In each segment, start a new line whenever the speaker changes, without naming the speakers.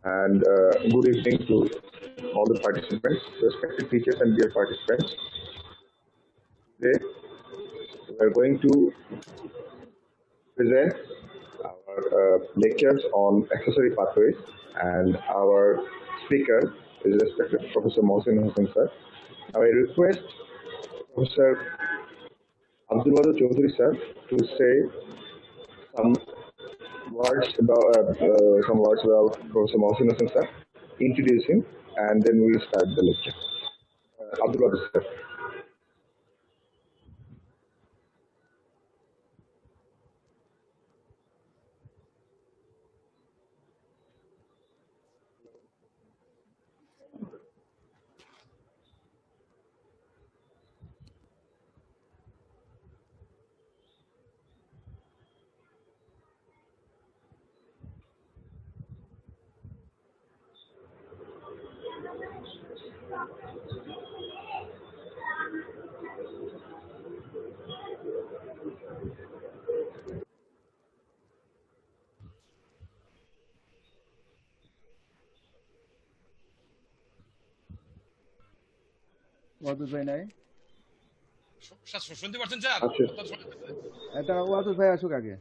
And good evening to all the participants, respected teachers and dear participants. Today, we are going to present our lectures on accessory pathways, and our speaker is respected Professor Mohsin sir. Now I request Professor Abdul Chowdhury sir to say some words about Professor Mohsin sir, introduce him, and then we will start the lecture. Abdul sir.
Wadud ভাই নাই?
শুনতে পাচ্ছেন sir?
এটা ওয়াদুদ ভাই আসুক আগে।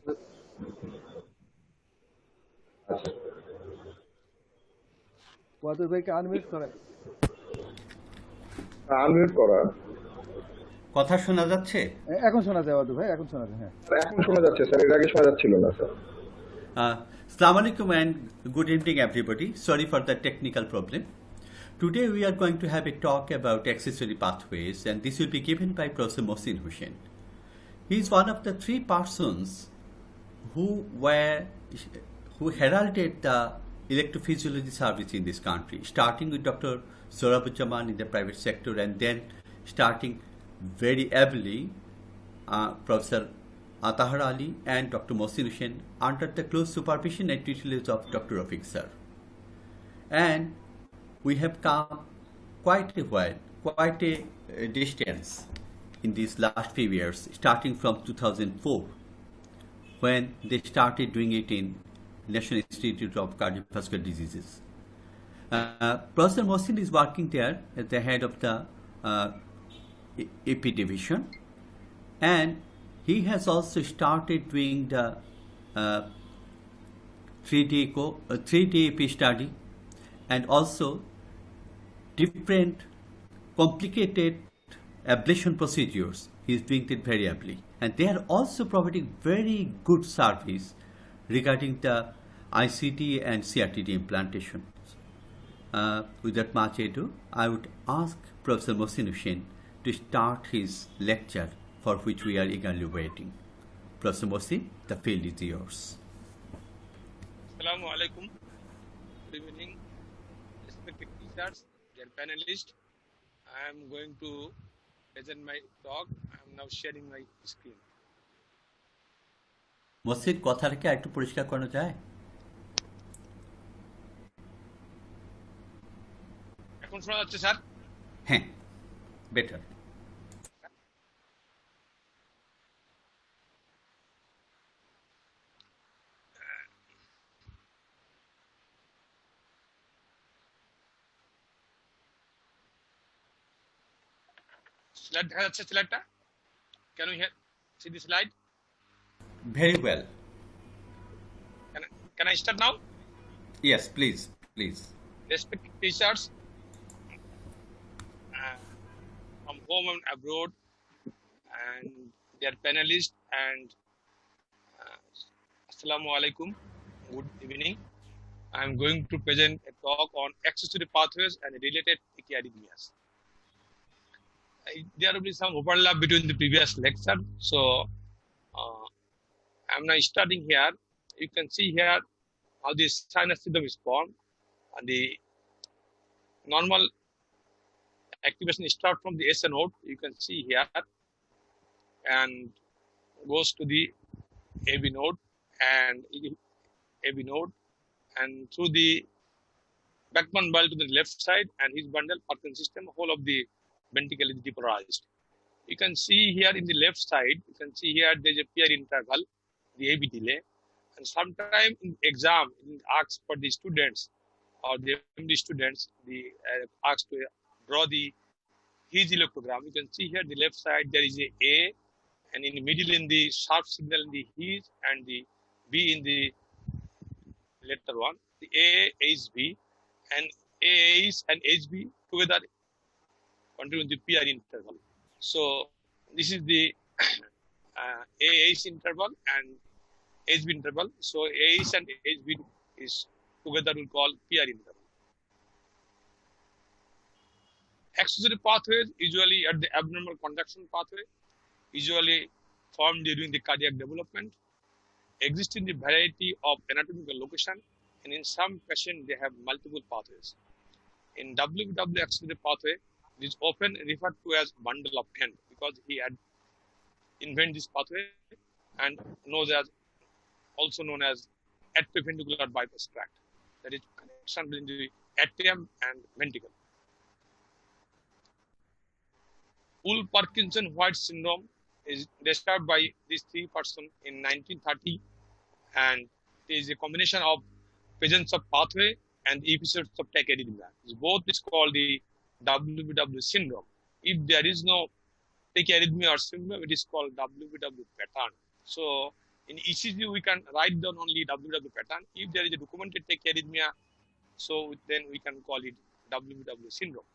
ওয়াদুদ ভাইকে unmute করা।
আনমিউট করা।
কথা শোনা যাচ্ছে?
এখন শোনা যায় ওয়াদুদ ভাই, এখন শোনা যায়। হ্যাঁ,
এখন শোনা যাচ্ছে স্যার, এর আগে শোনা যাচ্ছিল না sir.
Assalamu alaikum and good evening everybody. Sorry for the technical problem. Today we are going to have a talk about accessory pathways, and this will be given by Professor Mohsin Hossain. He is one of the three persons who heralded the electrophysiology service in this country, starting with Dr. Zaman in the private sector, and then starting very ably Professor Atahar and Dr. Mohsin Hossain under the close supervision and tutelage of Dr. Rafique sir. And we have come quite a distance in these last few years, starting from 2004, when they started doing it in National Institute of Cardiovascular Diseases. Professor Mohsin is working there at the head of the EP division, and he has also started doing the 3D EP study, and also different complicated ablation procedures. He is doing it very ably, and they are also providing very good service regarding the ICD and CRTD implantation. Without much ado, I would ask Professor Mohsin Hossain to start his lecture, for which we are eagerly waiting. Professor Mohsin, the field is yours.
Assalamu alaikum. Good evening, respected teachers, dear panelists. I am going to present my talk. I am now sharing my screen.
Mohsin, কথাটা কি একটু পরিষ্কার করা যায়?
এখন শোনা যাচ্ছে sir?
হ্যাঁ, বেটার।
Slide দেখা যাচ্ছে স্লাইডটা? Can you see the slide?
Very well.
Can I start now?
Yes, please.
Respected teachers from home and abroad, and their panelists, and Assalamu alaikum. Good evening. I am going to present a talk on accessory pathways and related arrhythmias. There will be some overlap between the previous lecture, so I'm now starting here. You can see here how this sinus rhythm is formed, and the normal activation starts from the SA node. You can see here, and goes to the AB node and through the backbone bundle to the left side, and his bundle Parkinson system, whole of the ventricle is depolarized. You can see here in the left side, you can see here there's a pair interval, the AB delay. And sometime in exam, it asks for the students or the MD students, the asked to draw the his electrogram. You can see here the left side there is a and in the middle in the sharp signal in the his and the B in the later one. The A is B and A is and HB together contribute the PR interval. So this is the AH interval and HB interval. So AH and HB is together we call PR interval. Accessory pathways usually at the abnormal conduction pathway, usually formed during the cardiac development, exist in the variety of anatomical location, and in some patients they have multiple pathways. In WW accessory pathway, it is often referred to as bundle of 10 because he had invented this pathway and also known as atrioventricular bypass tract. That is connection between the atrium and ventricle. Wool-Parkinson-White syndrome is described by these three persons in 1930, and it is a combination of presence of pathway and episodes of tachyarrhythmia. Both is called the WW syndrome. If there is no tachyarrhythmia or syndrome, it is called WW pattern. So in ECG, we can write down only WW pattern. If there is a documented tachyarrhythmia, so then we can call it WW syndrome.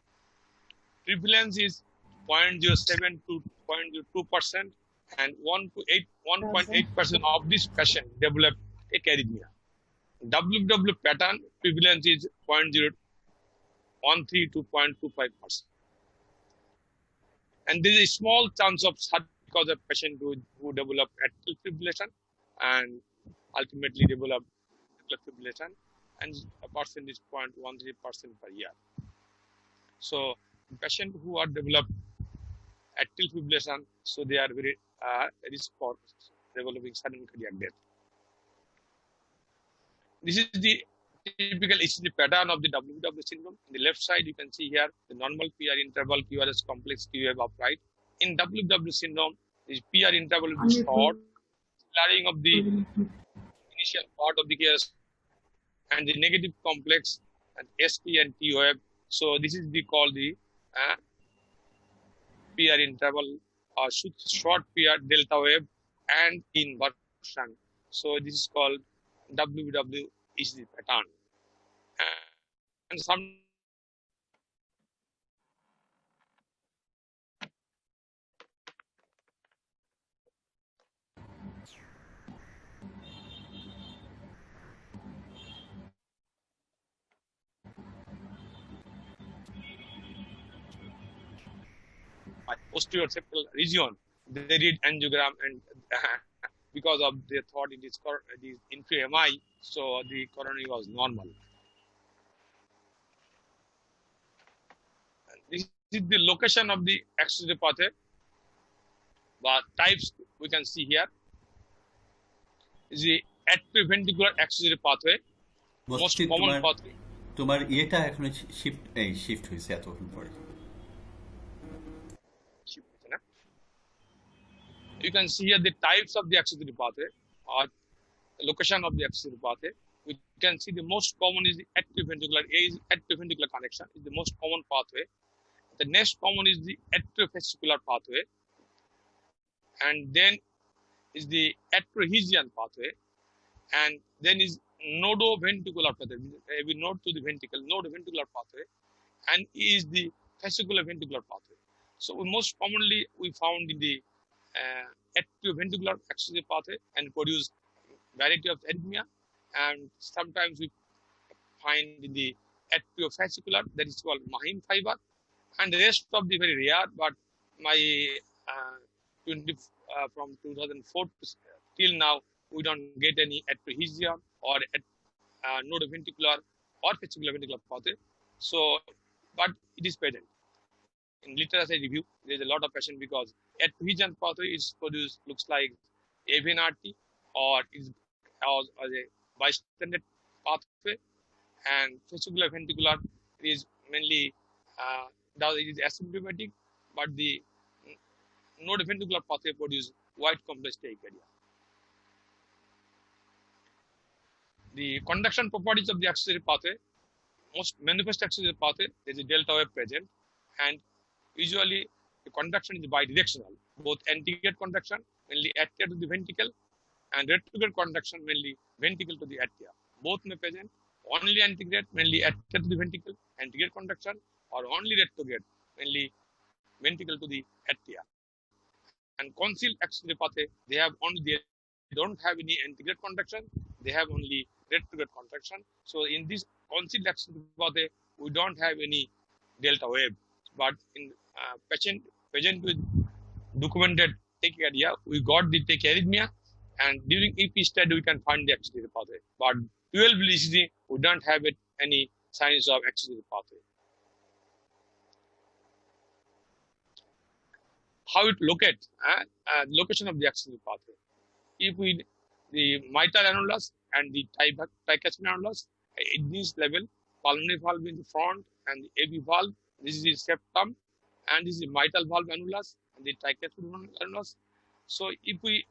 Prevalence is 0.07 to 0.02%, and 1.8% of this patient develop tachyarrhythmia. WW pattern prevalence is 0.013 to 0.25%. And there is a small chance of because of patient who develop atrial fibrillation and ultimately develop atrial fibrillation, and a percent is 0.13% per year. So patients who are developed atrial fibrillation, so they are very risk for developing sudden cardiac death. This is the typical ECG pattern of the WW syndrome. In the left side, you can see here the normal PR interval, QRS complex, QF upright. In WW syndrome, the PR interval will be short, blurring of the initial part of the QRS and the negative complex and SP and TOF. So this is called the PR interval or short PR delta wave and inversion. So this is called WW ECG pattern. And some posterior septal region, they did angiogram and because of they thought it is into MI, so the coronary was normal. And this is the location of the accessory pathway. But types we can see here is the atrioventricular accessory pathway, most common pathway.
তোমার এটা এখন shift হয়েছে এতক্ষণ পরে।
You can see here the types of the accessory pathway or the location of the accessory pathway. We can see the most common is the atrioventricular. A is atrioventricular connection is the most common pathway. The next common is the atriofascicular pathway, and then is the atriohesian pathway, and then is nodoventricular pathway. We node to the ventricle, nodoventricular pathway, and is the fascicular ventricular pathway. So most commonly we found in the atrioventricular accessory pathway and produce variety of arrhythmia, and sometimes we find in the atriofascicular, that is called Mohsin fiber, and the rest of the very rare, but my from 2004 till now we don't get any atriohesia or nodoventricular or fascicular ventricular pathway. So but it is present. In literature review, there is a lot of patient because atriohesian pathway is produced, looks like AVNRT or is as a bystander pathway, and fascicular ventricular is mainly it is asymptomatic, but the nodoventricular pathway produce white complex tachycardia. The conduction properties of the accessory pathway, most manifest accessory pathway, there is a delta wave present, and usually the conduction is bidirectional, both antegrade conduction, mainly atria to the ventricle, and retrograde conduction, mainly ventricle to the atria. Both may present, only antegrade, mainly atria to the ventricle, antegrade conduction, or only retrograde, mainly ventricle to the atria. And concealed accessory pathway, they don't have any antegrade conduction, they have only retrograde conduction. So in this concealed accessory pathway, we don't have any delta wave. But in patient with documented tachycardia, we got the tachyarrhythmia, and during EP study we can find the accessory pathway. But 12 ECG, we don't have any signs of accessory pathway. How it locate location of the accessory pathway? If the mitral annulus and the tricuspid annulus at this level, pulmonary valve in the front and the AV valve, this is the septum, and this is the mitral valve annulus and the tricuspid annulus. So if we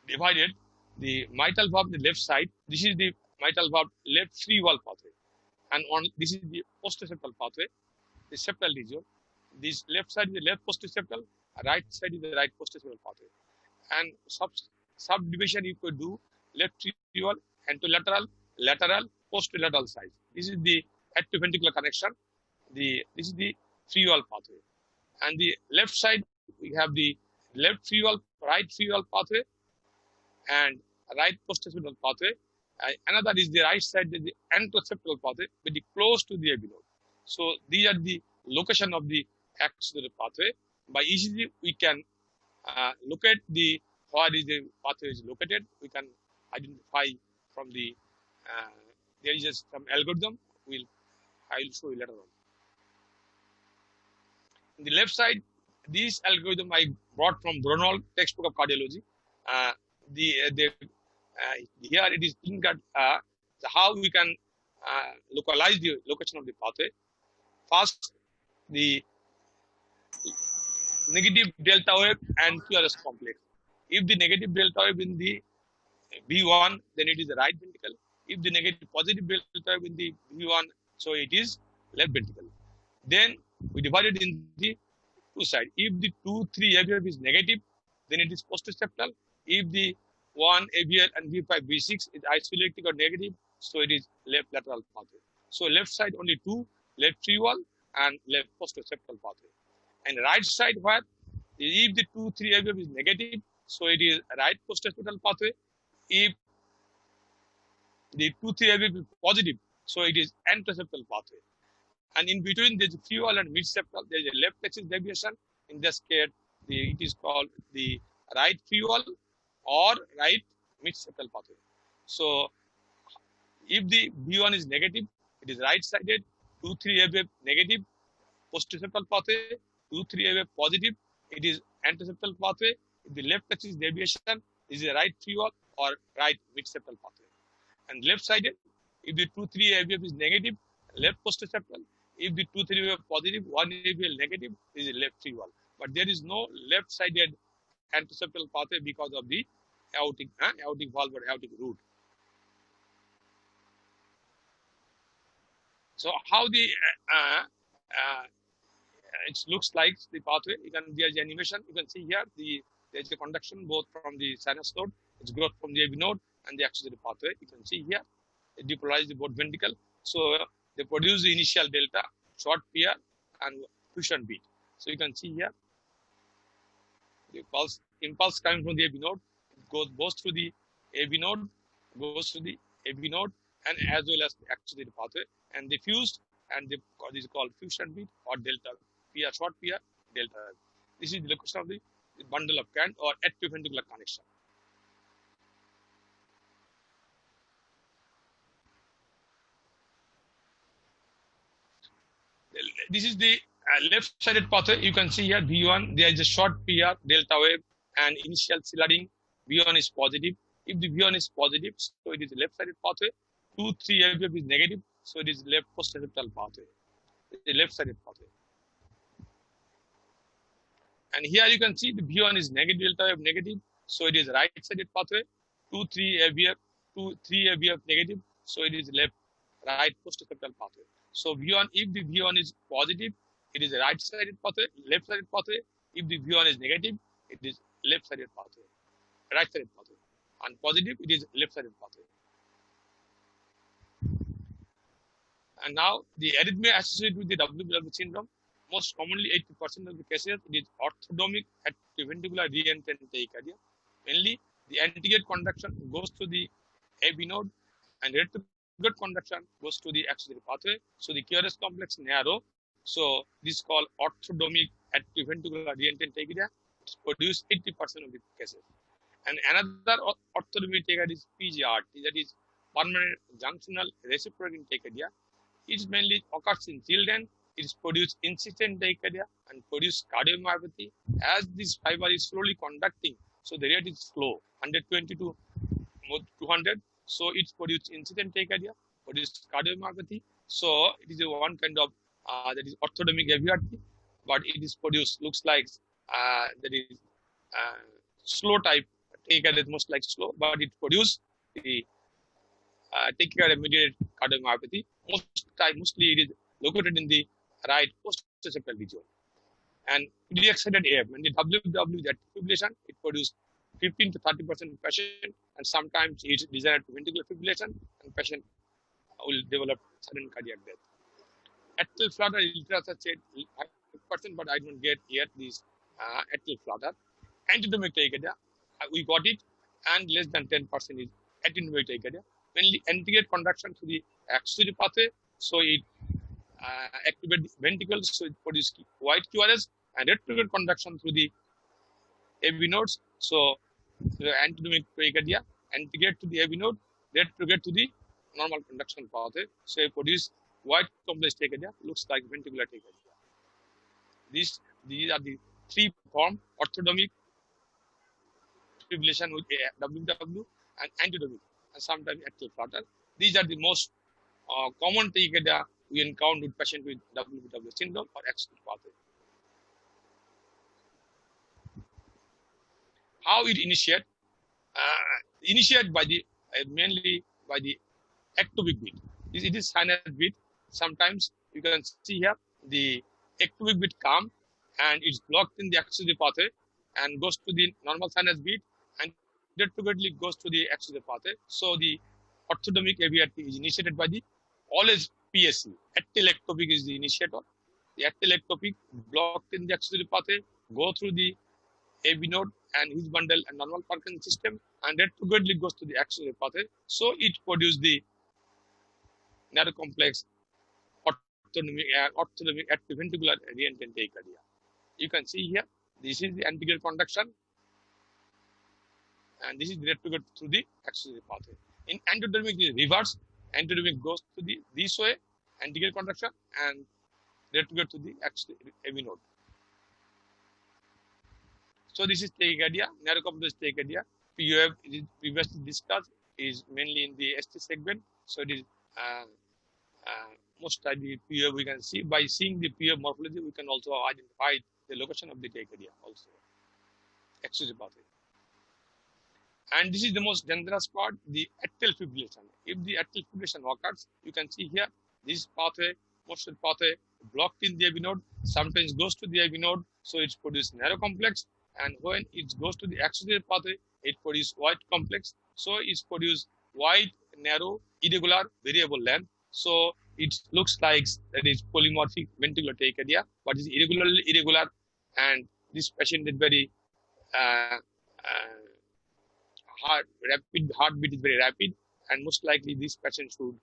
divided the mitral valve the left side, this is the mitral valve left free wall pathway, and this is the postseptal pathway, the septal region. This left side is the left postseptal, right side is the right postseptal pathway. And subdivision you could do left free wall, anterolateral, lateral, posterolateral side. This is the atrioventricular connection. This is the free wall pathway. And the left side we have the left free wall, right free wall pathway, and right postseptal pathway. Another is the right side, the anteroseptal pathway, very close to the AV node. So these are the location of the accessory pathway. By ECG, we can locate the where is the pathway is located. We can identify from the there is just some algorithm. I will show you later on. In the left side, this algorithm I brought from Brunel textbook of cardiology. Here it is being that how we can localize the location of the pathway. First, the negative delta wave and QRS complex. If the negative delta wave in the V1, then it is the right ventricle. If the negative positive delta wave in the V1, so it is left ventricle. Then we divided in the two sides. If the 2, 3 AVF is negative, then it is postseptal. If the 1 AVL and V5, V6 is isoelectric or negative, so it is left lateral pathway. So left side only 2, left free wall and left postseptal pathway. And right side where if the 2, 3 AVF is negative, so it is right postseptal pathway. If the 2, 3 AVF is positive, so it is anteroseptal pathway. And in between there is free wall and mid-septal, there is a left axis deviation. In this case, it is called the right free wall or right mid-septal pathway. So if the V1 is negative, it is right-sided, 2, 3 AVF negative, postseptal pathway, 2, 3 AVF positive, it is anteroseptal pathway. If the left axis deviation is a right free wall or right mid-septal pathway. And left-sided, if the 2, 3 AVF is negative, left postseptal. If the 2, 3 AVF positive, 1 AVL negative, is a left free wall. But there is no left-sided anteroseptal pathway because of the aortic valve or aortic root. So how the it looks like the pathway. There is animation. You can see here there is a conduction both from the sinus node, its growth from the AV node, and the accessory pathway. You can see here it depolarizes the both ventricle. So they produce the initial delta, short PR, and fusion beat. So you can see here the impulse coming from the AV node, it goes both through the AV node, and as well as the accessory pathway, and they fused, and this is called fusion beat or delta PR, short PR, delta. This is the location of the bundle of current or atrioventricular connection. This is the left-sided pathway. You can see here V1, there is a short PR, delta wave, and initial sliding. V1 is positive. If the V1 is positive, so it is a left-sided pathway. 2, 3 AVF is negative, so it is left postseptal pathway. The left-sided pathway. And here you can see the V1 is negative, delta wave negative, so it is right-sided pathway. 2, 3 AVF, 2, 3 AVF negative, so it is right postseptal pathway. So V1, if the V1 is positive, it is a right-sided pathway, left-sided pathway. If the V1 is negative, it is left-sided pathway, right-sided pathway. And positive, it is left-sided pathway. And now the arrhythmia associated with the WBW syndrome, most commonly 80% of the cases, it is orthodomic atrioventricular reentrant tachycardia. Mainly, the anti-gate conduction goes to the AV node and retrograde conduction goes to the accessory pathway. So the QRS complex narrow. So this is called orthodomic atrioventricular reentrant tachycardia. It's produced 80% of the cases. And another orthodomic tachycardia is PGRT, that is permanent junctional reciprocating tachycardia. It mainly occurs in children. It is produced insistent tachycardia and produce cardiomyopathy. As this fiber is slowly conducting, so the rate is slow, 120 to 200. So it's produced insistent tachycardia, produced cardiomyopathy. So it is a one kind of that is orthodomic AVRT, but it is produced looks like that is slow type tachycardia, most like slow, but it produces the tachycardia mediated cardiomyopathy. Mostly it is located in the right postseptal region. And pre-excited AF, when the WW is at fibrillation, it produces 15 to 30% of patient, and sometimes it is designed to ventricular fibrillation, and patient will develop sudden cardiac death. Atrial flutter, literature said 5%, but I don't get yet this atrial flutter. Antidomic tachycardia, we got it, and less than 10% is attenuated tachycardia. Mainly anti-gate conduction to the accessory pathway, so it activates the ventricles, so it produces white QRS, and retrograde conduction through the AV nodes. So the antidomic tachycardia, anti-gate to the AV node, retrograde to the normal conduction pathway. So it produces white complex tachycardia, looks like ventricular tachycardia. These are the three forms: orthodomic fibrillation with WW and antidomic, and sometimes atrial flutter. These are the most common tachycardia we encounter with patients with WBW syndrome or accessory pathway. How it initiate? Initiate by the mainly by the ectopic beat. It is sinus beat. Sometimes you can see here the ectopic beat come and it's blocked in the accessory pathway and goes to the normal sinus beat and retrogradely goes to the accessory pathway. So the orthodomic AVRT is initiated by the always PSC. Atrial ectopic is the initiator. The atrial ectopic blocked in the accessory pathway, go through the AV node and his bundle and normal Parkinson system, and retrogradely goes to the accessory pathway. So it produces the narrow complex orthodomic atrioventricular reentrant tachycardia. You can see here, this is the anti-gate conduction, and this is the retrograde through the accessory pathway. In endodermic, it is reverse. Endodermic goes to the this way, anti-gate conduction, and retrograde to the AV node. So this is tachycardia, narrow complex tachycardia. PUF is previously discussed, is mainly in the ST segment. So it is most of the PUF we can see. By seeing the PUF morphology, we can also identify the location of the tachycardia also. Accessory pathway. And this is the most dangerous part, the atrial fibrillation. If the atrial fibrillation occurs, you can see here, this pathway, most of the pathway blocked in the AV node, sometimes goes to the AV node, so it produces narrow complex, and when it goes to the accessory pathway, it produces white complex, so it produces white, narrow, irregular, variable length. So it looks like that is polymorphic ventricular tachycardia, but is irregularly irregular, and this patient is very rapid heartbeat is very rapid, and most likely this patient should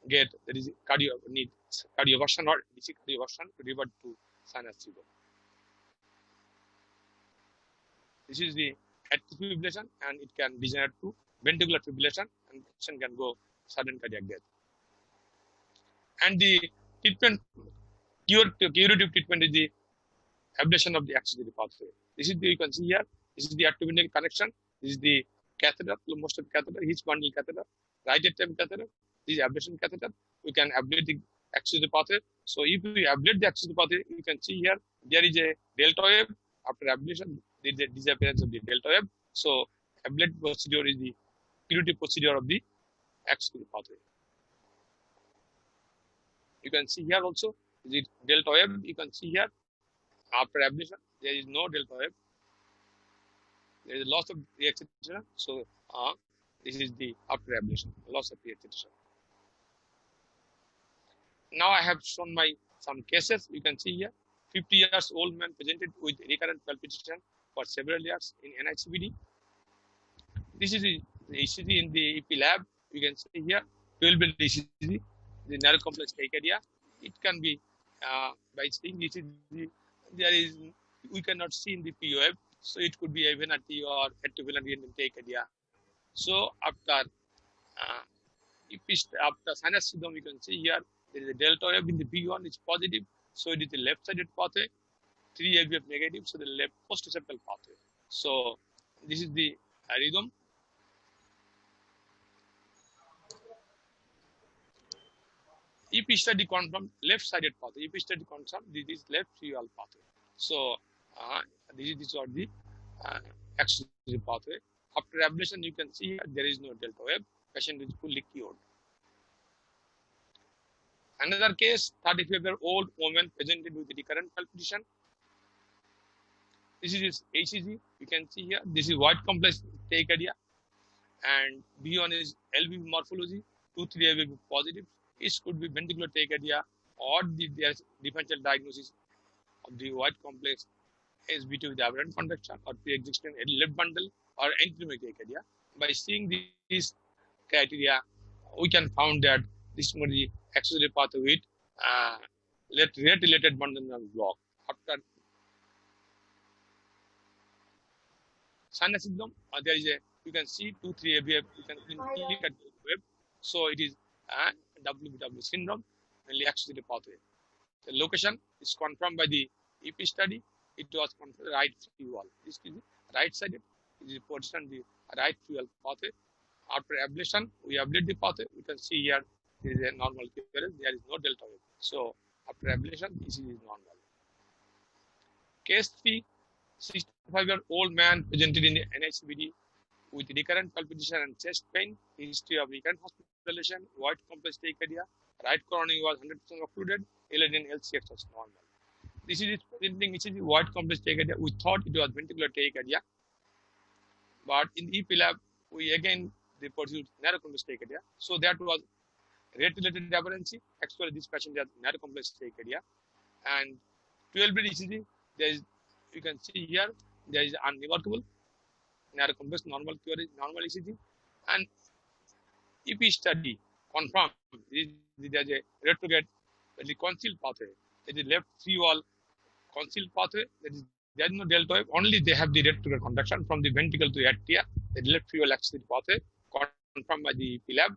get there is cardioversion or DC cardioversion to revert to sinus rhythm. This is the atrial fibrillation, and it can degenerate to ventricular fibrillation, and patient can go sudden cardiac death. And the treatment, curative treatment is the ablation of the accessory pathway. This is the, you can see here, this is the atrioventricular connection, this is the catheter, most of the catheter, each bundle catheter, right atrium catheter, this is ablation catheter. We can ablate the accessory pathway. So if we ablate the accessory pathway, you can see here there is a delta wave. After ablation, there is a disappearance of the delta wave. So ablate procedure is the curative procedure of the accessory pathway. You can see here also the delta wave. You can see here after ablation there is no delta wave. There is loss of re-excitation. So this is the after ablation, loss of re-excitation. Now I have shown my some cases. You can see here 50 years old man presented with recurrent palpitation for several years in NICVD. This is the ECG in the EP lab. You can see here 12-belt ECG, the narrow complex tachycardia. It can be by seeing ECG, there is we cannot see in the POF, so it could be AVNRT or atrial tachycardia. So after after sinus rhythm, you can see here there is a delta wave in the B1 is positive, so it is the left-sided pathway. 3 AVF negative, so the left post-septal pathway. So this is the rhythm. EP study confirmed left-sided pathway. EP study confirmed this is left trial pathway. So these are the accessory pathway. After ablation, you can see there is no delta wave. Patient is fully cured. Another case, 35-year-old woman presented with recurrent palpitation. This is ECG. You can see here. This is white complex tachycardia, and B1 is LV morphology. 2-3 AVF positive. It could be ventricular tachycardia or there is differential diagnosis of the white complex SB2 with aberrant conduction or pre-existing left bundle or antinomic tachycardia. By seeing these criteria, we can find that this is the accessory pathway with rate-related bundle block. After sinus syndrome, there is a, you can see 2-3 AVF, you can click at the web. So it is WBW syndrome, mainly accessory pathway. The location is confirmed by the EP study. It was confirmed right free wall. This is the right sided. It is positioned the right free wall pathway. After ablation, we ablate the pathway. You can see here there is a normal clearance. There is no delta wave. So after ablation, this is normal. Case 3, 65-year-old man presented in the NICVD with recurrent palpitation and chest pain, history of recurrent hospitalization, white complex tachycardia, right coronary was 100% occluded, L and LCX was normal. This is presenting ECG white complex tachycardia. We thought it was ventricular tachycardia, but in the EP lab, we again they produced narrow complex tachycardia. So that was rate-related aberrancy. Actually, this patient has narrow complex tachycardia, and 12-belt ECG. There is, you can see here, there is unremarkable narrow complex normal ECG, and EP study confirmed there is a retrograde, that is concealed pathway. That is left free wall concealed pathway. There is no delta wave. Only they have the retrograde conduction from the ventricle to atria. The left free wall accessory pathway confirmed by the EP lab.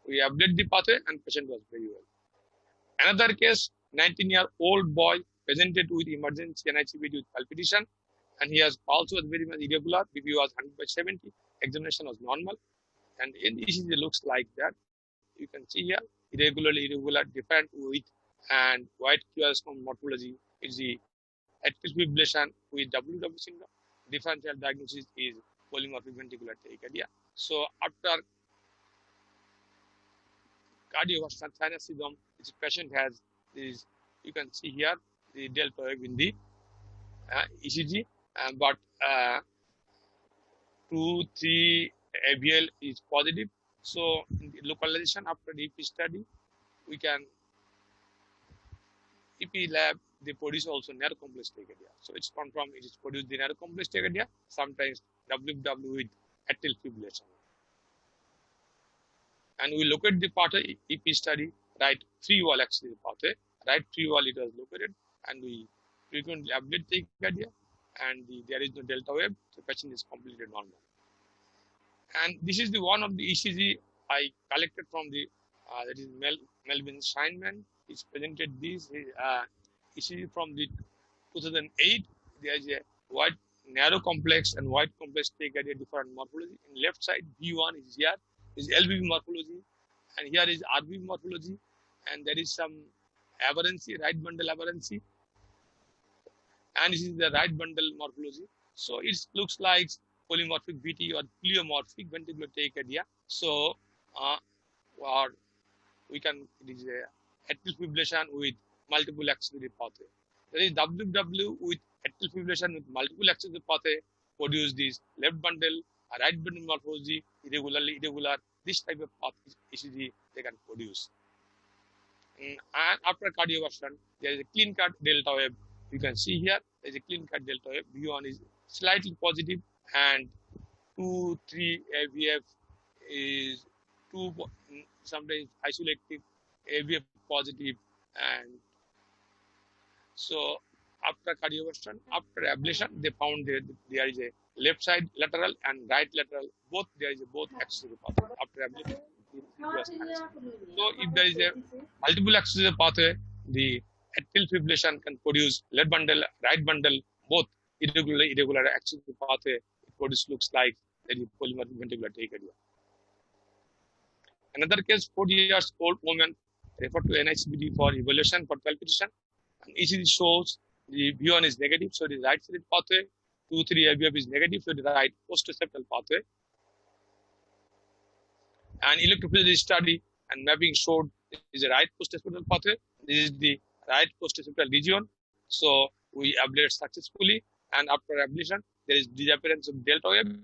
We ablate the pathway and patient was very well. Another case, 19-year-old boy presented with emergency NICVD with palpitation, and he has pulse was very much irregular. BP was 100/70. Examination was normal, and in ECG looks like that. You can see here irregular, different with and white QRS morphology is the atrial fibrillation with WW syndrome. Differential diagnosis is polymorphic ventricular tachycardia. So after cardiovascular sinus syndrome, this patient has this. You can see here the delta wave in the ECG, but 2-3 AVL is positive. So in the localization after the EP study, we can EP lab they produce also narrow complex tachycardia. So it's confirmed it is produced the narrow complex tachycardia, sometimes WW with atrial fibrillation. And we locate the pathway EP study, right free wall accessory pathway, right free wall it was located, and we frequently ablate tachycardia, and there is no delta wave, the patient is completely normal. And this is the one of the ECG I collected from the that is Melvin Steinman. He's presented this ECG from the 2008. There is a white narrow complex and white complex tachycardia different morphology. In left side, B1 is here is LV morphology, and here is RV morphology, and there is some aberrancy, right bundle aberrancy, and this is the right bundle morphology. So it looks like polymorphic VT or pleomorphic ventricular tachycardia. So, or we can, it is a atrial fibrillation with multiple accessory pathway. There is WW with atrial fibrillation with multiple accessory pathway produce this left bundle, a right bundle morphology, irregular. This type of path ECG they can produce. And after cardioversion, there is a clean cut delta wave. You can see here, there is a clean cut delta wave. V1 is slightly positive, and 2, 3 AVF is 2, sometimes isolated AVF positive. And so after cardioversion, after ablation, they found that there is a left side lateral and right lateral, both there is a both accessory pathway after ablation. So if there is a multiple accessory pathway, the atrial fibrillation can produce left bundle, right bundle, both irregular accessory pathway. It produces looks like there is polymorphic ventricular tachycardia. Another case, 40 years old woman referred to NICVD for evaluation for palpitation. And ECG shows the V1 is negative, so the right sided pathway. 2, 3 AVF is negative, so the right post-septal pathway. And electrophysiology study and mapping showed is a right post-septal pathway. This is the right post-septal region. So we ablate successfully, and after ablation, there is disappearance of delta wave,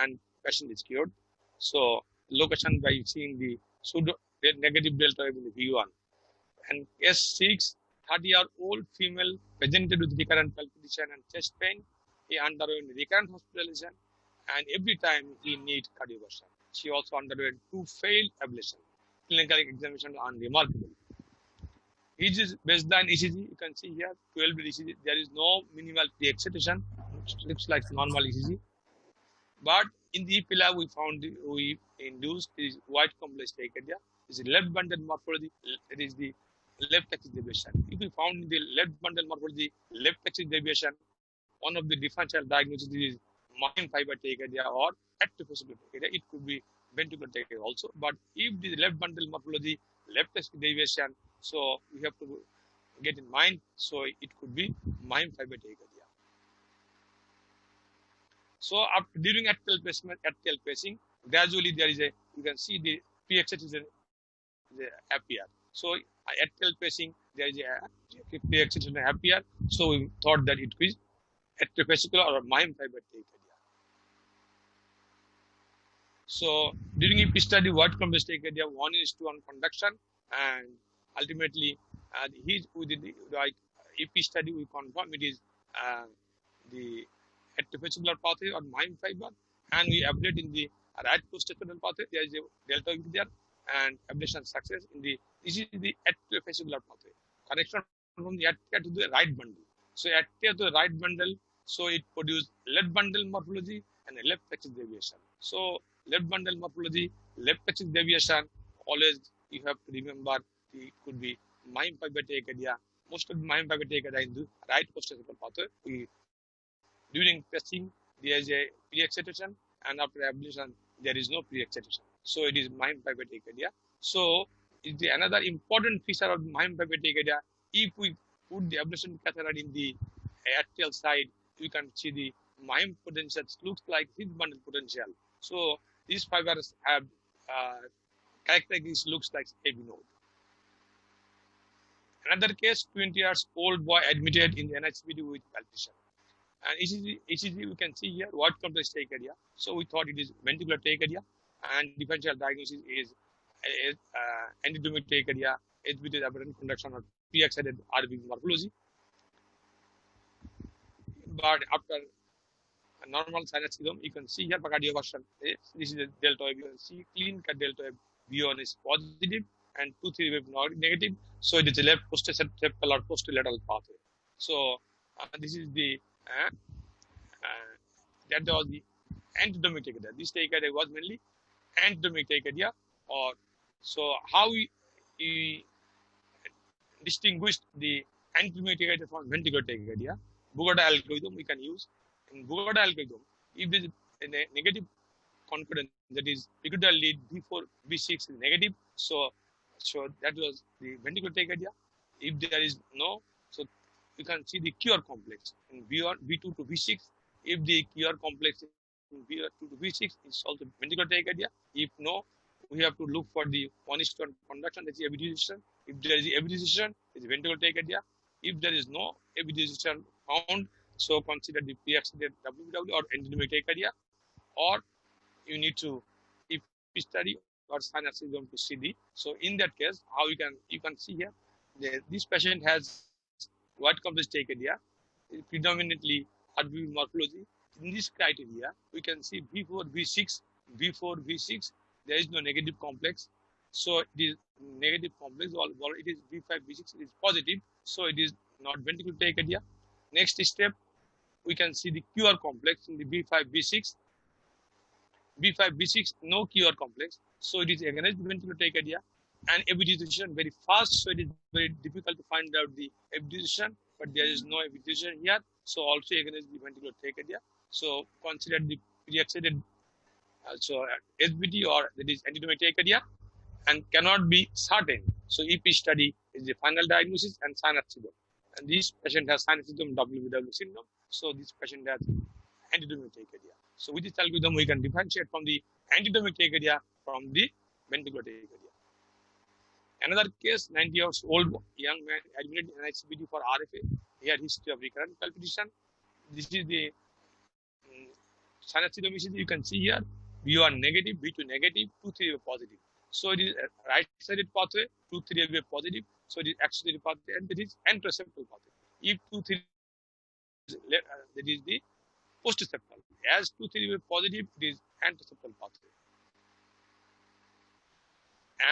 and patient is cured. So location by seeing the pseudo negative delta wave in the V1. And S6, 30-year-old female presented with recurrent palpitation and chest pain. He underwent recurrent hospitalization, and every time he needs cardioversion. She also underwent 2 failed ablation. Clinical examination are unremarkable. His baseline ECG, you can see here, 12 ECG. There is no minimal pre-excitation. It looks like normal ECG. But in the EPLA, we induced this white complex tachycardia. This is left bundle morphology. It is the left axis deviation. If we found in the left bundle morphology, left axis deviation, one of the differential diagnoses is mime fiber tachycardia or ectophysical tachycardia. It could be ventricular tachycardia also. But if the left bundle morphology, left axis deviation, so we have to get in mind. So it could be mime fiber tachycardia. So after, during atrial pacing, gradually there is you can see the pre-excitation appear. So atrial pacing, there is a pre-excitation appear. So we thought that it is ectophysical or mime fiber tachycardia. So during EP study, what complex tachycardia, 1:1 conduction, and ultimately within the EP study we confirm it is the ectophysical pathway or mime fiber, and we ablate in the right post-septal pathway. There is a delta wave there, and ablation success in the this is the ectophysical pathway. Connection from the atria to the right bundle. So atria to the right bundle, so it produces left bundle morphology and a left axis deviation. So left bundle morphology, left axis deviation, always you have to remember it could be mime fiber tachycardia. Most of the mime fiber tachycardia in the right post-septal pathway. During pacing, there is a pre-excitation, and after ablation, there is no pre-excitation. So it is mime fiber tachycardia. So it's another important feature of mime fiber tachycardia. If we put the ablation catheter in the atrial side, you can see the mime potential looks like his bundle potential. So these fibers have characteristics looks like heavy node. Another case, 20 years old boy admitted in the NICVD with palpitation. And ECG we can see here, what complex tachycardia. So we thought it is ventricular tachycardia, and differential diagnosis is endothermic tachycardia, with aberrant conduction or pre-excited RV morphology. But after a normal sinus rhythm, you can see here cardioversion. This is a delta wave. You can see clean cut delta wave. V1 is positive and 2, 3 wave negative. So it is a left post-septal or posterolateral pathway. So this is the that was the endothermic tachycardia. This tachycardia was mainly endothermic tachycardia. Or so how we distinguished the endothermic tachycardia from ventricular tachycardia. Bugada algorithm we can use. In Bugada algorithm, if there is a negative concordance, that is pituitary lead B4, B6 is negative, so So that was the ventricular tachycardia. If there is no, so you can see the QR complex in V2 to V6. If the QR complex in V2 to V6 is also ventricular tachycardia. If no, we have to look for the 1:1 conduction, that's the AV decision. If there is AV decision, it's ventricular tachycardia. If there is no AV decision found, so consider the pre-accident WBW or endogenic tachycardia, or you need to if study or sinus syndrome to see the. So in that case, how you can see here, this patient has what complex tachycardia, predominantly RBV morphology. In this criteria, we can see V4, V6, there is no negative complex. So it is negative complex, or it is V5, V6, it is positive. So it is not ventricular tachycardia. Next step, we can see the QR complex in the V5, V6. V5, V6, no QR complex. So it is against the ventricular tachycardia. And AV decision very fast, so it is very difficult to find out the AV decision, but there is no AV decision here. So also against the ventricular tachycardia. So consider the pre-accident SBT or that is endogenic tachycardia and cannot be certain. So EP study is the final diagnosis and sinus syndrome. And this patient has sinus syndrome, WBW syndrome. So this patient has endogenic tachycardia. So with this algorithm, we can differentiate from the endogenic tachycardia from the ventricular tachycardia. Another case, 90 years old young man admitted in NICVD for RFA. He had history of recurrent palpitation. This is the sinus syndrome ECG. You can see here, V1 negative, V2 negative, 2-3 positive. So it is a right-sided pathway, 2-3 positive. So it is accessory pathway, and that is anteroseptal pathway. If 2-3 that is the postseptal. As 2-3 positive, it is anteroseptal pathway.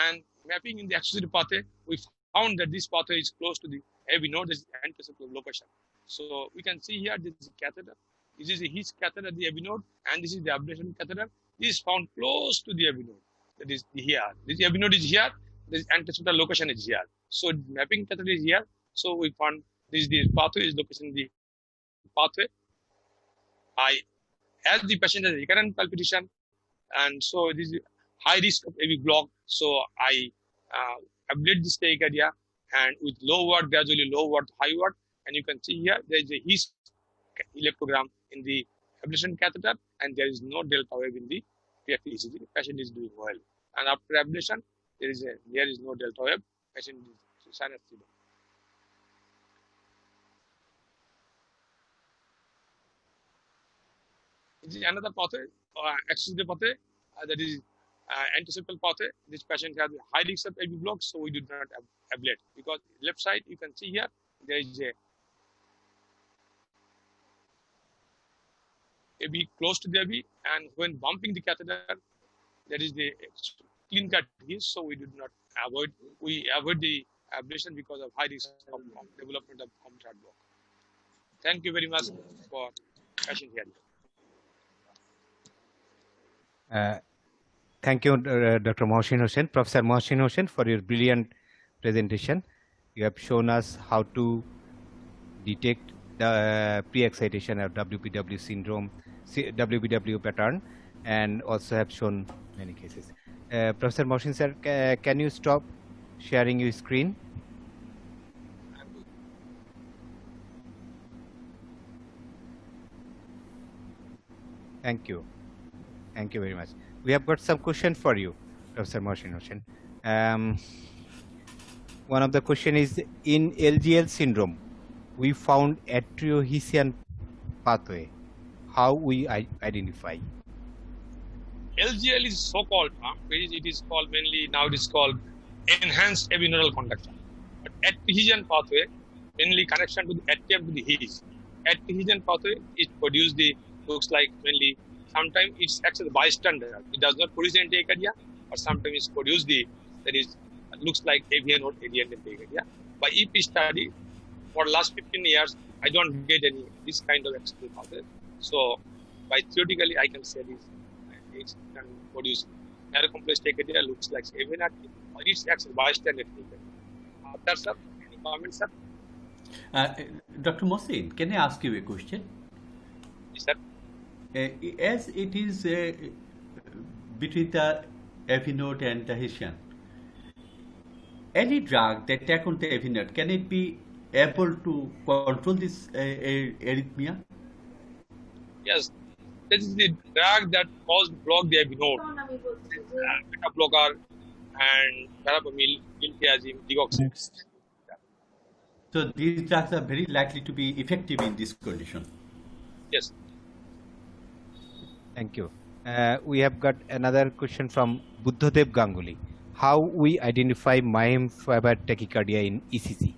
And mapping in the accessory pathway, we found that this pathway is close to the AV node, this is anteroseptal location. So we can see here, this is a catheter. This is his catheter, the AV node, and this is the ablation catheter. This is found close to the AV node. That is here. This AV node is here. This anteroseptal location is here. So mapping catheter is here. So we found this is the pathway is location in the pathway. As the patient has recurrent palpitation, and so this is high risk of AV block. So I ablate this tachycardia and with low watt, gradually low watt, high watt, and you can see here there is a his electrogram in the ablation catheter, and there is no delta wave in the ECG. The patient is doing well, and after ablation there is no delta wave. Patient is sinus syndrome. This is another pathway, accessory pathway, that is anteroseptal pathway. This patient has a high risk of AV block, so we did not ablate, because left side you can see here there is a AV close to the AV, and when bumping the catheter, that is the clean cut is, so we did not avoid the ablation because of high risk of development of complete heart block. Thank you very much for patient hearing.
Thank you, Dr. Mohsin Hossain, Professor Mohsin Hossain, for your brilliant presentation. You have shown us how to detect the pre-excitation of WBW syndrome, WBW pattern, and also have shown many cases. Professor Mohsin sir, can you stop sharing your screen? Thank you. Thank you very much. We have got some question for you, Professor Mohsin Hossain. One of the question is, in LGL syndrome, we found atriohisian pathway. How we identify?
LGL is so-called, it is called mainly, now it is called enhanced avineural conduction. But atriohisian pathway, mainly connection to the atrium to the his. Atriohisian pathway is produced looks like mainly, sometimes it acts as a bystander. It does not produce tachycardia, or sometimes it's produced looks like AV node tachycardia. By EP study, for the last 15 years, I don't get any this kind of accessible pathway. So, by theoretically, I can say this. It can produce narrow complex tachycardia, looks like AV node, or it acts as a bystander tachycardia. That's sir. Any comments, sir?
Dr. Mohsin, can I ask you a question?
Yes, sir.
As it is between the AV node and the Hessian, any drug that attack on the AV node, can it be able to control this arrhythmia?
Yes, this is the drug that block the AV node. Beta blocker and verapamil, diltiazem, digoxin.
So these drugs are very likely to be effective in this condition.
Yes.
Thank you. We have got another question from Buddhadev Ganguly. How we identify Mahim fiber tachycardia in ECG?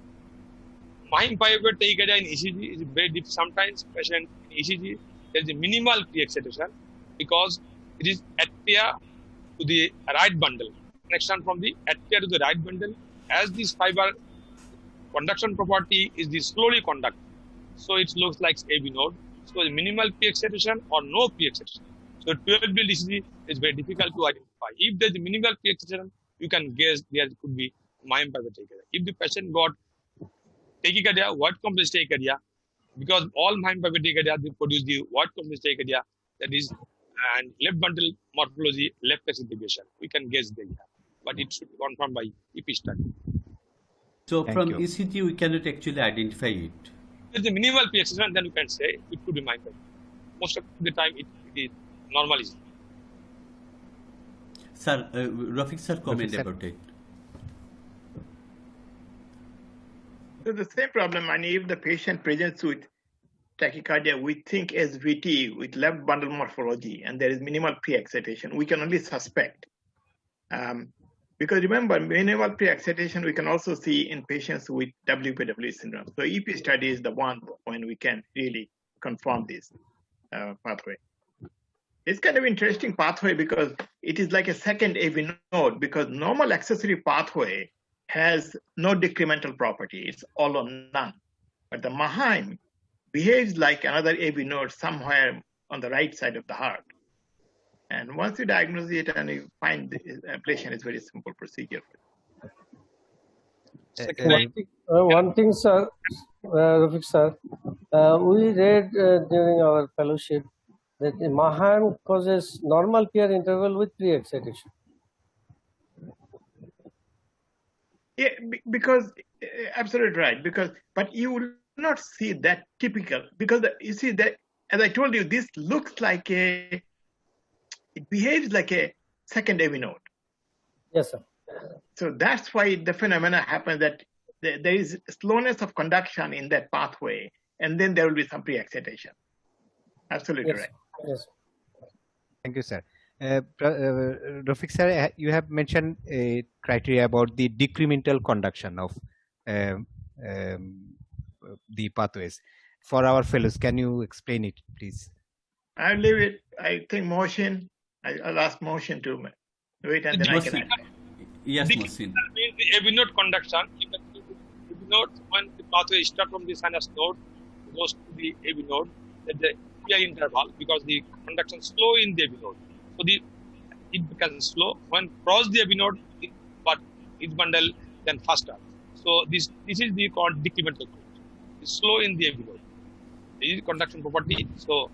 Mahim fiber tachycardia in ECG is very difficult. Sometimes patient in ECG there is a minimal pre-excitation because it is atria to the right bundle. Connection from the atria to the right bundle. As this fiber conduction property is the slowly conduct, so it looks like AV node. So the minimal pre-excitation or no pre-excitation. So 12-bill ECG is very difficult to identify. If there is minimal pre-excitation, you can guess there could be Mahim fiber tachycardia. If the patient got tachycardia, wide complex tachycardia, because all Mahim fiber tachycardia they produce the wide complex tachycardia, that is, and left bundle morphology, left axis deviation. We can guess there, but it should be confirmed by EP study.
So from ECG, we cannot actually identify it.
If there is a minimal pre-excitation, then you can say it could be Mahim fiber. Most of the time, it is normal ECG.
Sir, Rafique sir, comment about it.
So the same problem, and if the patient presents with tachycardia, we think SVT with left bundle morphology, and there is minimal pre-excitation, we can only suspect. Because remember, minimal pre-excitation we can also see in patients with WPW syndrome. So EP study is the one when we can really confirm this pathway. It's kind of interesting pathway because it is like a second AV node, because normal accessory pathway has no decremental property. It's all or none. But the Mahim behaves like another AV node somewhere on the right side of the heart. And once you diagnose it and you find the ablation, is very simple procedure.
One thing, sir, Rafique sir, we read during our fellowship that the Mahim causes normal peer interval with pre-excitation.
Yeah, because absolutely right. But you will not see that typical, because you see that, as I told you, this looks like it behaves like a second AV node.
Yes, sir.
So that's why the phenomena happens, that there is slowness of conduction in that pathway, and then there will be some pre-excitation. Absolutely
Yes.
right.
Yes.
Thank you, sir. Rafique sir, you have mentioned a criteria about the decremental conduction of the pathways. For our fellows, can you explain it, please?
I'll leave it. I think Mohsin, I'll ask Mohsin to wait, and then I can.
Yes,
Mohsin. Means the AV node conduction. You can see the AV node, when the pathway starts from the sinus node, goes to the AV node, at the peer interval, because the conduction slow in the AV node. So it becomes slow when cross the AV node, but it bundle then faster. So this is the called decremental. It's slow in the AV node. This is conduction property. So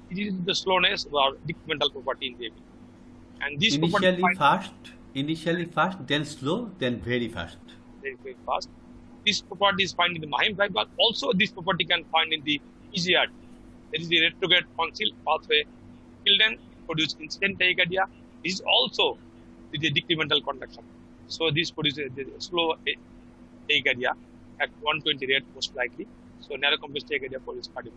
it is the slowness or decremental property in the AV node. And this
initially fast, then slow, then very fast.
Very, very fast. This property is found in the Mahim fiber. Also, this property can find in the EGRT. That is the retrograde tonsil pathway. Children produce incident tachycardia. This is also the decremental conduction. So this produces the slow tachycardia at 120 rate most likely. So narrow complex tachycardia produces cardiac.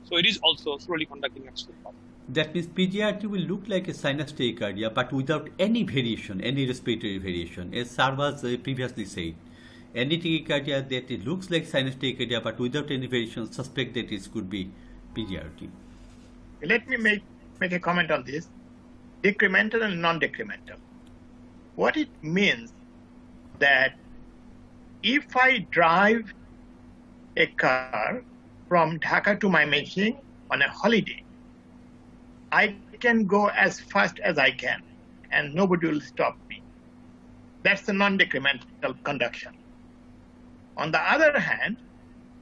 So it is also slowly conducting accessory pathway.
That means PGRT will look like a sinus tachycardia, but without any variation, any respiratory variation. As Sir was previously said, any tachycardia that it looks like sinus tachycardia, but without any variation, suspect that it could be PGRT.
Let me make a comment on this. Decremental and non-decremental. What it means that if I drive a car from Dhaka to my machine on a holiday, I can go as fast as I can and nobody will stop me. That's the non-decremental conduction. On the other hand,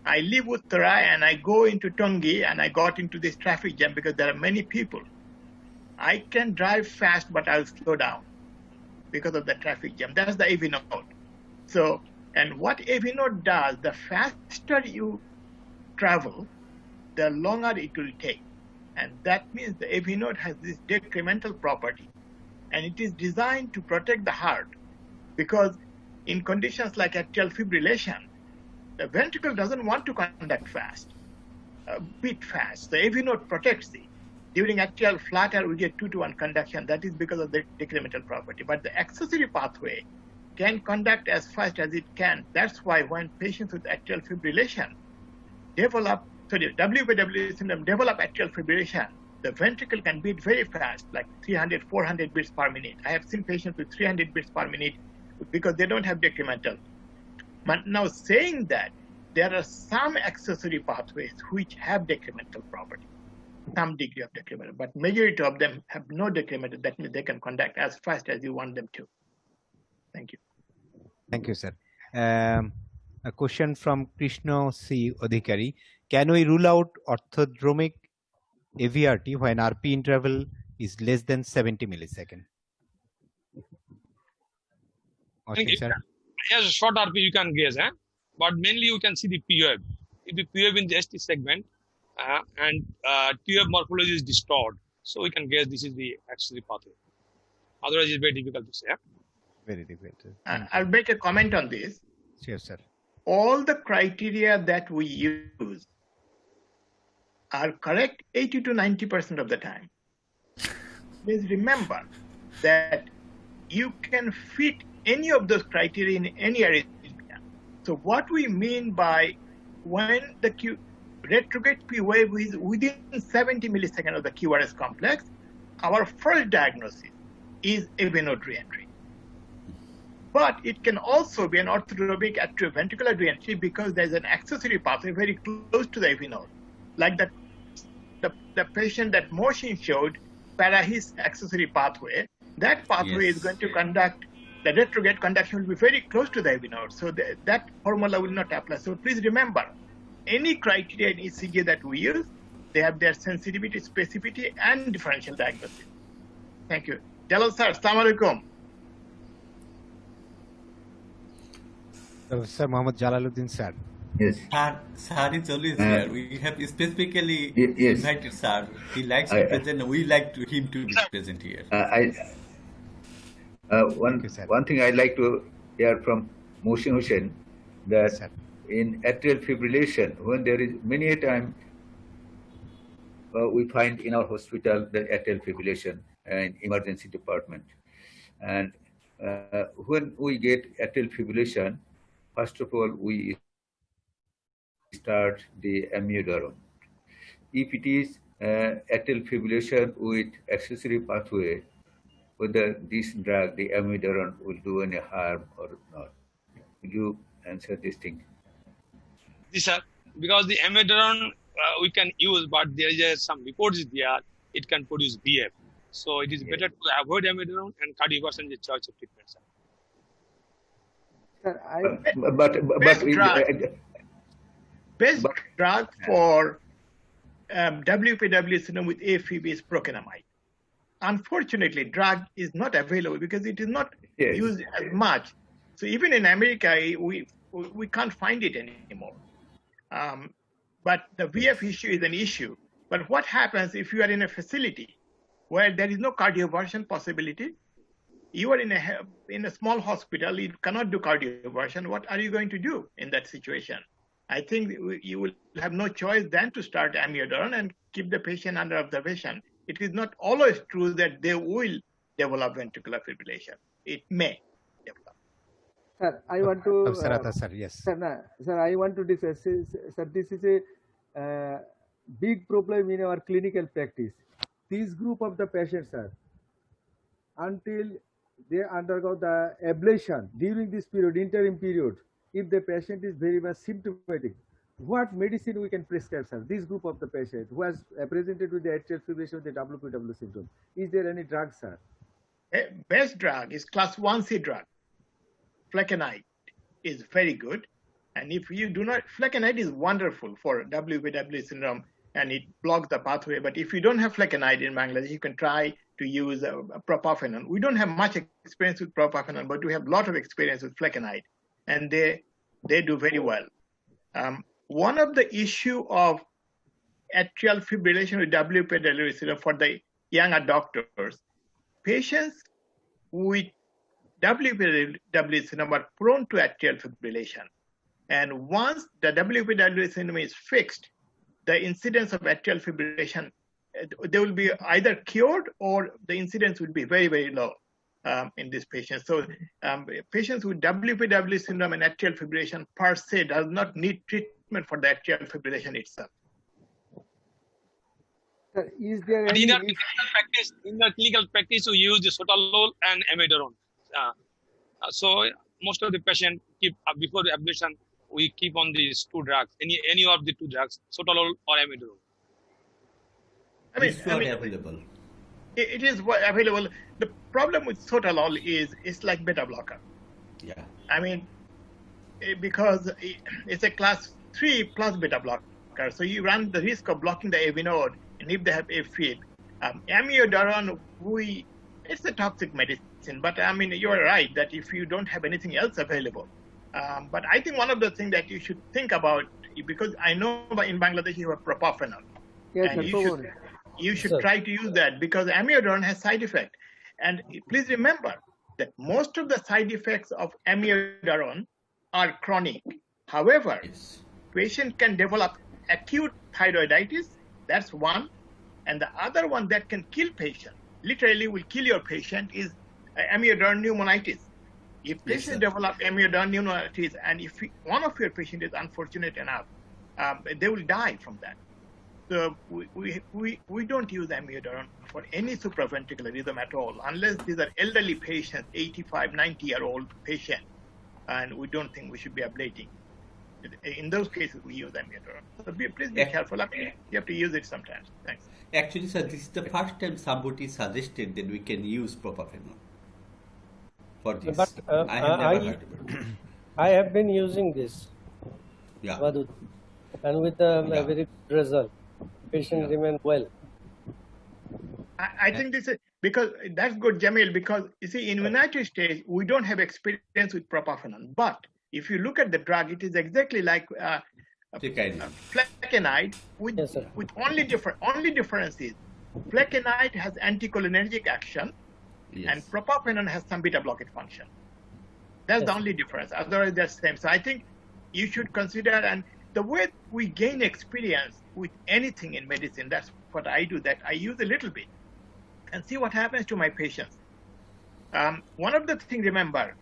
I live with Uttarai and I go into Tongi and I got into this traffic jam because there are many people. I can drive fast, but I'll slow down because of the traffic jam. That's the AV node. So, and what AV node does, the faster you travel, the longer it will take. And that means the AV node has this decremental property. And it is designed to protect the heart, because in conditions like atrial fibrillation, the ventricle doesn't want to conduct fast, beat fast. The AV node protects it. During atrial flutter, we get 2-to-1 conduction. That is because of the decremental property. But the accessory pathway can conduct as fast as it can. That's why when patients with atrial fibrillation WPW syndrome develop atrial fibrillation, the ventricle can beat very fast, like 300, 400 beats per minute. I have seen patients with 300 beats per minute because they don't have decremental. But now saying that, there are some accessory pathways which have decremental property, some degree of decremental, but majority of them have no decremental. That means they can conduct as fast as you want them to. Thank you.
Thank you, sir. A question from Krishna C. Odhikari. Can we rule out orthodromic AVRT when RP interval is less than 70 milliseconds?
Okay, yes, short RP you can guess, but mainly you can see the POF. If the POF in the ST segment and TOF morphology is distorted, so we can guess this is the accessory pathway. Otherwise, it's very difficult to say.
Very difficult.
I'll make a comment on this.
Sure, sir.
All the criteria that we use are correct 80 to 90% of the time. Please remember that you can fit any of those criteria in any arrhythmia. So what we mean by when the retrograde P wave is within 70 milliseconds of the QRS complex, our first diagnosis is AV node reentry. But it can also be an orthodromic atrioventricular reentry because there's an accessory pathway very close to the AV node. Like the patient that Mohsin showed, his accessory pathway, that pathway is going to conduct, the retrograde conduction will be very close to the AV node. So that formula will not apply. So please remember, any criteria in ECG that we use, they have their sensitivity, specificity, and differential diagnosis. Thank you. Jalal sir, assalamu alaikum.
Sir Mohammad Jalaluddin sir.
Yes. Sir is always there. We have specifically invited Sir. He likes to present. We like him to be present here.
One thing I'd like to hear from Mohsin Hussain, that in atrial fibrillation, when there is many a time we find in our hospital the atrial fibrillation and emergency department, and when we get atrial fibrillation, first of all we start the amiodarone. If it is atrial fibrillation with accessory pathway, whether this drug, the amiodarone, will do any harm or not. Will you answer this thing?
Yes, sir. Because the amiodarone we can use, but there is some reports there, it can produce BF. So it is better to avoid amiodarone, and cardioversion is a choice of treatment, sir.
Best drug for WPW syndrome with AFib is procainamide. Unfortunately, drug is not available because it is not used as much. So even in America, we can't find it anymore. But the VF issue is an issue. But what happens if you are in a facility where there is no cardioversion possibility? You are in a small hospital, you cannot do cardioversion. What are you going to do in that situation? I think you will have no choice than to start amiodarone and keep the patient under observation. It is not always true that they will develop ventricular fibrillation. It may develop.
Sir, I want to.
Sir, yes.
Sir, I want to discuss. Sir, this is a big problem in our clinical practice. This group of the patients, sir, until they undergo the ablation during this period, interim period, if the patient is very much symptomatic, what medicine we can prescribe, sir? This group of the patient who has presented with the atrial fibrillation with the WPW syndrome, is there any drug, sir?
Best drug is class 1C drug. Flecainide is very good. And if you do not, flecainide is wonderful for WPW syndrome and it blocks the pathway. But if you don't have flecainide in Bangladesh, you can try to use propafenone. We don't have much experience with propafenone, but we have a lot of experience with flecainide. and they do very well. One of the issue of atrial fibrillation with WPW syndrome for the younger doctors, patients with WPW syndrome are prone to atrial fibrillation. And once the WPW syndrome is fixed, the incidence of atrial fibrillation, they will be either cured or the incidence will be very, very low in these patients. So patients with WPW syndrome and atrial fibrillation per se does not need treatment for the atrial fibrillation itself.
Is there
But
any
in the clinical practice, we use the sotalol and amiodarone. So most of the patients keep before the ablation, we keep on these two drugs, any of the two drugs, sotalol or amiodarone.
Available.
It is available. The problem with sotalol is it's like beta blocker.
Yeah.
I mean, because it's a class 3 plus beta blocker, so you run the risk of blocking the AV node, and if they have AFib. Amiodarone, it's a toxic medicine, but I mean, you're right that if you don't have anything else available. But I think one of the things that you should think about, because I know in Bangladesh you have propofenol.
Yes,
and you should try to use that because amiodarone has side effects. And please remember that most of the side effects of amiodarone are chronic. However, patient can develop acute thyroiditis. That's one. And the other one that can kill patient, literally will kill your patient, is amiodarone pneumonitis. If patients develop amiodarone pneumonitis, and if one of your patients is unfortunate enough, they will die from that. So we don't use amiodarone for any supraventricular rhythm at all, unless these are elderly patients, 85, 90-year-old patients, and we don't think we should be ablating. In those cases, we use amiodarone. So please be careful. I mean, you have to use it sometimes. Thanks.
Actually, sir, this is the first time somebody suggested that we can use propofenol for this.
But
I have never heard of it.
I have been using this, Wadud, and with a very good result. Patients remain well.
I think this is because that's good, Jamil, because you see, in the United States, we don't have experience with propofenol. But if you look at the drug, it is exactly like flecainide with only difference is flecainide has anticholinergic action and propofenol has some beta blockade function. That's the only difference. Otherwise, they're the same. So I think you should consider, and the way we gain experience with anything in medicine, that's what I do, that I use a little bit and see what happens to my patients. One of the things, remember,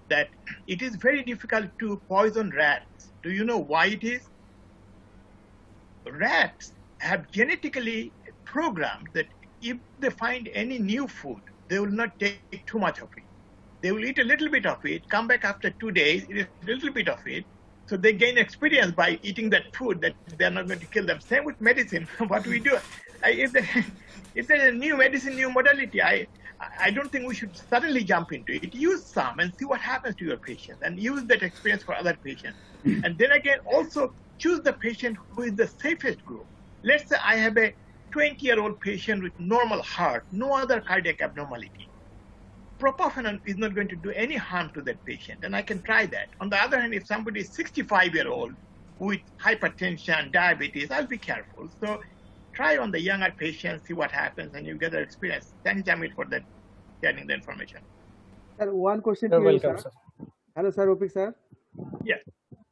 that it is very difficult to poison rats. Do you know why it is? Rats have genetically programmed that if they find any new food, they will not take too much of it. They will eat a little bit of it, come back after 2 days, eat a little bit of it. So they gain experience by eating that food that they're not going to kill them. Same with medicine. What we do, if there's a new medicine, new modality, I don't think we should suddenly jump into it. Use some and see what happens to your patient and use that experience for other patients. And then again, also choose the patient who is the safest group. Let's say I have a 20-year-old patient with normal heart, no other cardiac abnormality. Propofenol is not going to do any harm to that patient, and I can try that. On the other hand, if somebody is 65-year-old with hypertension, diabetes, I'll be careful. So try on the younger patients, see what happens, and you get the experience. Thanks, Jamil, for that, sharing the information.
Sir, one question
You're
to you,
welcome,
sir.
sir.
Hello, sir, Rafique, sir.
Yes.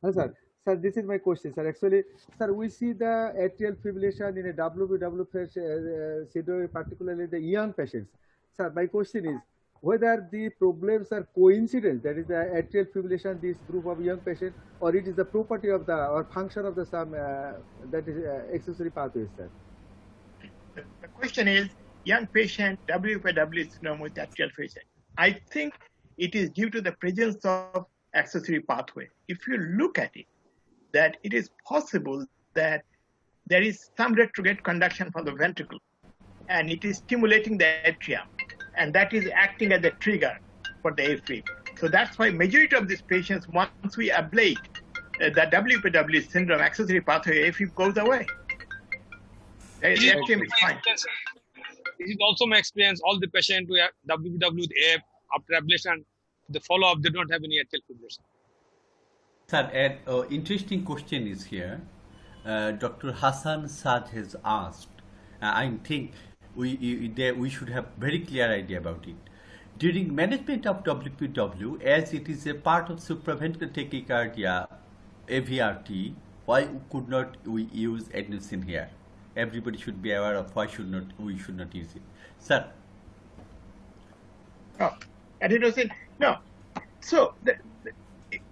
Hello, sir. Sir, this is my question, sir. Actually, sir, we see the atrial fibrillation in a WPW syndrome, particularly the young patients. Sir, my question is, whether the problems are coincident, that is the atrial fibrillation, this group of young patients, or it is the property of the, or function of the some, that is accessory pathways, sir.
The question is, young patient, WPW syndrome with atrial fibrillation. I think it is due to the presence of accessory pathway. If you look at it, that it is possible that there is some retrograde conduction from the ventricle, and it is stimulating the atrium, and that is acting as a trigger for the AFib. So that's why majority of these patients, once we ablate the WPW syndrome, accessory pathway AFib goes away. The atrium is fine.
This is also my experience. All the patients who have WPW with AF after ablation, the follow-up, they don't have any atrial fibrillation.
Sir, an interesting question is here. Dr. Hassan Saad has asked. I think we should have very clear idea about it. During management of WPW, as it is a part of supraventricular tachycardia, AVRT, why could not we use adenosine here? Everybody should be aware of why we should not use it. Sir.
Oh, adenosine, no. So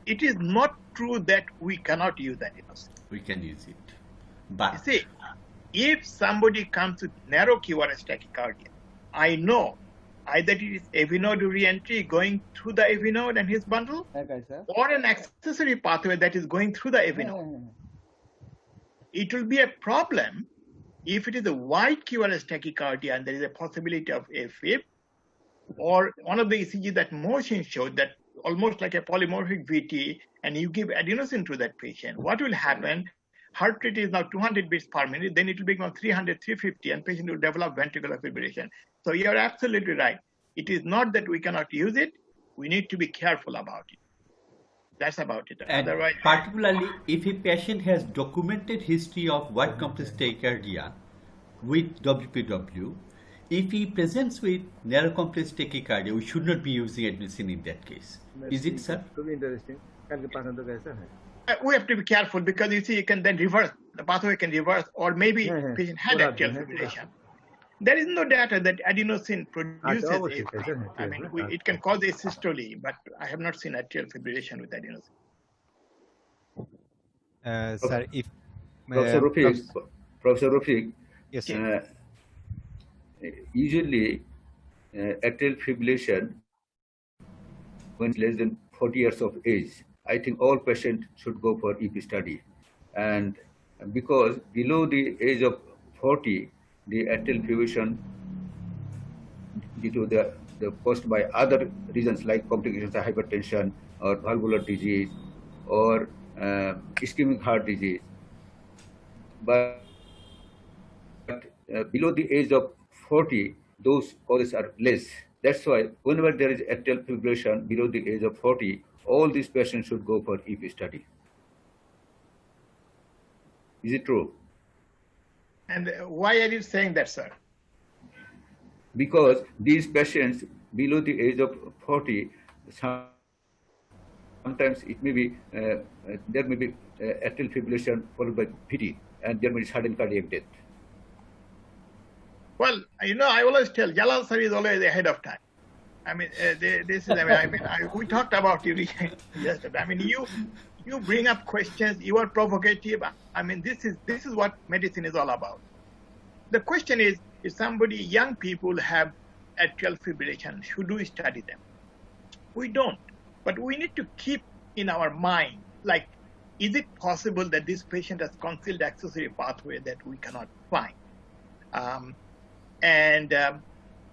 it is not true that we cannot use adenosine.
We can use it. But
you see, if somebody comes with narrow QRS tachycardia, I know either it is AV node re-entry going through the AV node and his bundle, or an accessory pathway that is going through the AV node. It will be a problem if it is a wide QRS tachycardia and there is a possibility of AFib, or one of the ECG that Mohsin showed that almost like a polymorphic VT, and you give adenosine to that patient. What will happen? Heart rate is now 200 beats per minute, then it will become 300, 350, and patient will develop ventricular fibrillation. So you're absolutely right. It is not that we cannot use it. We need to be careful about it. That's about it.
And
otherwise,
particularly if a patient has documented history of wide complex tachycardia with WPW, if he presents with narrow complex tachycardia, we should not be using adenosine in that case. Is it, sir?
To be interesting.
We have to be careful because you see, you can then reverse, the pathway can reverse, or maybe patient had atrial fibrillation. There is no data that adenosine produces AFib. I mean, it can cause asystole, but I have not seen atrial fibrillation with adenosine.
Sir, if
Professor Rafique,
yes, sir.
Usually atrial fibrillation when less than 40 years of age, I think all patients should go for EP study. And because below the age of 40, the atrial fibrillation due to the caused by other reasons like complications of hypertension or valvular disease or ischemic heart disease. But below the age of 40, those causes are less. That's why whenever there is atrial fibrillation below the age of 40, all these patients should go for EP study. Is it true?
And why are you saying that, sir?
Because these patients below the age of 40, sometimes it may be, there may be atrial fibrillation followed by VT, and there may be sudden cardiac death.
Well, you know, I always tell Jalal sir is always ahead of time. I mean, this is, we talked about it yesterday. I mean, you bring up questions, you are provocative. I mean, this is what medicine is all about. The question is, if somebody, young people have atrial fibrillation, should we study them? We don't, but we need to keep in our mind, like, is it possible that this patient has concealed accessory pathway that we cannot find?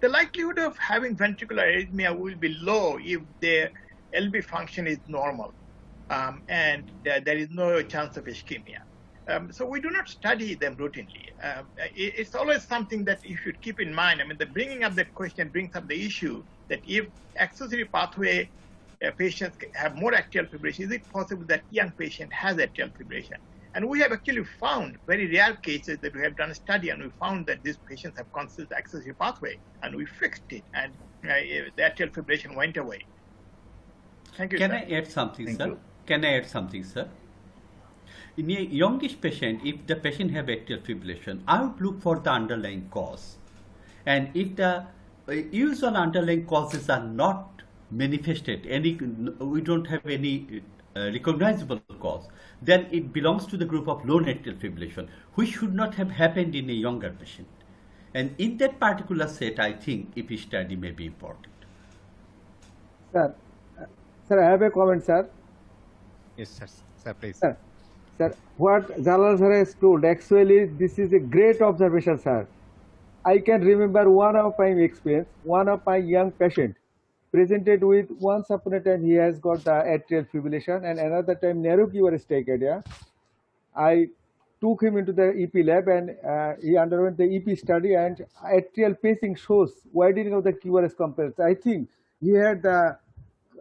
The likelihood of having ventricular arrhythmia will be low if their LV function is normal and there is no chance of ischemia. So we do not study them routinely. It's always something that you should keep in mind. I mean, the bringing up that question brings up the issue that if accessory pathway patients have more atrial fibrillation, is it possible that young patient has atrial fibrillation? And we have actually found very rare cases that we have done a study, and we found that these patients have concealed accessory pathway, and we fixed it, and the atrial fibrillation went away. Thank you,
Can
sir.
I add something,
Thank
sir?
you.
Can I add something, sir? In a youngish patient, if the patient have atrial fibrillation, I would look for the underlying cause. And if the usual underlying causes are not manifested, we don't have any recognizable cause, then it belongs to the group of lone atrial fibrillation, which should not have happened in a younger patient. And in that particular set, I think EP study may be important.
Sir, I have a comment, sir.
Yes, sir. Sir, please.
Sir, what Jalal sir has told, actually, this is a great observation, sir. I can remember one of my experience, one of my young patient presented with, once upon a time he has got the atrial fibrillation and another time narrow QRS tachycardia. I took him into the EP lab and he underwent the EP study, and atrial pacing shows widening of the QRS complex. I think he had the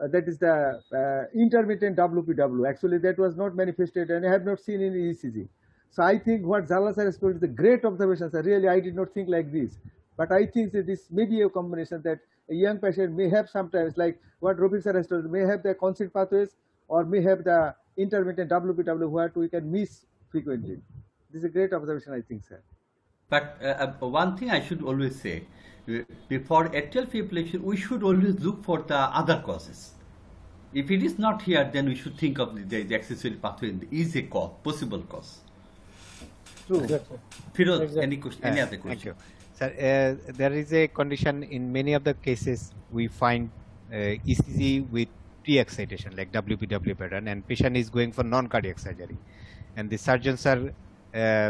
that is the intermittent WPW. Actually, that was not manifested, and I have not seen in the ECG. So I think what Zala sir has told is the great observation, sir. Really, I did not think like this. But I think that this may be a combination that a young patient may have sometimes, like what Rafique sir has told, may have the constant pathways or may have the intermittent WPW, what we can miss frequently. This is a great observation, I think, sir.
But one thing I should always say, before atrial fibrillation, we should always look for the other causes. If it is not here, then we should think of the accessory pathway is a cause, possible cause.
True.
Firoze,
Exactly.
any question, any other question?
Thank you. Sir, there is a condition in many of the cases we find ECG with pre-excitation like WPW pattern, and patient is going for non-cardiac surgery, and the surgeons are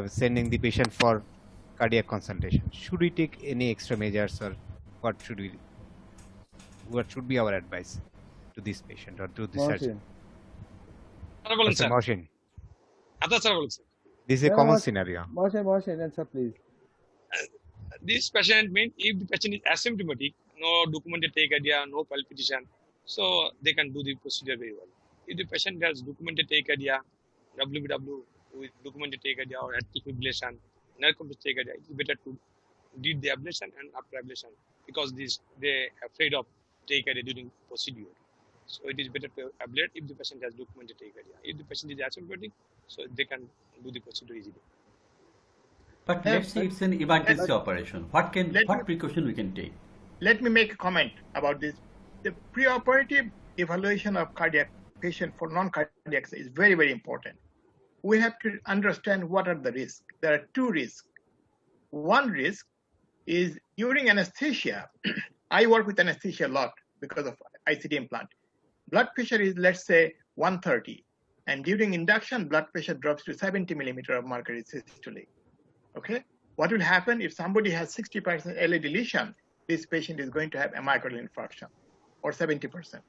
sending the patient for cardiac consultation. Should we take any extra measures, or what should be our advice to this patient or to the surgeon? Mr. Mohsin, this is a common scenario.
Mohsin, answer please.
This patient means if the patient is asymptomatic, no documented tachycardia, no palpitation, so they can do the procedure very well. If the patient has documented tachycardia, WPW with documented tachycardia or atrial fibrillation, narcoleptic tachycardia, it is better to do the ablation and after ablation because they are afraid of tachycardia during procedure. So it is better to ablate if the patient has documented tachycardia. If the patient is asymptomatic, so they can do the procedure easily.
But let's say it's an emergency operation. What precaution we can take?
Let me make a comment about this. The preoperative evaluation of cardiac patient for non-cardiac is very, very important. We have to understand what are the risks. There are two risks. One risk is during anesthesia. I work with anesthesia a lot because of ICD implant. Blood pressure is, let's say, 130. And during induction, blood pressure drops to 70 millimeter of mercury systolic. Okay? What will happen if somebody has 60% LA deletion? This patient is going to have a myocardial infarction, or 70%.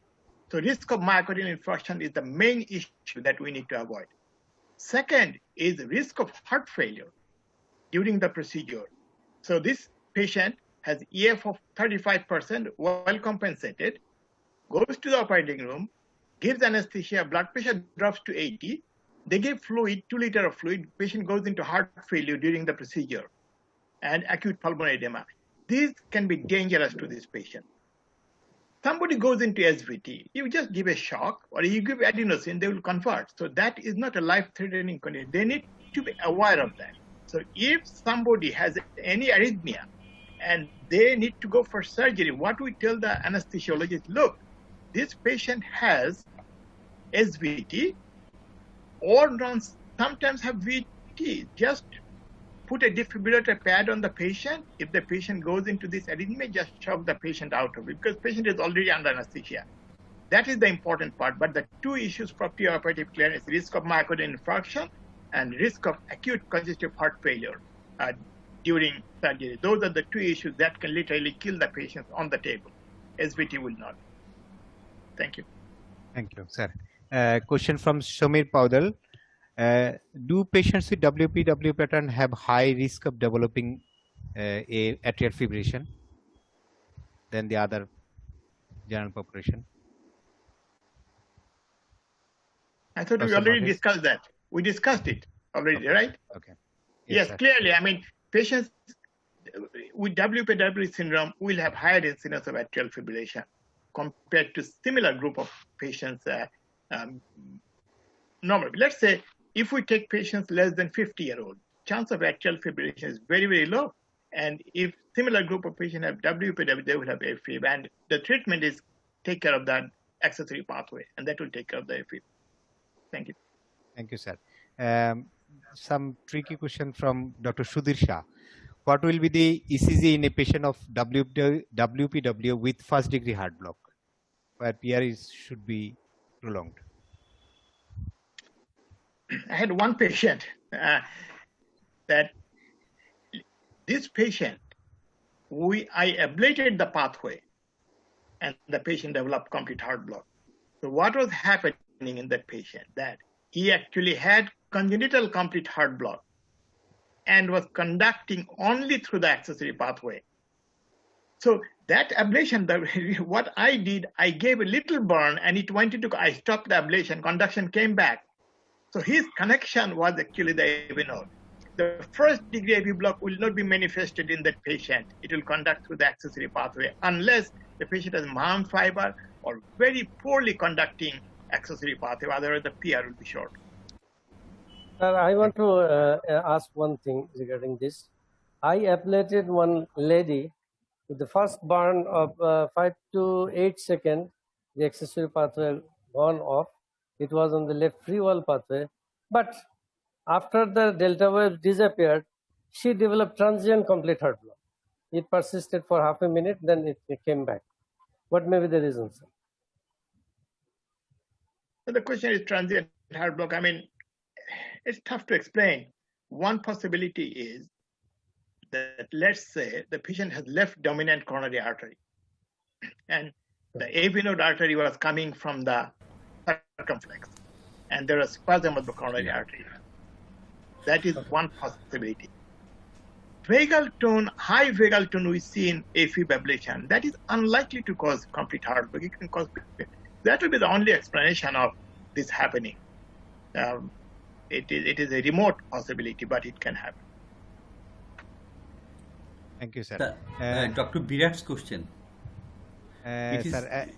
So risk of myocardial infarction is the main issue that we need to avoid. Second is risk of heart failure during the procedure. So this patient has EF of 35%, well compensated, goes to the operating room, gives anesthesia, blood pressure drops to 80. They give fluid, 2 liters of fluid. Patient goes into heart failure during the procedure and acute pulmonary edema. These can be dangerous to this patient. Somebody goes into SVT, you just give a shock or you give adenosine, they will convert. So that is not a life-threatening condition. They need to be aware of that. So if somebody has any arrhythmia and they need to go for surgery, what we tell the anesthesiologist, look, this patient has SVT or sometimes have VT. Just put a defibrillator pad on the patient. If the patient goes into this arrhythmia, just shove the patient out of it because patient is already under anesthesia. That is the important part. But the two issues for preoperative clearance, risk of myocardial infarction and risk of acute congestive heart failure during surgery. Those are the two issues that can literally kill the patient on the table. SVT will not. Thank you.
Thank you, sir. Question from Shomir Paudal. Do patients with WPW pattern have high risk of developing a atrial fibrillation than the other general population?
I thought we already discussed that. We discussed it already, right?
Okay.
Yes, clearly. I mean, patients with WPW syndrome will have higher incidence of atrial fibrillation compared to similar group of patients normally. Let's say if we take patients less than 50-year-old, chance of atrial fibrillation is very, very low. And if similar group of patients have WPW, they will have AFib. And the treatment is take care of that accessory pathway, and that will take care of the AFib. Thank you.
Thank you, sir. Some tricky question from Dr. Sudhir Shah. What will be the ECG in a patient of WPW with first degree heart block, where PR should be prolonged?
I had one patient that this patient, I ablated the pathway and the patient developed complete heart block. So what was happening in that patient? That he actually had congenital complete heart block and was conducting only through the accessory pathway. So that ablation, what I did, I gave a little burn and it went into, I stopped the ablation, conduction came back. So his connection was actually the AV node. The first degree AV block will not be manifested in that patient. It will conduct through the accessory pathway unless the patient has Mohn fiber or very poorly conducting accessory pathway, otherwise the PR will be short.
Sir, I want to ask one thing regarding this. I ablated one lady with the first burn of 5 to 8 seconds, the accessory pathway gone off. It was on the left free wall pathway. But after the delta wave disappeared, she developed transient complete heart block. It persisted for half a minute, then it came back. What may be the reason, sir?
So the question is transient heart block. I mean, it's tough to explain. One possibility is that, let's say, the patient has left dominant coronary artery and the AV node artery was coming from the circumflex and there was spasm of the coronary artery. That is one possibility. Vagal tone, high vagal tone we see in AFib ablation, that is unlikely to cause complete heart block. It can cause, that will be the only explanation of this happening. It is a remote possibility, but it can happen.
Thank you, sir.
Dr. Birat's question.
Sir,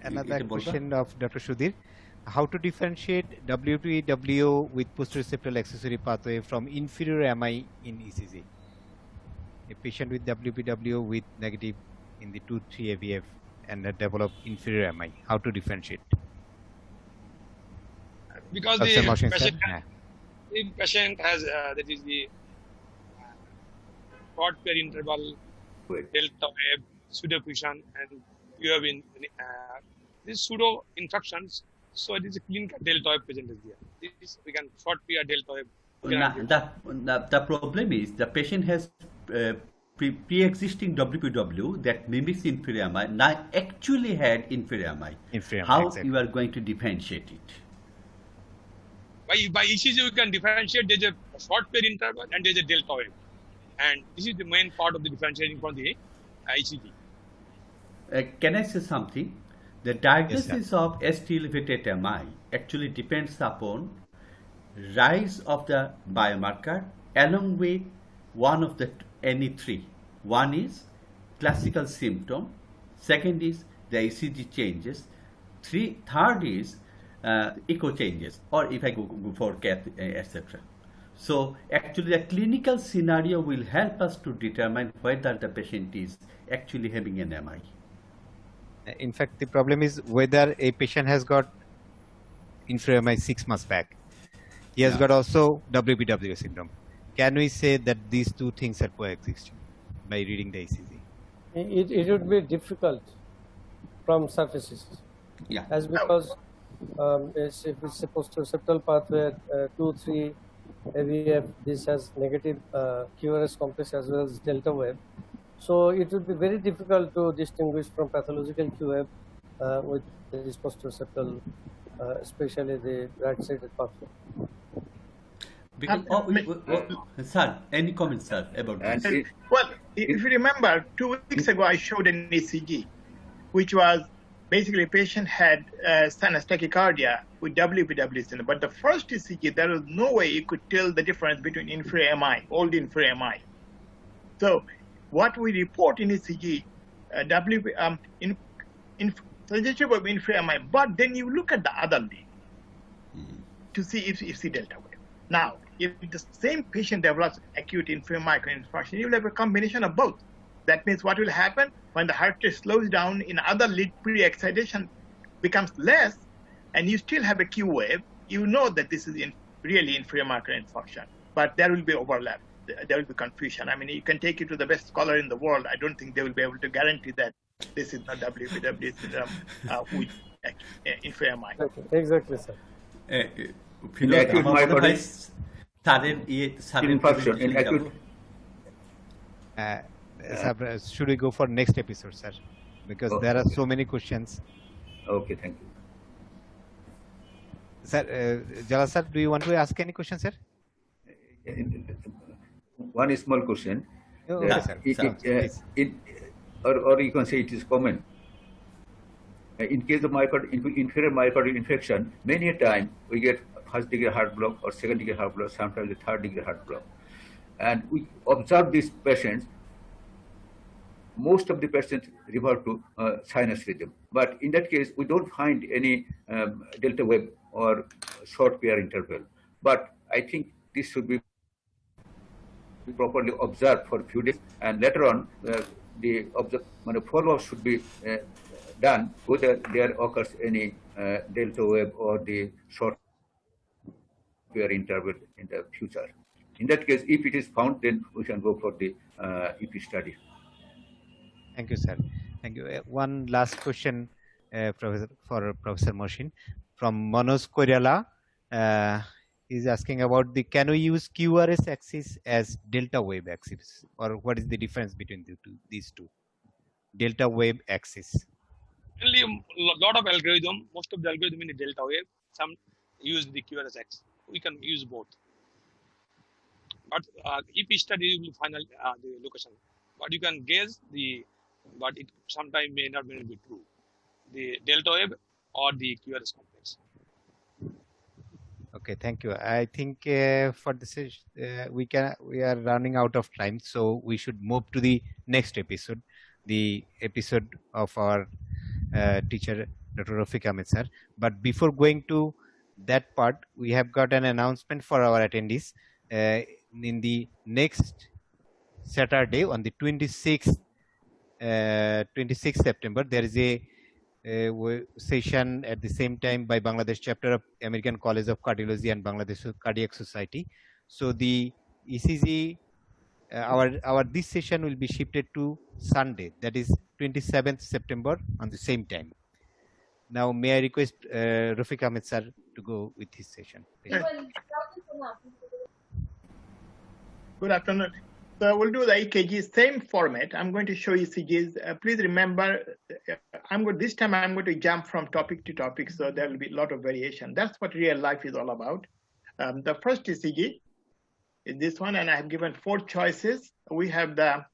another question of Dr. Sudhir. How to differentiate WPW with posterior accessory pathway from inferior MI in ECG? A patient with WPW with negative in the 2-3 AVF and develop inferior MI. How to differentiate?
Because
Dr.
the
Mohsin,
patient has that is the short pair interval, delta wave, pseudo cushion, and you have in these pseudo infections. So it is a clinical delta wave present there. This we can short pair delta wave.
The problem is the patient has pre-existing WPW that mimics inferior MI, now actually had inferior MI. How exactly you are going to differentiate it?
By ECG we can differentiate. There's a short pair interval and there's a delta wave, and this is the main part of the differentiating from the ECG.
Can I say something? The diagnosis of ST elevated MI actually depends upon rise of the biomarker along with one of the any three. One is classical symptom, second is the ECG changes, third is echo changes, or if I go for cath, etc. So actually the clinical scenario will help us to determine whether the patient is actually having an MI.
In fact, the problem is whether a patient has got inferior MI 6 months back. He has got also WPW syndrome. Can we say that these two things are coexisting by reading the ECG?
It would be difficult from surfaces.
Yeah.
As because if it's a posterior pathway 2-3 AVF, this has negative QRS complex as well as delta wave. So it would be very difficult to distinguish from pathological QF with this posterior especially the right-sided pathway.
Because, sir, any comments, sir, about this?
Well, if you remember, 2 weeks ago I showed an ECG, which was basically a patient had sinus tachycardia with WPW syndrome. But the first ECG, there was no way you could tell the difference between inferior MI, old inferior MI. So what we report in ECG, suggestive of inferior MI, but then you look at the other lead to see if you see delta wave. Now, if the same patient develops acute inferior microinfarction, you will have a combination of both. That means what will happen when the heart rate slows down in other lead pre-excitation becomes less, and you still have a Q wave, you know that this is really inferior microinfarction, but there will be overlap. There will be confusion. I mean, you can take it to the best scholar in the world. I don't think they will be able to guarantee that this is not WPW syndrome with inferior MI.
Okay. Exactly, sir.
In acute myocarditis infarction, in acute.
Sir, should we go for next episode, sir? Because there are so many questions.
Okay, thank you.
Sir, Jala sir, do you want to ask any question, sir?
One small question.
Okay, sir.
or you can say it is common. In case of inferior myocardial infarction, many a time we get first degree heart block or second degree heart block, sometimes the third degree heart block. And we observe these patients, most of the patients revert to sinus rhythm. But in that case, we don't find any delta wave or short pair interval. But I think this should be properly observed for a few days, and later on, the follow-up should be done whether there occurs any delta wave or the short pair interval in the future. In that case, if it is found, then we can go for the EP study.
Thank you, sir. Thank you. One last question, for Professor Mohsin from Manoj Koirala. Is asking about can we use QRS axis as delta wave axis, or what is the difference between these two? Delta wave axis.
Only a lot of algorithm, most of the algorithm in the delta wave, some use the QRS axis. We can use both. But EP study will final the location. But you can guess but it sometimes may not be true. The delta wave or the QRS complex.
Okay, thank you. I think for this we are running out of time, so we should move to the next episode, the episode of our teacher Dr. Rafique Ahmed sir. But before going to that part, we have got an announcement for our attendees. In the next Saturday, on the 26th September, there is a session at the same time by Bangladesh chapter of American College of Cardiology and Bangladesh Cardiac Society. So the ECG, this session will be shifted to Sunday, that is 27th September on the same time. Now, may I request Rafique Ahmed sir to go with his session?
Good afternoon. So we'll do the EKG, same format. I'm going to show ECGs. Please remember, this time I'm going to jump from topic to topic, so there will be a lot of variation. That's what real life is all about. The first ECG is this one, and I have given 4 choices. We have the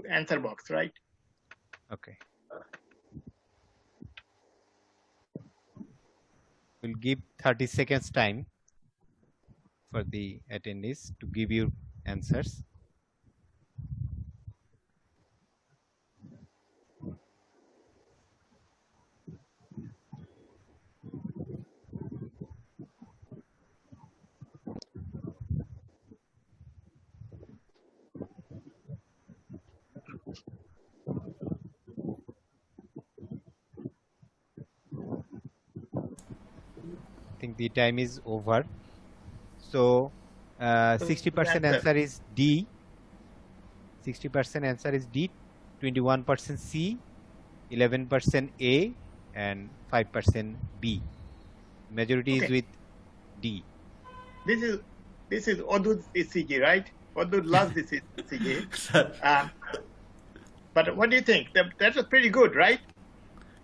answer box, right?
Okay. We'll give 30 seconds time for the attendees to give you answers. I think the time is over. So 60% answer is D. 60% answer is D. 21% C. 11% A, and 5% B. Majority is with D.
This is Wadud's ECG, right? Wadud loves this ECG. But what do you think? That was pretty good, right?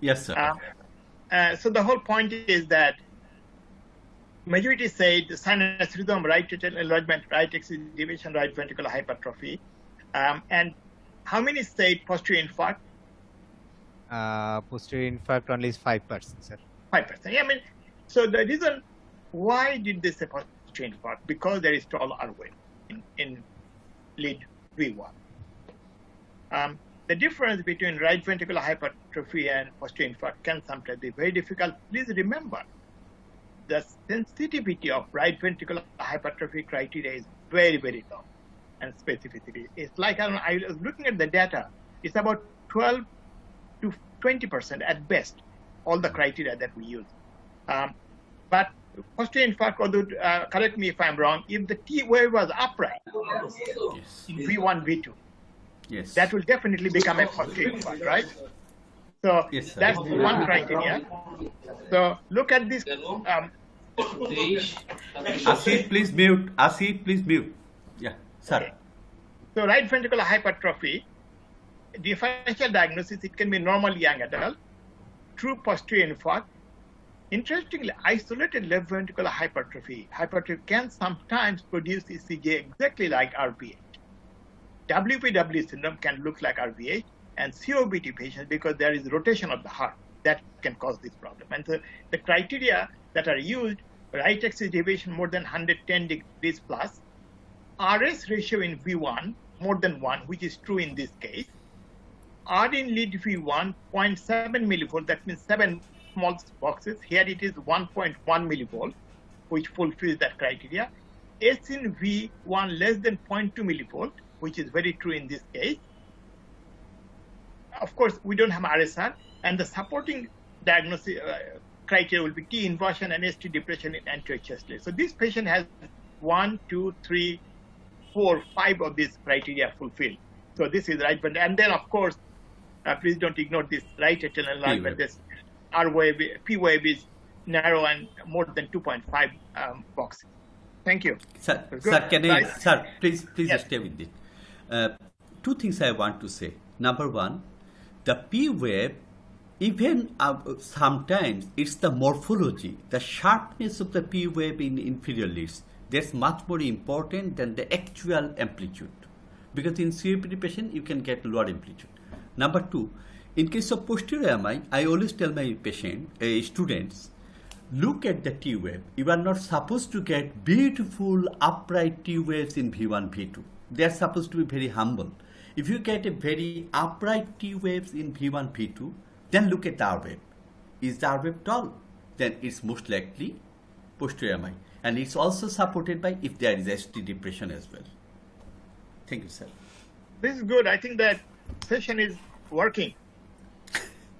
Yes, sir.
So the whole point is that majority said sinus rhythm, right atrial enlargement, right axial deviation, right ventricular hypertrophy. And how many said posterior infarct?
Posterior infarct only is 5%, sir.
5%. Yeah, I mean, so the reason why did they say posterior infarct? Because there is tall airway in lead V1. The difference between right ventricular hypertrophy and posterior infarct can sometimes be very difficult. Please remember, the sensitivity of right ventricular hypertrophy criteria is very, very low, and specificity. It's like, I was looking at the data, it's about 12 to 20% at best, all the criteria that we use. But posterior infarct, correct me if I'm wrong, if the T wave was upright,
Yes.
in V1, V2,
Yes.
that will definitely become a posterior infarct, right? So
Yes, sir.
that's one criteria. So look at this.
Asif, please mute. Asif, please mute. Yeah, sir.
Okay. So right ventricular hypertrophy, differential diagnosis, it can be normal young adult, true posterior infarct. Interestingly, isolated left ventricular hypertrophy can sometimes produce ECG exactly like RPH. WPW syndrome can look like RVH, and COBT patients, because there is rotation of the heart, that can cause this problem. And so the criteria that are used, right axis deviation more than 110 degrees plus, RS ratio in V1 more than 1, which is true in this case, R in lead V1 0.7 millivolt, that means 7 small boxes. Here it is 1.1 millivolt, which fulfills that criteria. S in V1 less than 0.2 millivolt, which is very true in this case. Of course, we don't have RSR, and the supporting diagnosis criteria will be T inversion and ST depression in anterior chest length. So this patient has 1, 2, 3, 4, 5 of these criteria fulfilled. So this is right. But and then of course, please don't ignore this right atrial enlargement. This R wave, P wave is narrow and more than 2.5 boxes. Thank you.
Sir, please
Yes.
stay with it. Two things I want to say. Number one, the P wave, even sometimes it's the morphology, the sharpness of the P wave in inferior leads. That's much more important than the actual amplitude. Because in COPD patient, you can get lower amplitude. Number two, in case of posterior MI, I always tell my students, look at the T wave. You are not supposed to get beautiful upright T waves in V1, V2. They are supposed to be very humble. If you get a very upright T waves in V1, V2, then look at the R wave. Is the R wave tall? Then it's most likely posterior MI. And it's also supported by if there is ST depression as well. Thank you, sir.
This is good. I think that session is working.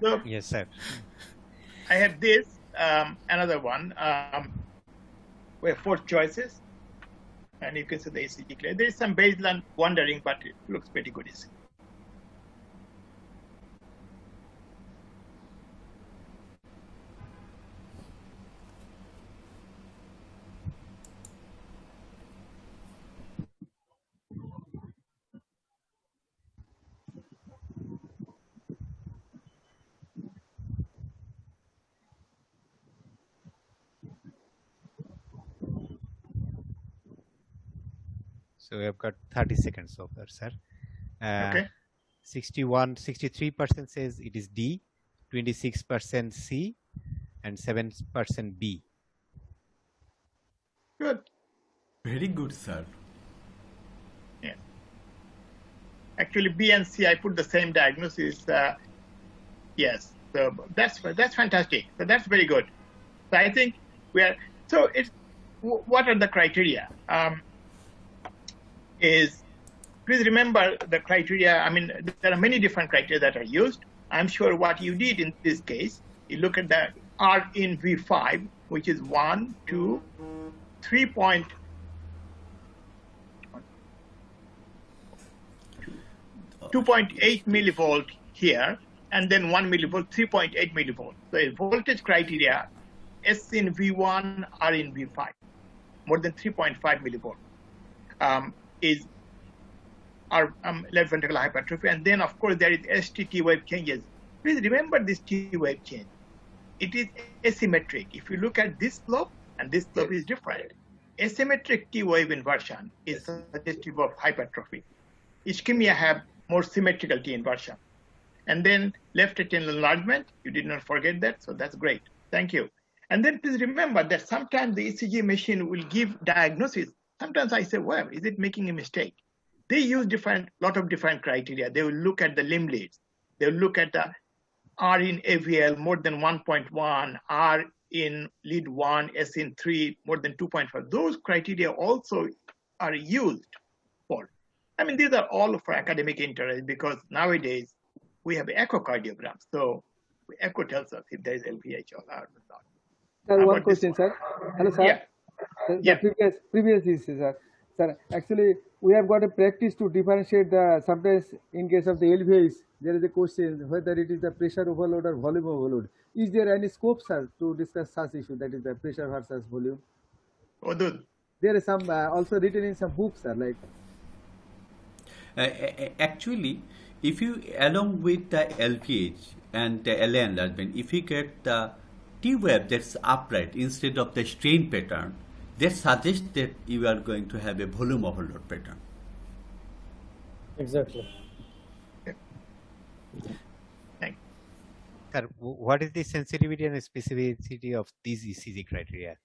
So
Yes, sir.
I have this, another one. We have 4 choices, and you can see the ECG clear. There is some baseline wandering, but it looks pretty good.
So we have got 30 seconds so far, sir.
Okay.
63% says it is D, 26% C, and 7% B.
Good.
Very good, sir.
Yeah. Actually, B and C, I put the same diagnosis. Yes. So that's fantastic. So that's very good. So I think we are. So it's what are the criteria? Please remember the criteria. I mean, there are many different criteria that are used. I'm sure what you did in this case, you look at the R in V5, which is 1, 2, 3.2. 2.8 millivolt here, and then 1 millivolt, 3.8 millivolt. So a voltage criteria, S in V1, R in V5, more than 3.5 millivolt is our left ventricular hypertrophy. And then, of course, there is ST wave changes. Please remember this T wave change. It is asymmetric. If you look at this slope, and this slope is different, asymmetric T wave inversion is suggestive of hypertrophy. Ischemia have more symmetrical T inversion. And then left atrial enlargement, you did not forget that, so that's great. Thank you. And then please remember that sometimes the ECG machine will give diagnosis. Sometimes I say, well, is it making a mistake? They use lot of different criteria. They will look at the limb leads. They will look at the R in AVL more than 1.1, R in lead 1, S in 3, more than 2.5. Those criteria also are used for. I mean, these are all for academic interest because nowadays we have echocardiograms. So echo tells us if there is LVH or not.
Sir, one question, sir. Hello, sir.
Yeah.
The previous is, sir. Sir, actually, we have got a practice to differentiate the, sometimes in case of the LVH, there is a question whether it is the pressure overload or volume overload. Is there any scope, sir, to discuss such issue, that is the pressure versus volume?
Wadud.
There is some also written in some books, sir, like.
Actually, if you, along with the LVH and the LA enlargement, if you get the T wave that's upright instead of the strain pattern, that suggests that you are going to have a volume overload pattern.
Exactly.
Thank you.
Sir, what is the sensitivity and specificity of these ECG criteria?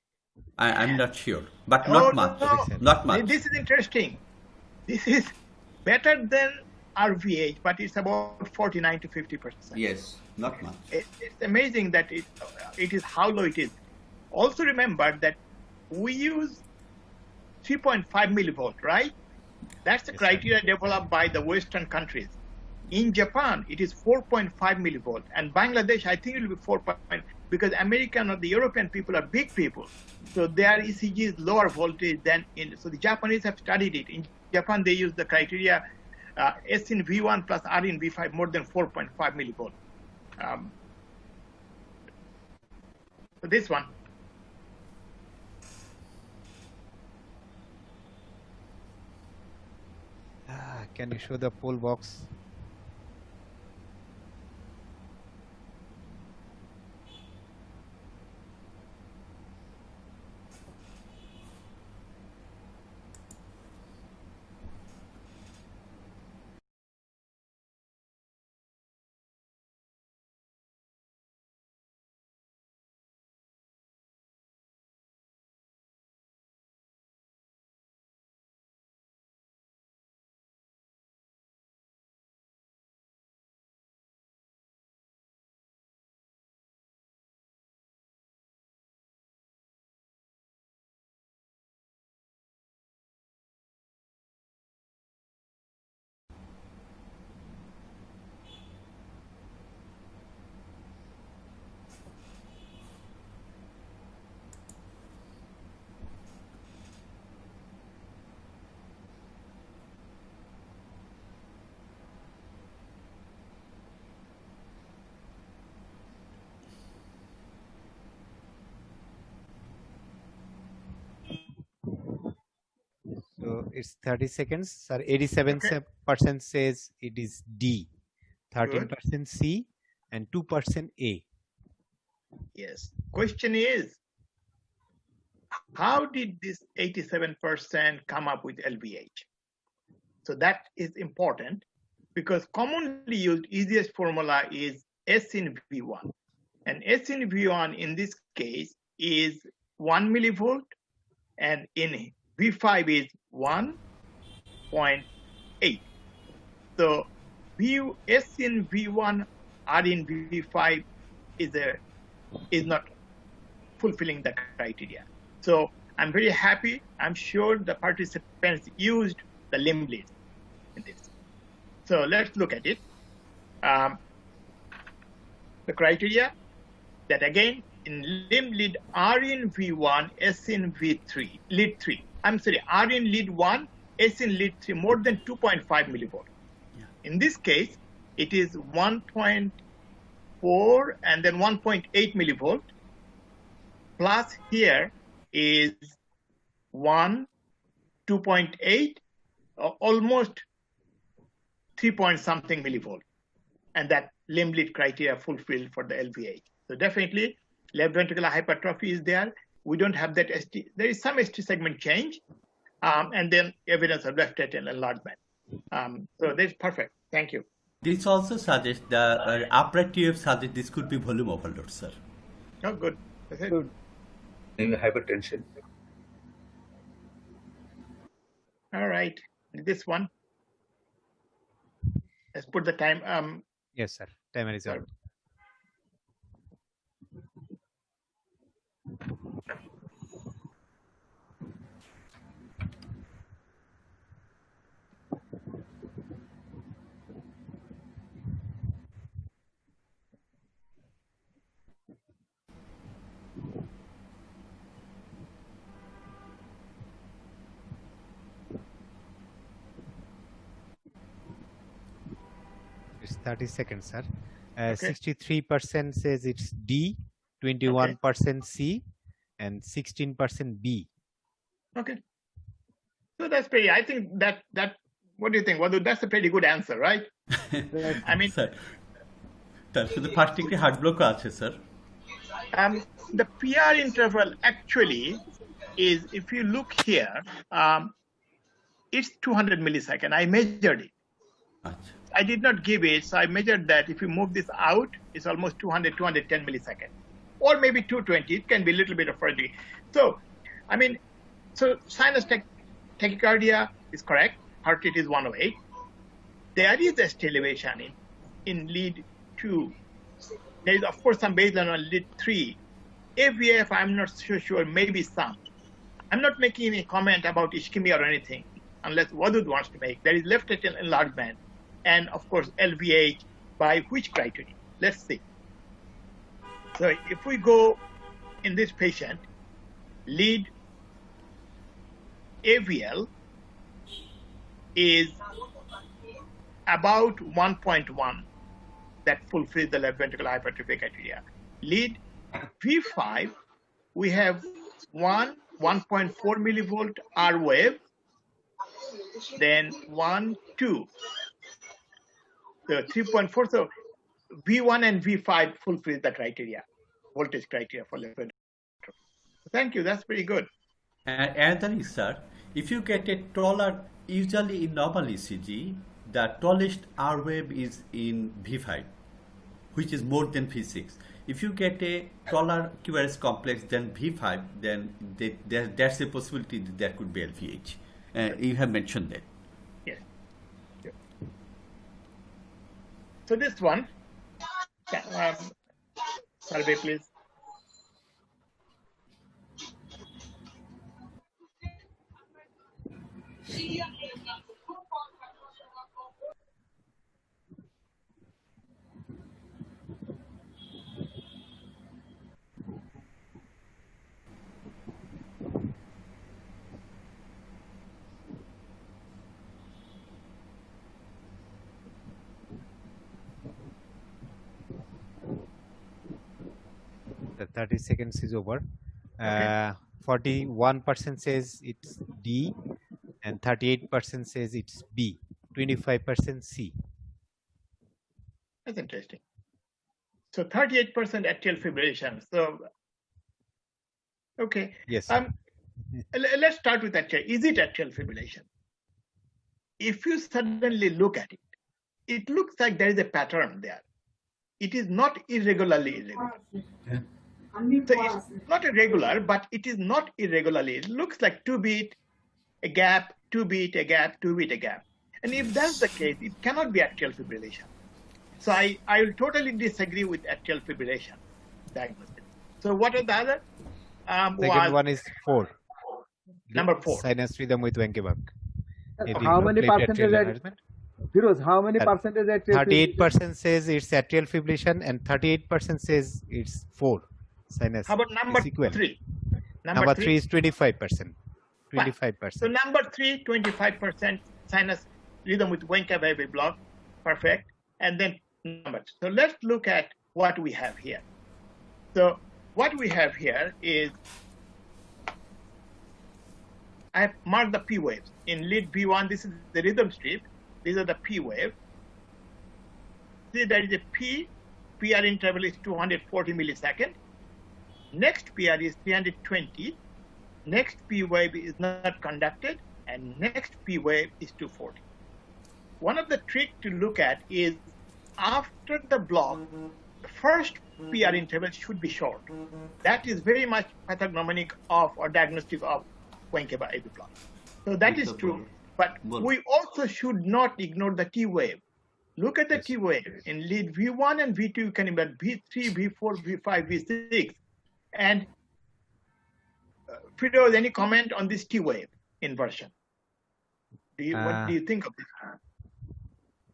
I'm not sure, but
Oh,
not much.
no.
Not much.
This is interesting. This is better than RVH, but it's about 49 to 50%.
Yes, not much.
It's amazing that it is how low it is. Also remember that we use 3.5 millivolt, right? That's the criteria developed by the Western countries. In Japan, it is 4.5 millivolt, and Bangladesh, I think it will be 4. Because American or the European people are big people, so their ECG is lower voltage than in. So the Japanese have studied it. In Japan, they use the criteria S in V1 plus R in V5 more than 4.5 millivolt. So this one.
Can you show the poll box? So it's 30 seconds. Sir, 87% says it is D, 13% C, and 2% A.
Yes. Question is, how did this 87% come up with LVH? So that is important because commonly used easiest formula is S in V1. And S in V1 in this case is 1 millivolt, and in V5 is 1.8. So S in V1, R in V5 is not fulfilling the criteria. So I'm very happy. I'm sure the participants used the limb lead in this. So let's look at it. The criteria that again in limb lead R in V1, S in V3, lead 3. I'm sorry, R in lead 1, S in lead 3, more than 2.5 millivolt. Yeah. In this case, it is 1.4 and then 1.8 millivolt. Plus here is 2.8, almost 3 point something millivolt. And that limb lead criteria fulfilled for the LVH. So definitely left ventricular hypertrophy is there. We don't have that ST. There is some ST segment change, and then evidence of left atrial enlargement. So that's perfect. Thank you.
This also suggests the upright TF suggests this could be volume overload, sir.
Oh, good.
Good.
Maybe hypertension.
All right. This one. Let's put the time.
Yes, sir. Timer is out. It's 30 seconds, sir. 63% says it's D, 21% C, and 16% B.
Okay. So that's pretty. I think that. What do you think? Wadud, that's a pretty good answer, right? I mean,
sir. তার সাথে particularly heart block আছে, sir.
The PR interval actually is, if you look here, it's 200 milliseconds. I measured it. I did not give it, so I measured that if you move this out, it's almost 200, 210 milliseconds, or maybe 220. It can be a little bit of further. So, I mean, so sinus tachycardia is correct. Heart rate is 108. There is a ST elevation in lead 2. There is, of course, some baseline on lead 3. AVF, I'm not so sure, maybe some. I'm not making any comment about ischemia or anything, unless Wadud wants to make. There is left atrial enlargement, and of course, LVH by which criteria? Let's see. So if we go in this patient, lead AVL is about 1.1 that fulfills the left ventricular hypertrophy criteria. Lead V5, we have 1.4 millivolt R wave, then 1, 2, so 3.4. So V1 and V5 fulfill the criteria, voltage criteria for left ventricle. Thank you, that's pretty good.
And another is, sir, if you get a taller, usually in normal ECG, the tallest R wave is in V5, which is more than V6. If you get a taller QRS complex than V5, then that's a possibility that there could be LVH. You have mentioned that.
Yes. So this one, survey please.
The 30 seconds is over. 41% says it's D, and 38% says it's B, 25% C.
That's interesting. So 38% atrial fibrillation. So, okay.
Yes.
Let's start with atrial. Is it atrial fibrillation? If you suddenly look at it, it looks like there is a pattern there. It is not irregularly irregular.
Yeah.
So it's not irregular, but it is not irregularly. It looks like 2 beat, a gap, 2 beat, a gap, 2 beat, a gap. And if that's the case, it cannot be atrial fibrillation. So I will totally disagree with atrial fibrillation diagnosis. So what are the other?
Second one is 4.
Number 4.
Sinus rhythm with Wenckebach.
How many percentage? Firoze, how many percentage atrial
38% says it's atrial fibrillation, and 38% says it's 4. Sinus.
How about number 3?
Number 3 is 25%. 25%.
So number 3, 25% sinus rhythm with Wenckebach block. Perfect. And then numbers. So let's look at what we have here. So what we have here is, I have marked the P waves. In lead V1, this is the rhythm strip. These are the P wave. See, there is a P. PR interval is 240 milliseconds. Next PR is 320. Next P wave is not conducted. And next P wave is 240. One of the tricks to look at is after the block, the first PR interval should be short. That is very much pathognomonic of or diagnostic of Wenckebach block. So that is true. But we also should not ignore the T wave. Look at the T wave. In lead V1 and V2, you can embed V3, V4, V5, V6. And Firoze, any comment on this T wave inversion? What do you think of this?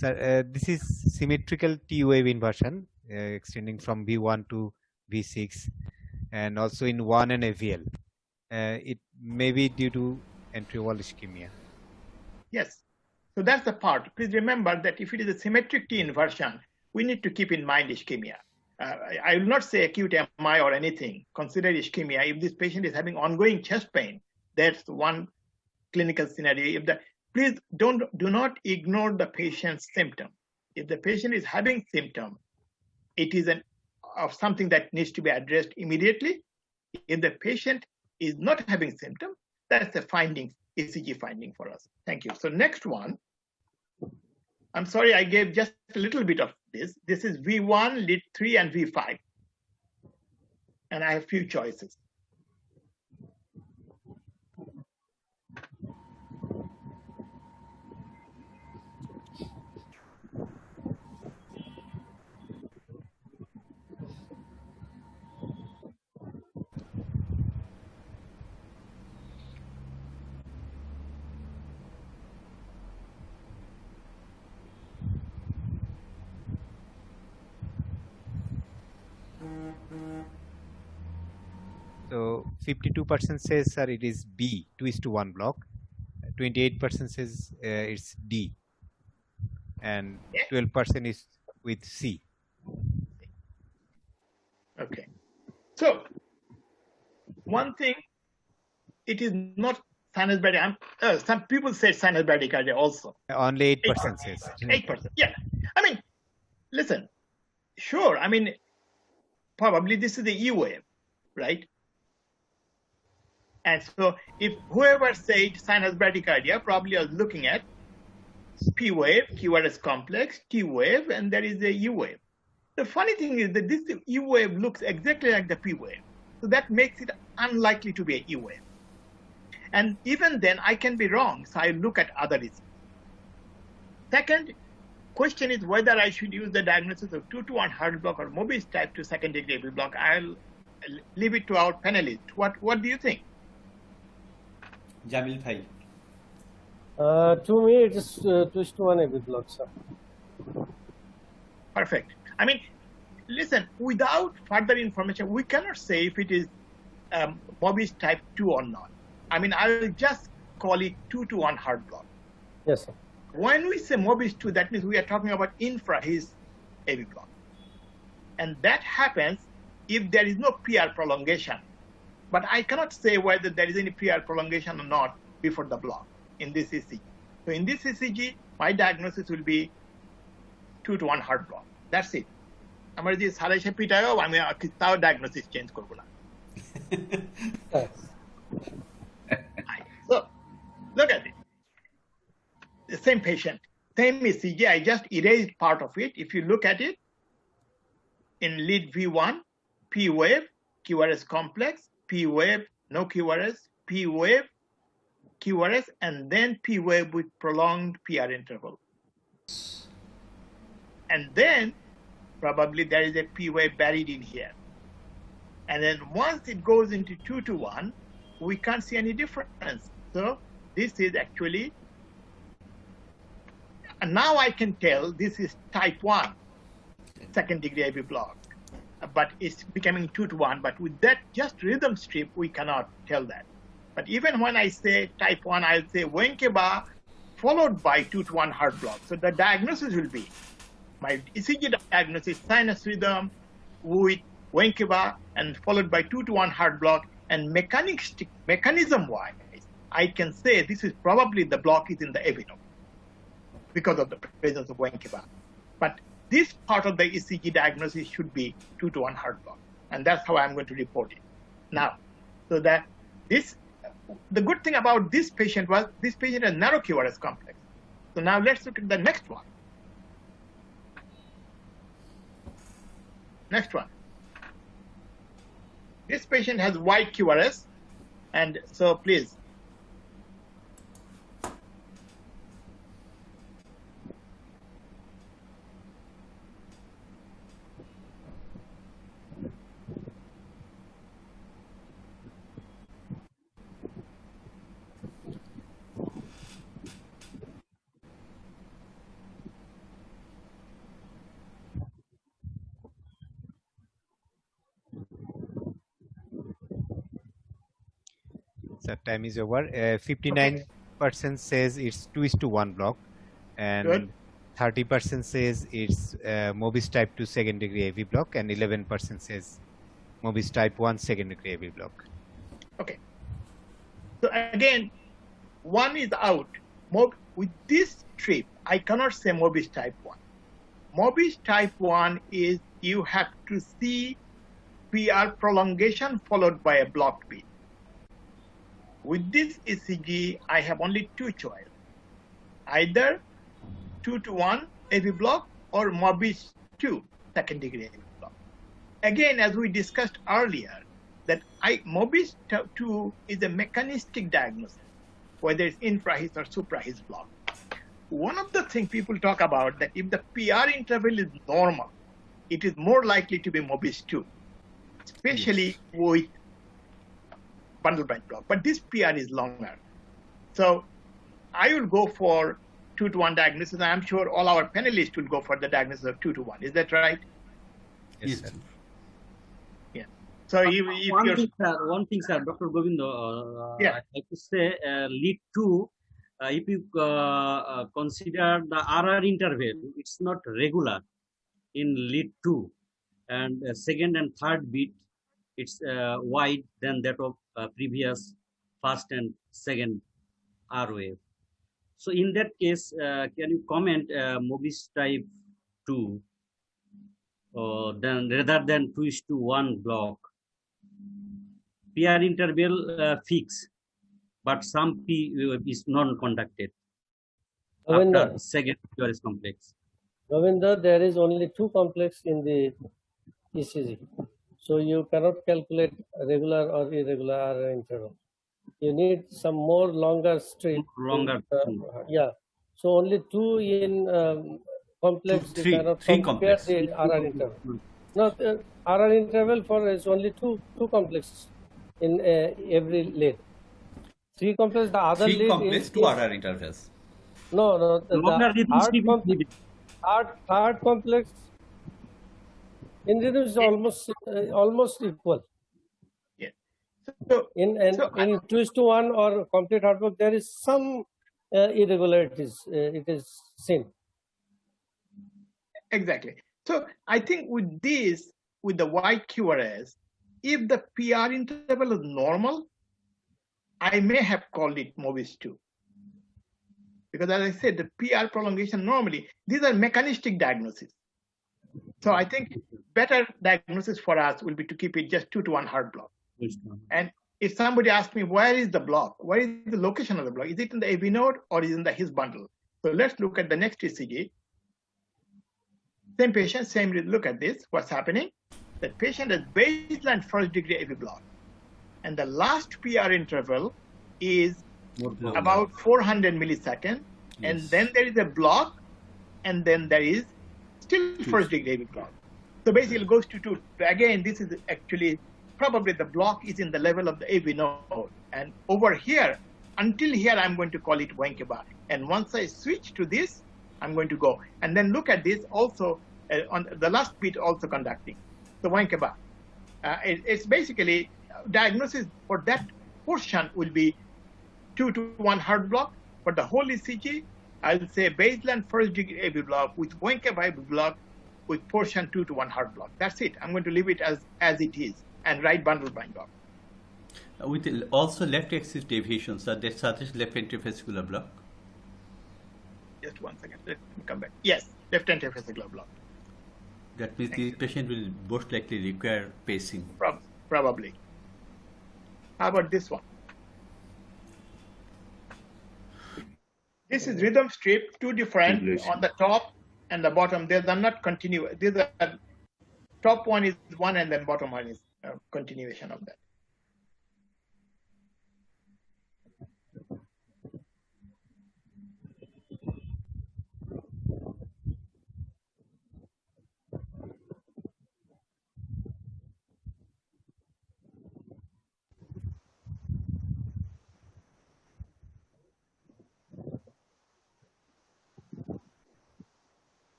Sir, this is symmetrical T wave inversion extending from V1 to V6, and also in 1 and AVL. It may be due to entry wall ischemia.
Yes. So that's the part. Please remember that if it is a symmetric T inversion, we need to keep in mind ischemia. I will not say acute MI or anything. Consider ischemia. If this patient is having ongoing chest pain, that's one clinical scenario. Please do not ignore the patient's symptom. If the patient is having symptom, it is of something that needs to be addressed immediately. If the patient is not having symptom, that's a finding, ECG finding for us. Thank you. So next one, I'm sorry, I gave just a little bit of this. This is V1, lead 3, and V5. And I have few choices.
So 52% says, sir, it is B, 2:1 block. 28% says it's D, and 12% is with C.
Okay. So one thing, it is not sinus bradycardia. Some people say sinus bradycardia also.
Only 8% says.
8%. Yeah. I mean, listen. Sure. I mean, probably this is the E wave, right? And so if whoever said sinus bradycardia, probably I was looking at P wave, QRS complex, T wave, and there is a U wave. The funny thing is that this E wave looks exactly like the P wave. So that makes it unlikely to be a E wave. And even then, I can be wrong. So I look at other reasons. Second question is whether I should use the diagnosis of 2:1 heart block or Mobius type 2 second degree AV block. I'll leave it to our panelists. What do you think?
Jamil Bhai.
To me, it is 2:1 AV block, sir.
Perfect. I mean, listen, without further information, we cannot say if it is Mobius type 2 or not. I mean, I will just call it 2:1 heart block.
Yes, sir.
When we say Mobius 2, that means we are talking about infra his AV block. And that happens if there is no PR prolongation. But I cannot say whether there is any PR prolongation or not before the block in this ECG. So in this ECG, my diagnosis will be 2:1 heart block. That's it. আমার যে সারাইশে পিটায়ও আমি তাও diagnosis change করব না। So look at it. The same patient, same ECG. I just erased part of it. If you look at it, in lead V1, P wave, QRS complex, P wave, no QRS, P wave, QRS, and then P wave with prolonged PR interval. And then probably there is a P wave buried in here. And then once it goes into 2:1, we can't see any difference. So this is actually, and now I can tell this is type 1, second degree AV block, but it's becoming 2:1. But with that just rhythm strip, we cannot tell that. But even when I say type 1, I'll say Wenkeba followed by 2:1 heart block. So the diagnosis will be, my ECG diagnosis, sinus rhythm with Wenkeba and followed by 2:1 heart block. And mechanism-wise, I can say this is probably the block is in the AV node because of the presence of Wenkeba. But this part of the ECG diagnosis should be 2:1 heart block. And that's how I'm going to report it. Now, so that this, the good thing about this patient was this patient has narrow QRS complex. So now let's look at the next one. Next one. This patient has wide QRS, and so please.
So time is over. 59% says it's 2:1 block, and 30% says it's Mobius type 2 second degree AV block, and 11% says Mobius type 1 second degree AV block.
Okay. So again, one is out. With this strip, I cannot say Mobius type 1. Mobius type 1 is you have to see PR prolongation followed by a blocked beat. With this ECG, I have only two choices. Either 2-to-1 AV block or MOBIS 2 second degree AV block. Again, as we discussed earlier, that MOBIS 2 is a mechanistic diagnosis, whether it's infrahis or suprahis block. One of the things people talk about that if the PR interval is normal, it is more likely to be MOBIS 2, especially with bundle branch block. But this PR is longer. So I will go for 2-to-1 diagnosis, and I'm sure all our panelists will go for the diagnosis of 2-to-1. Is that right?
Yes, sir.
Yeah. So
one thing, sir, Dr. Govindo,
yeah.
I like to say lead 2, if you consider the RR interval, it's not regular in lead 2, and second and third beat, it's wide than that of previous first and second R wave. So in that case, can you comment MOBIS type 2 then rather than 2:1 block? PR interval fixed, but some P is non-conducted after second QRS complex.
Govinda, there is only 2 complex in the ECG. So you cannot calculate regular or irregular RR interval. You need some more longer strip.
Longer.
Yeah. So only 2 in complex.
Three,
you cannot
three
compare
complex.
the RR interval. No, RR interval for is only two complexes in every lead. 3 complex. The other
3
lead
complex,
is
2 RR intervals.
No.
Longer
The third complex in rhythm is almost equal.
Yeah. So
In 2:1 or complete hard work, there is some irregularities. It is seen.
Exactly. So I think with this, with the wide QRS, if the PR interval is normal, I may have called it MOBIS 2. Because as I said, the PR prolongation normally, these are mechanistic diagnoses. So I think better diagnosis for us will be to keep it just 2-to-1 hard block. And if somebody asks me, where is the block? Where is the location of the block? Is it in the AV node or is it in the his bundle? So let's look at the next ECG. Same patient, same look at this. What's happening? The patient has baseline first degree AV block. And the last PR interval is about 400 milliseconds. Yes. And then there is a block, and then there is still first degree AV block. So basically it goes to 2. Again, this is actually probably the block is in the level of the AV node. And over here, until here, I'm going to call it Wenkeba. And once I switch to this, I'm going to go. And then look at this also on the last bit also conducting. So Wenkeba. It's basically diagnosis for that portion will be 2-to-1 hard block. For the whole ECG, I'll say baseline first degree AV block with Wenkeba AV block with portion 2-to-1 hard block. That's it. I'm going to leave it as it is and write bundle blind block.
With also left axis deviations, that suggests left ventrivesicular block.
Just 1 second. Let me come back. Yes, left ventrivesicular block.
That means the patient will most likely require pacing.
Probably. How about this one? This is rhythm strip, 2 different on the top and the bottom. These are not continuous. These are top one is 1 and then bottom one is a continuation of that.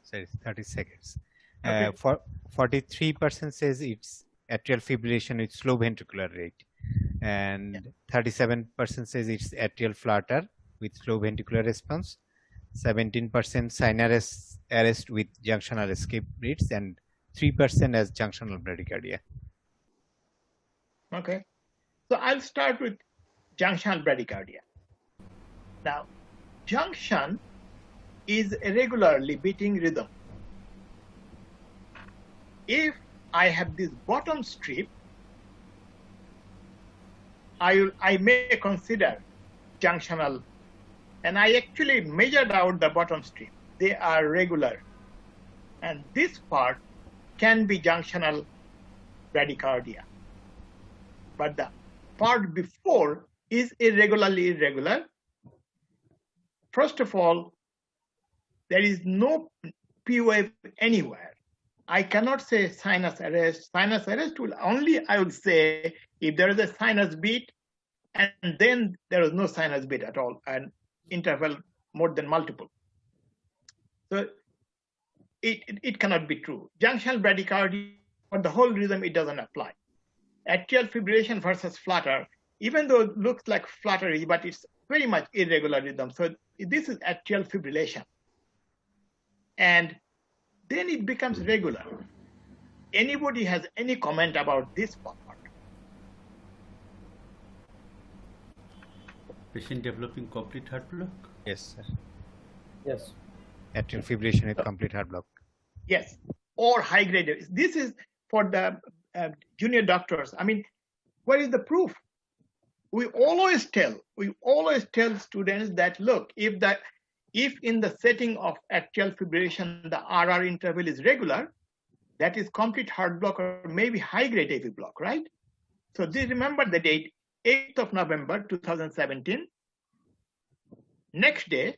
Sorry, 30 seconds.
Okay.
43% says it's atrial fibrillation with slow ventricular rate, and 37% says it's atrial flutter with slow ventricular response, 17% sinus arrest with junctional escape rates, and 3% as junctional bradycardia.
Okay. So I'll start with junctional bradycardia. Now, junction is irregularly beating rhythm. If I have this bottom strip, I may consider junctional And I actually measured out the bottom stream. They are regular. And this part can be junctional bradycardia. But the part before is irregularly irregular. First of all, there is no P wave anywhere. I cannot say sinus arrest. Sinus arrest will only, I would say, if there is a sinus beat, and then there is no sinus beat at all, an interval more than multiple. So it cannot be true. Junctional bradycardia, for the whole rhythm, it doesn't apply. Atrial fibrillation versus flutter, even though it looks like fluttery, but it's very much irregular rhythm. So this is atrial fibrillation. And then it becomes regular. Anybody has any comment about this part?
Patient developing complete heart block?
Yes, sir.
Yes.
Atrial fibrillation with complete heart block.
Yes, or high grade. This is for the junior doctors. I mean, where is the proof? We always tell students that, look, if in the setting of atrial fibrillation, the RR interval is regular, that is complete heart block or maybe high grade AV block, right? So remember the date, 8th of November, 2017. Next day,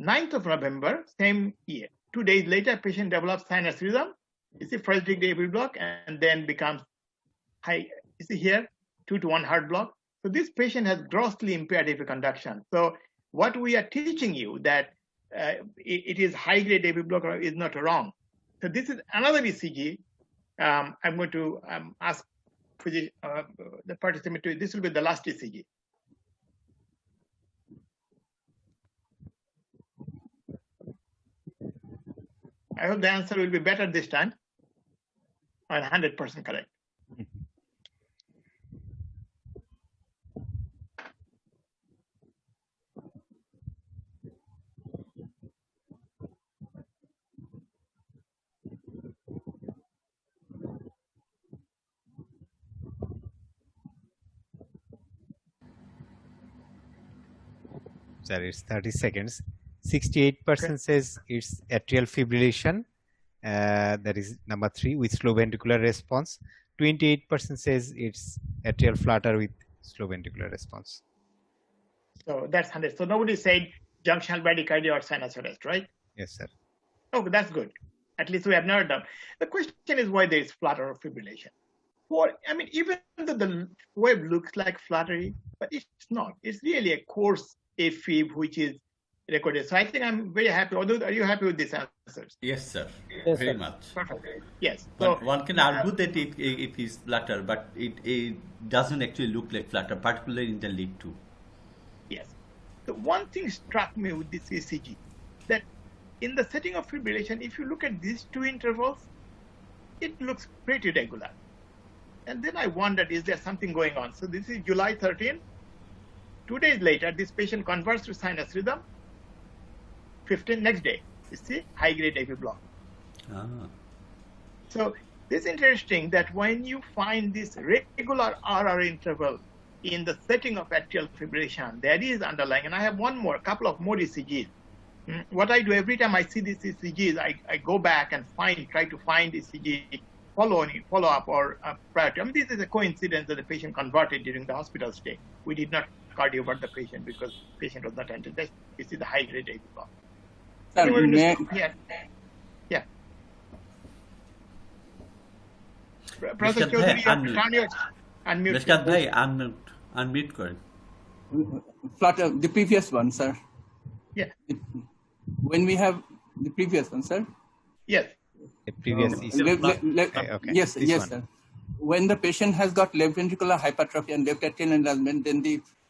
9th of November, same year. 2 days later, patient develops sinus rhythm. You see first degree AV block and then becomes high, you see here, 2 to 1 heart block. So this patient has grossly impaired AV conduction. So what we are teaching you that it is high grade AV block is not wrong. So this is another ECG. I'm going to ask the participant to, this will be the last ECG. I hope the answer will be better this time, and 100% correct.
Sir, it's 30 seconds. 68% says it's atrial fibrillation. That is number 3 with slow ventricular response. 28% says it's atrial flutter with slow ventricular response.
So that's 100. So nobody said junctional bradycardia or sinus arrest, right?
Yes, sir.
Oh, that's good. At least we have narrowed down. The question is why there is flutter or fibrillation. I mean, even though the wave looks like fluttery, but it's not. It's really a coarse AFib which is recorded. So I think I'm very happy. Wadud, are you happy with these answers?
Yes, sir.
Yes,
Very
sir.
much.
Perfect. Yes.
But
So
one can argue that it is flutter, but it doesn't actually look like flutter, particularly in the lead 2.
yes. So one thing struck me with this ECG, that in the setting of fibrillation, if you look at these 2 intervals, it looks pretty regular. And then I wondered, is there something going on? So this is July 13. 2 days later, this patient converts to sinus rhythm. 15 next day, you see, high grade AV block.
Ah.
So this is interesting that when you find this regular RR interval in the setting of atrial fibrillation, there is underlying, and I have couple of more ECGs. What I do every time I see these ECGs, I go back and try to find ECG follow up or prior to. I mean, this is a coincidence that the patient converted during the hospital stay. We did not cardiovert the patient because the patient was not entered. This is the high grade AV block.
Sir,
Yeah. Professor Chowdhury, you have to turn your unmute.
Mr. Bhai, unmute karen.
Flutter, the previous one, sir.
Yeah.
When we have the previous one, sir.
Yes.
The previous okay.
Yes,
this
yes,
one.
sir. When the patient has got left ventricular hypertrophy and left atrial enlargement, then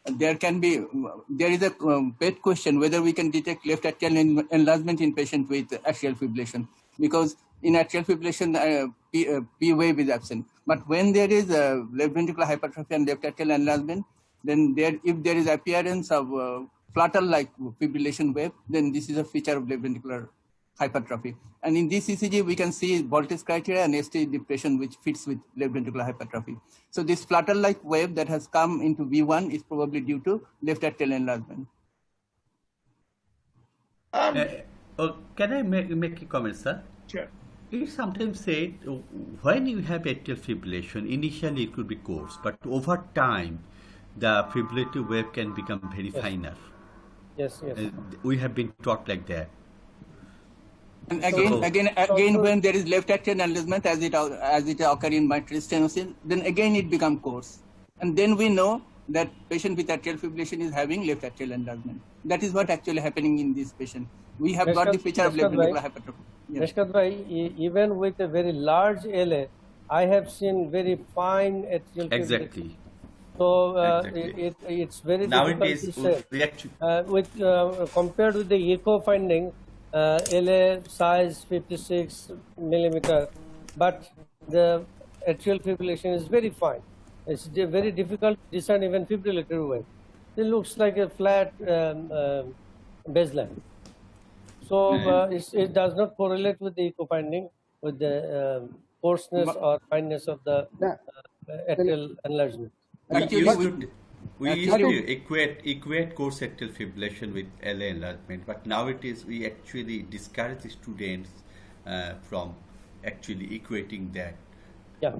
there is a pet question whether we can detect left atrial enlargement in patient with atrial fibrillation, because in atrial fibrillation P wave is absent. But when there is left ventricular hypertrophy and left atrial enlargement, then if there is appearance of flutter-like fibrillation wave, then this is a feature of left ventricular hypertrophy. And in this ECG, we can see voltage criteria and ST depression, which fits with left ventricular hypertrophy. So this flutter-like wave that has come into V1 is probably due to left atrial enlargement.
Um,
Can I make a comment, sir?
sure.
It is sometimes said when you have atrial fibrillation, initially it could be coarse, but over time, the fibrillatory wave can become very finer.
Yes, yes.
We have been taught like that.
And again, when there is left atrial enlargement, as it occur in mitral stenosis, then again it becomes coarse, and then we know that patient with atrial fibrillation is having left atrial enlargement. That is what actually happening in this patient. We have got the feature of left ventricular hypertrophy. Yes.
Even with a very large LA, I have seen very fine atrial fibrillation.
Exactly.
So
Exactly.
it's very
Nowadays,
difficult to say. Compared with the echo finding, LA size 56 millimeter, but the atrial fibrillation is very fine. It's very difficult to discern even fibrillatory wave. It looks like a flat baseline. So it does not correlate with the echo finding, with the coarseness or fineness of the atrial enlargement.
We used to equate coarse atrial fibrillation with LA enlargement, but nowadays we actually discourage the students from actually equating that.
Yeah.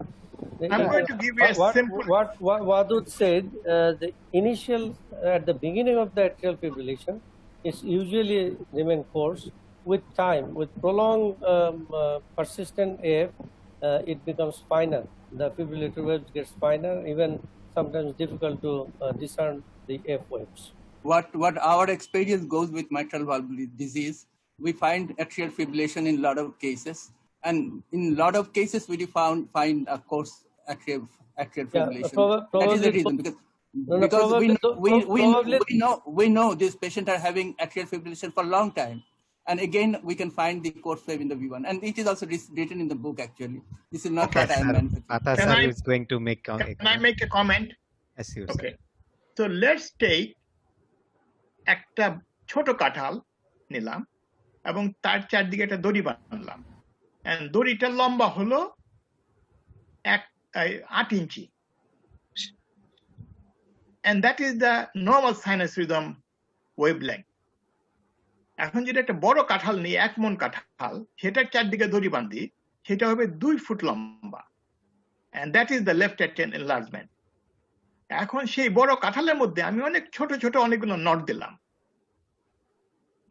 I'm going to give you a simple.
What Wadud said, the initial, at the beginning of the atrial fibrillation, is usually remain coarse. With time, with prolonged persistent AF, it becomes finer. The fibrillatory waves gets finer, even sometimes difficult to discern the F waves.
What our experience goes with mitral valve disease, we find atrial fibrillation in a lot of cases, and in a lot of cases we find a coarse atrial fibrillation. That is the reason, because we know these patients are having atrial fibrillation for a long time, and again we can find the coarse wave in the V1, and it is also written in the book actually. This is not what I am manufacturing.
Atahar is going to make a comment.
Can I make a comment?
Yes, you
Okay. So let's take একটা ছোট কাঁঠাল নিলাম এবং তার চারদিকে একটা দড়ি বাঁধলাম, and দড়িটা লম্বা হলো 8 ইঞ্চি, and that is the normal sinus rhythm wavelength. এখন যেটা একটা বড় কাঁঠাল নিয়ে 1 মণ কাঁঠাল, সেটার চারদিকে দড়ি বাঁধি, সেটা হবে 2 ফুট লম্বা, and that is the left atrial enlargement. এখন সেই বড় কাঁঠালের মধ্যে আমি অনেক ছোট ছোট অনেকগুলো নট দিলাম,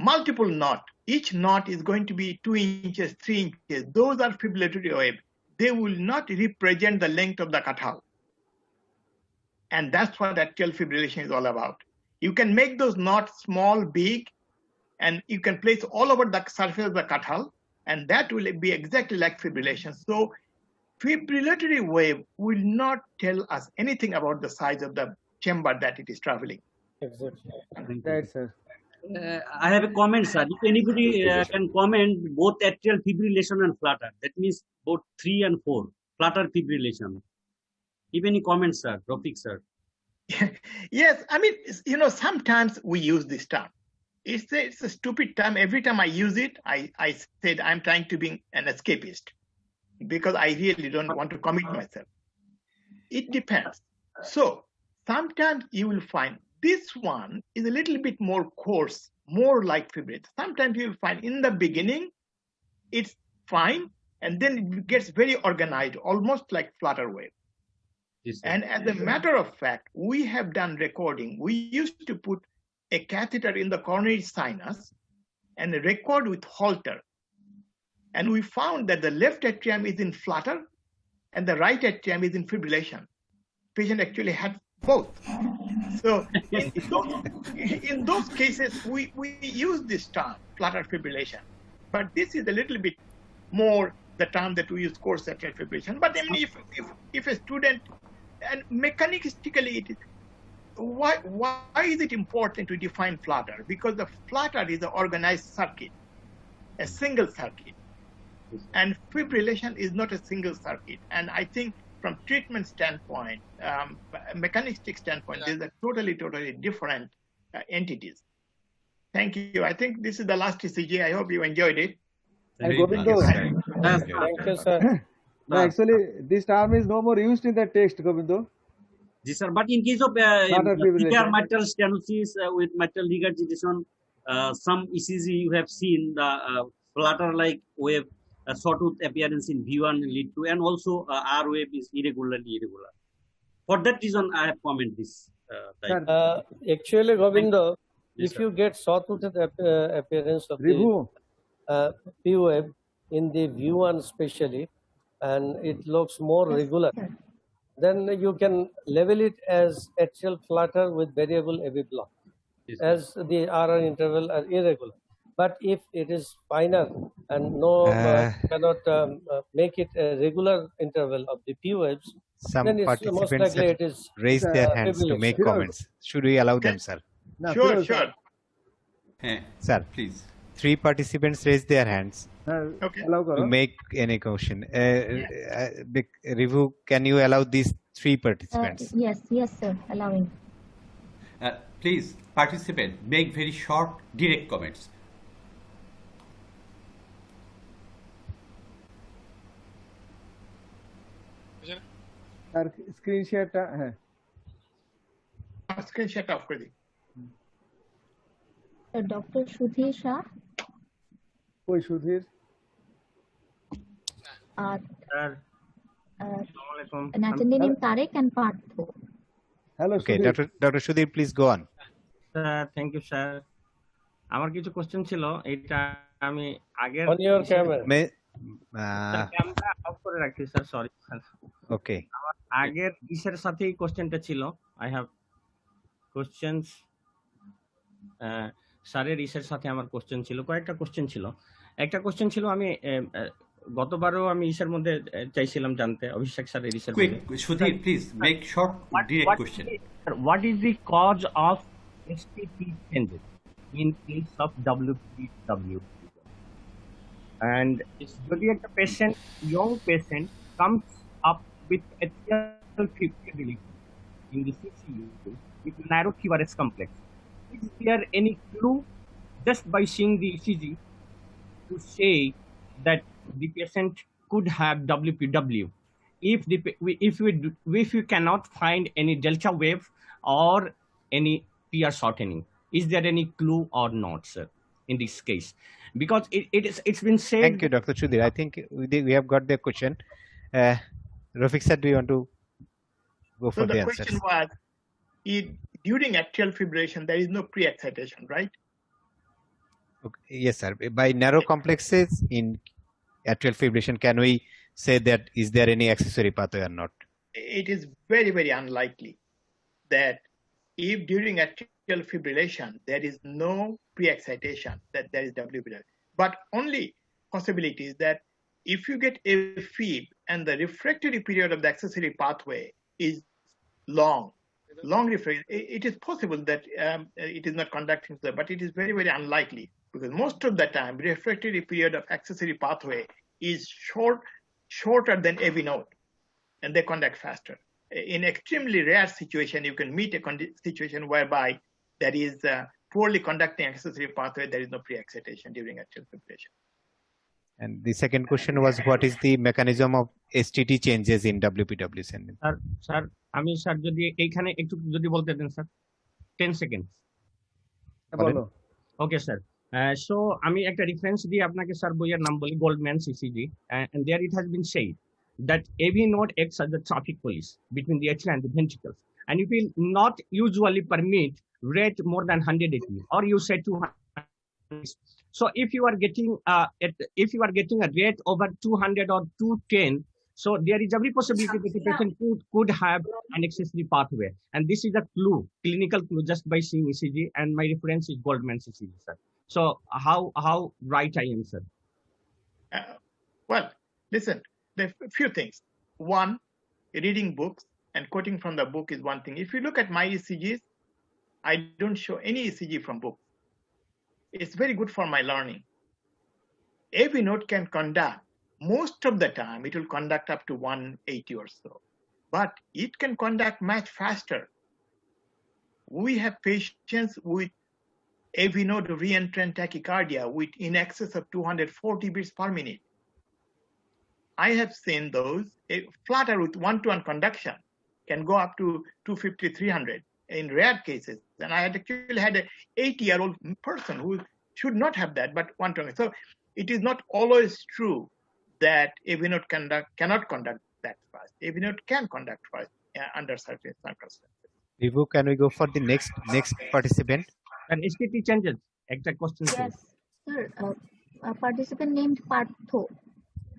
multiple knot. Each knot is going to be 2 inches, 3 inches. Those are fibrillatory wave. They will not represent the length of the kathal. And that's what atrial fibrillation is all about. You can make those knots small, big, and you can place all over the surface of the kathal, and that will be exactly like fibrillation. So fibrillatory wave will not tell us anything about the size of the chamber that it is traveling.
Exactly.
Right, sir.
I have a comment, sir. If anybody can comment both atrial fibrillation and flutter, that means both 3 and 4, flutter fibrillation. Give any comments, sir, Rafique, sir.
Yes, I mean, sometimes we use this term. It's a stupid term. Every time I use it, I said I'm trying to be an escapist because I really don't want to commit myself. It depends. So sometimes you will find this one is a little bit more coarse, more like fibrillation. Sometimes you will find in the beginning, it's fine, and then it gets very organized, almost like flutter wave.
Yes,
and as a matter of fact, we have done recording. We used to put a catheter in the coronary sinus and record with Holter. And we found that the left atrium is in flutter and the right atrium is in fibrillation. Patient actually had both. So in those cases, we use this term, flutter fibrillation. But this is a little bit more the term that we use, coarse atrial fibrillation. But I mean, if a student, and mechanistically, it is, why is it important to define flutter? Because the flutter is an organized circuit, a single circuit. And fibrillation is not a single circuit. And I think from treatment standpoint, mechanistic standpoint, these are totally different entities. Thank you. I think this is the last ECG. I hope you enjoyed it.
Thank you, sir. No, actually, this term is no more used in the text, Govindo.
Yes, sir. But in case of mitral stenosis with mitral regurgitation, some ECG you have seen the flutter-like wave, sawtooth appearance in V1 lead to, and also R wave is irregularly irregular. For that reason, I have commented this.
Actually, Govinda,
Yes,
if you get sawtooth appearance of
Ribhu,
the P wave in the V1 especially, and it looks more regular, then you can label it as atrial flutter with variable AV block, as the RR interval are irregular. But if it is finer and cannot make it a regular interval of the P waves,
Some
then it's most
participants
likely
have
it is
raised their hands to make
Firoze.
comments. Should we allow them, sir?
now,
Sure,
Firoze,
sure.
Sir,
Please.
3 participants raised their hands
Okay.
allow
to
karo.
make any question. Review, can you allow these 3 participants?
Yes, sir, allowing.
Please, participant, make very short, direct comments.
R screen শেয়ারটা হ্যাঁ
Screen share off করে দিই।
Dr. Sudhir Shah,
কই Sudhir
an attendee named Tarek and Partho.
Hello
Okay,
Sudhir
Dr. Sudhir, please go on.
Thank you sir আমার কিছু question ছিল এটা আমি আগের
on your camera.
Camera off করে রাখছি স্যার সরি
Okay.
আমার আগের ইসের সাথেই কোশ্চেনটা ছিল আই হ্যাভ কোশ্চেনস স্যারের ইসের সাথে আমার কোশ্চেন ছিল কয়েকটা কোশ্চেন ছিল একটা কোশ্চেন ছিল আমি গতবারও আমি ইসের মধ্যে চাইছিলাম জানতে অভিষেক স্যারের ইসের
Quick,
মধ্যে
Sudhir, please make short, direct question.
What is the cause of STT changes in case of WPW? And যদি একটা patient, young patient comes up with atrial fibrillation in the CCU with narrow QRS complex, is there any clue just by seeing the ECG to say that the patient could have WPW? If we cannot find any delta wave or any PR shortening, is there any clue or not, sir, in this case? Because it's been said.
Thank you, Dr. Sudhir. I think we have got the question. Rafique sir, do you want to go for
So
the
the
answers?
question was, during atrial fibrillation, there is no pre-excitation, right?
Okay. Yes, sir. By narrow complexes in atrial fibrillation, can we say that is there any accessory pathway or not?
It is very, very unlikely that if during atrial fibrillation there is no pre-excitation, that there is WPW. But only possibility is that if you get a fib and the refractory period of the accessory pathway is long refractory, it is possible that it is not conducting, but it is very, very unlikely because most of the time refractory period of accessory pathway is shorter than AV node and they conduct faster. In extremely rare situation, you can meet a situation whereby there is poorly conducting accessory pathway, there is no pre-excitation during atrial fibrillation.
And the second question was, what is the mechanism of STT changes in WPW syndrome?
Sir আমি sir যদি এইখানে একটু যদি বলতে দেন sir 10 second
বলো
okay sir so আমি একটা reference দিয়ে আপনাকে স্যার বইয়ের নাম বলি Goldman CCG and there it has been said that AV node acts as the traffic police between the atria and the ventricles, and it will not usually permit rate more than 180 or you say 200. So if you are getting a rate over 200 or 210, so there is every possibility that the patient could have an accessory pathway, and this is a clue, clinical clue, just by seeing ECG, and my reference is Goldman ECG, sir. So how right I am, sir?
Well, listen, there are a few things. One, reading books and quoting from the book is one thing. If you look at my ECGs, I don't show any ECG from books. It's very good for my learning. AV node can conduct, most of the time it will conduct up to 180 or so, but it can conduct much faster. We have patients with AV node reentrant tachycardia with in excess of 240 beats per minute. I have seen those. A flutter with 1-to-1 conduction can go up to 250, 300 in rare cases. And I had actually had an 80-year-old person who should not have that, but want to. So it is not always true that AV node cannot conduct that fast. AV node can conduct fast under certain circumstances.
Vivu, can we go for the next participant?
And STT changes. Exact question.
Yes, sir. A participant named Partho.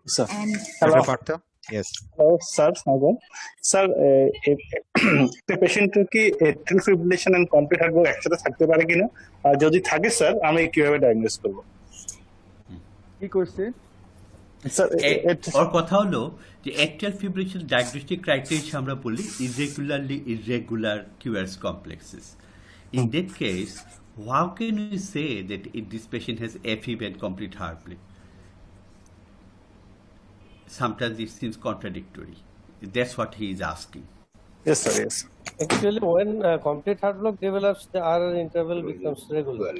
Sir.
And
Hello, Partho. Yes.
Hello, sir. Sir, একটা পেশেন্টের কি atrial fibrillation and complete heart block একসাথে থাকতে পারে কিনা, আর যদি থাকে sir আমি কিভাবে ডায়াগনোস করব?
কি কোশ্চেন
স্যার?
ওর কথা হলো যে অ্যাট্রিয়াল ফিব্রিলেশন ডায়াগনস্টিক ক্রাইটেরিয়া আমরা বলি irregular QRS complexes. In that case, how can we say that this patient has AFib and complete heart bleed? Sometimes it seems contradictory. That's what he is asking.
Yes, sir. Yes.
Actually, when complete heart block develops, the RR interval becomes regular.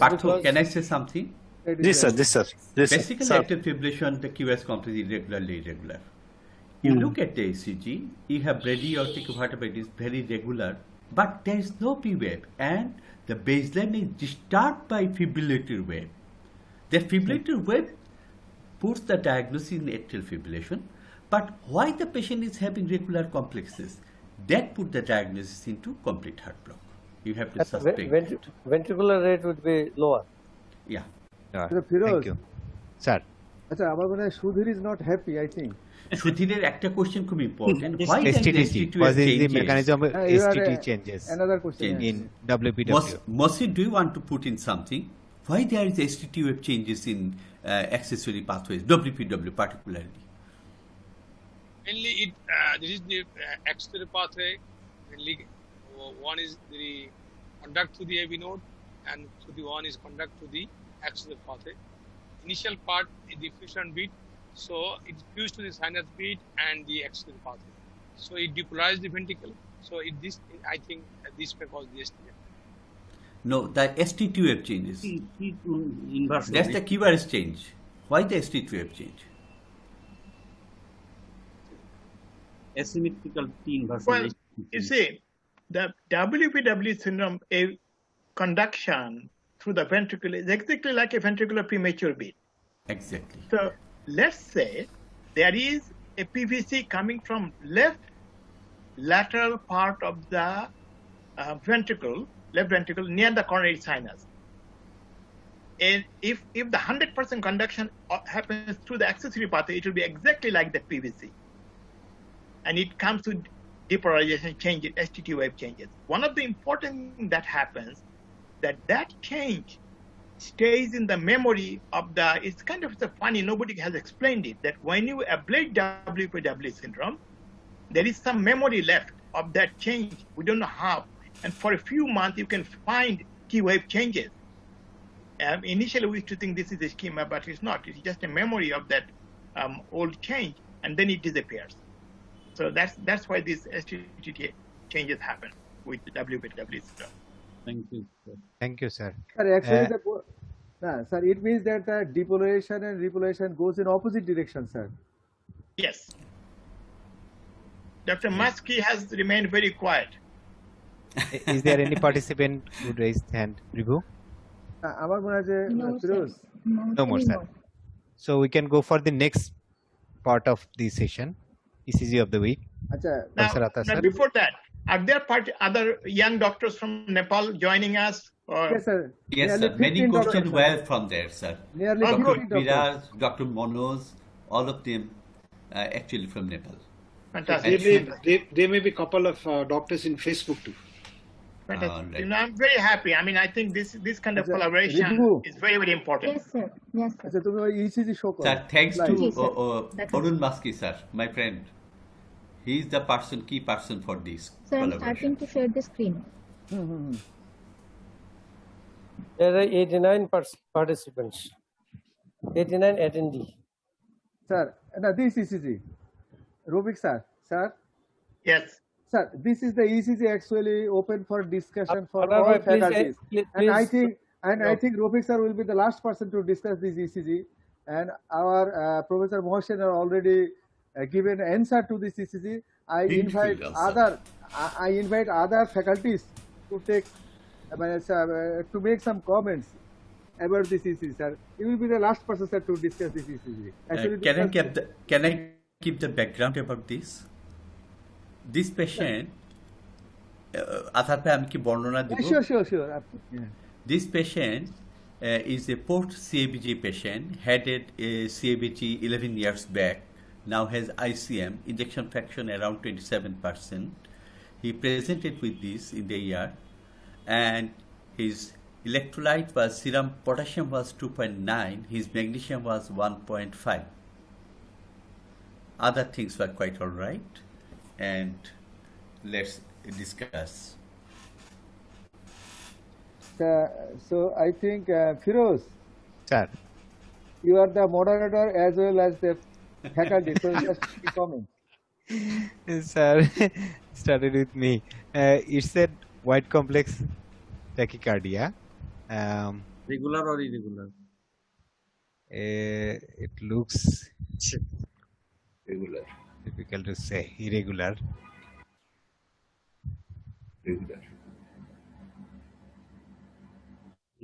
Partho, can I say something?
Yes, sir. Yes, sir. Yes,
Basically,
sir.
active fibrillation, the QRS complex is irregular. You look at the ECG, you have bradycardic vertebrae very regular, but there is no P wave, and the baseline is disturbed by fibrillator wave. The fibrillator wave puts the diagnosis in atrial fibrillation, but why the patient is having regular complexes, that put the diagnosis into complete heart block. You have to suspect.
Ventricular rate would be lower.
Yeah.
Thank you. Sir.
আচ্ছা, আমার মনে হয় Sudhir is not happy, I think.
সুধীরের একটা question খুব important. Why
STT? What is the mechanism of STT changes?
Another question
in WPW.
Mohsin, do you want to put in something? Why there is STT wave changes in accessory pathways, WPW particularly?
Mainly, this is the accessory pathway. Mainly, one is the conduct to the AV node, and the one is conduct to the accessory pathway. Initial part is the fusion beat, so it's fused to the sinus beat and the accessory pathway. So it depolarizes the ventricle. So I think this may cause the ST wave.
No, the ST2 wave changes. That's the QRS change. Why the ST2 wave change?
Asymmetrical T inversion.
Well, you see, the WPW syndrome, a conduction through the ventricle is exactly like a ventricular premature beat.
Exactly.
So let's say there is a PVC coming from left lateral part of the left ventricle near the coronary sinus. And if the 100% conduction happens through the accessory pathway, it will be exactly like the PVC. And it comes to depolarization changes, STT wave changes. One of the important things that happens, that change stays in the memory of it's kind of funny, nobody has explained it, that when you ablate WPW syndrome, there is some memory left of that change. We don't know how. And for a few months, you can find T wave changes. Initially, we used to think this is a schema, but it's not. It's just a memory of that old change, and then it disappears. So that's why these STT changes happen with WPW syndrome.
Thank you, sir.
Thank you, sir.
Sir, actually, sir, it means that the depolarization and repolarization goes in opposite direction, sir.
Yes. Dr. Muskie has remained very quiet.
Is there any participant who raised hand? Ribu?
আমার মনে হয় যে Firoze.
No more, sir. So we can go for the next part of the session, ECG of the week.
আচ্ছা,
now before that, are there other young doctors from Nepal joining us? Or?
Yes, sir.
Yes, sir. Many questions were from there, sir.
Nearly
Dr. Firoze, Dr. Monoz, all of them actually from Nepal.
Fantastic.
There may be a couple of doctors in Facebook too.
Fantastic. You know, I'm very happy. I mean, I think this kind of collaboration is very, very important.
Yes, sir. Yes, sir.
আচ্ছা, তুমি ওই ECG show করো.
Sir, thanks to Arun Maski, sir, my friend. He is the key person for this
So I'm starting to share the screen.
There are 89 participants, 89 attendees.
Sir, now this ECG. Rafique sir.
Yes.
Sir, this is the ECG actually open for discussion for all faculties. And I think Rafique sir will be the last person to discuss this ECG. And our Professor Mohsin are already given answer to this ECG. I invite other faculties to take, to make some comments about this ECG, sir. You will be the last person, sir, to discuss this ECG. Actually,
can I give the background about this? This patient, Atahar bhai আমি কি বর্ণনা দিব?
Sure. Yeah.
This patient is a post-CABG patient, had a CABG 11 years back, now has ICM, ejection fraction around 27%. He presented with this in the ER, and his electrolyte was, serum potassium was 2.9, his magnesium was 1.5. Other things were quite all right, and let's discuss.
So I think Firoze,
Sir.
You are the moderator as well as the faculty, so just comment.
Sir, started with me. It's a wide complex tachycardia.
Regular or irregular?
It looks
Regular.
difficult to say. Irregular.
Regular.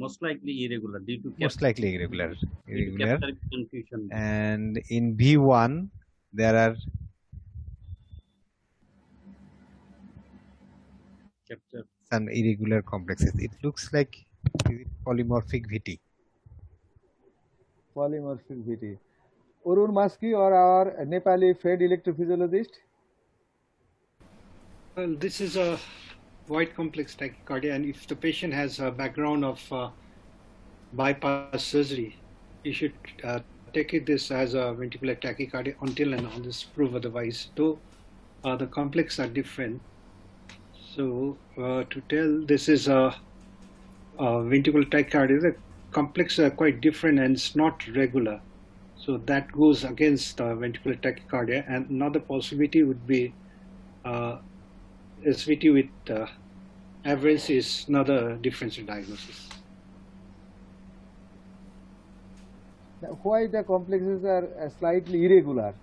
Most likely irregular due to
Most likely irregular. Irregular.
Confusion.
And in B1 there are some irregular complexes. It looks like polymorphic VT.
Polymorphic VT. Arun Maski or our Nepali Fed electrophysiologist?
Well, this is a wide complex tachycardia, and if the patient has a background of bypass surgery, you should take this as a ventricular tachycardia until and unless prove otherwise. Though the complex are different, so to tell this is a ventricular tachycardia, the complex are quite different and it's not regular. So that goes against ventricular tachycardia. And another possibility would be SVT with aberrance is another differential diagnosis.
Why the complexes are slightly irregular?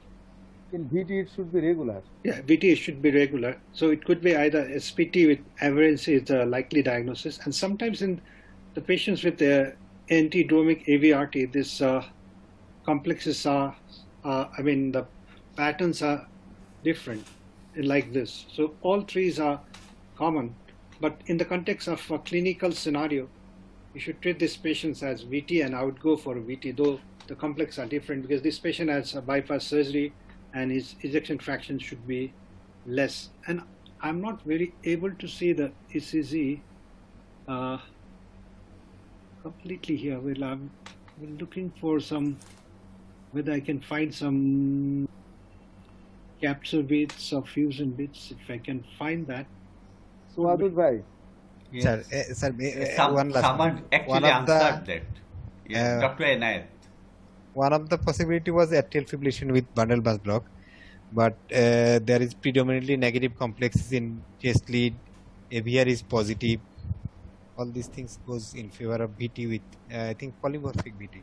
In VT it should be regular.
Yeah, VT should be regular. So it could be either SPT with aberrance is a likely diagnosis, and sometimes in the patients with the antidromic AVRT, this complexes are, the patterns are different like this. So all threes are common, but in the context of a clinical scenario, you should treat these patients as VT, and I would go for VT, though the complex are different because this patient has a bypass surgery and his ejection fraction should be less. And I'm not very able to see the ECG completely here. Well, I'm looking for some, whether I can find some capsule bits or fusion bits, if I can find that.
So Wadud bhai.
Yes. Sir, one last
someone actually answered that. Yes, Dr. Anayat.
One of the possibility was atrial fibrillation with bundle bus block, but there is predominantly negative complexes in chest lead. AVR is positive. All these things goes in favor of VT with I think polymorphic VT.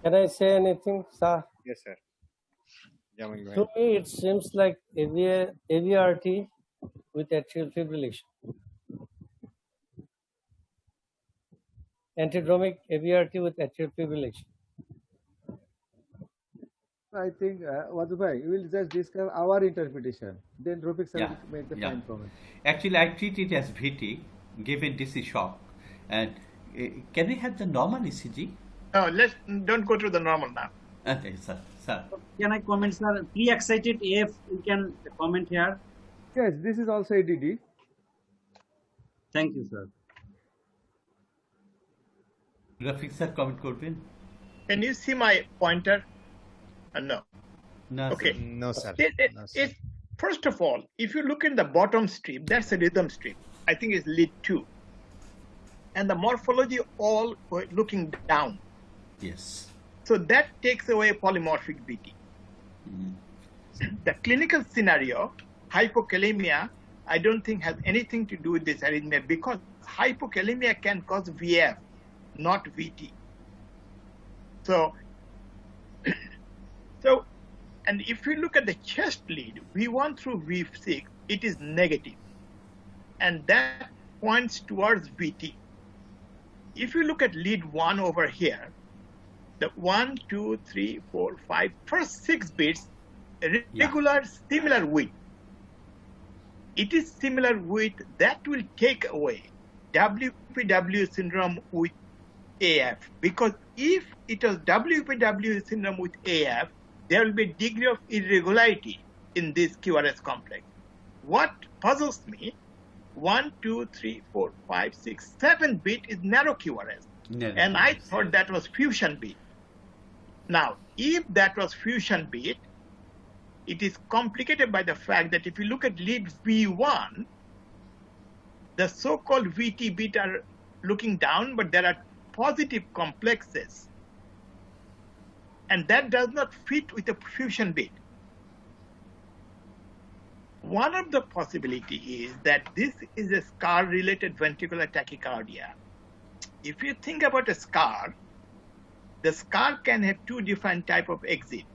Can I say anything, sir?
Yes, sir. Zaman,
To me, it seems like AVRT with atrial fibrillation. Antidromic AVRT with atrial fibrillation.
I think, Wadud bhai, you will just discuss our interpretation. Then Rafique sir will make the final comment.
Actually, I treat it as VT, given DC shock. And can we have the normal ECG?
No, don't go to the normal now.
Okay, sir.
Can I comment, sir? Pre-excited AF, you can comment here.
Yes, this is also ADD.
Thank you, sir.
Rafique sir, comment করবেন?
Can you see my pointer? No.
No,
okay.
No, sir.
First of all, if you look in the bottom strip, that's a rhythm strip. I think it's lead 2. And the morphology all looking down.
Yes.
So that takes away polymorphic VT. The clinical scenario, hypokalemia, I don't think has anything to do with this arrhythmia because hypokalemia can cause VF, not VT. And if you look at the chest lead, V1 through V6, it is negative. And that points towards VT. If you look at lead 1 over here, the 1, 2, 3, 4, 5, first 6 beats, regular, similar width. It is similar width that will take away WPW syndrome with AF, because if it was WPW syndrome with AF, there will be a degree of irregularity in this QRS complex. What puzzles me, 1, 2, 3, 4, 5, 6, 7 beat is narrow QRS. And I thought that was fusion beat. Now, if that was fusion beat, it is complicated by the fact that if you look at lead V1, the so-called VT beat are looking down, but there are positive complexes. And that does not fit with the fusion beat. One of the possibilities is that this is a scar-related ventricular tachycardia. If you think about a scar, the scar can have two different types of exit.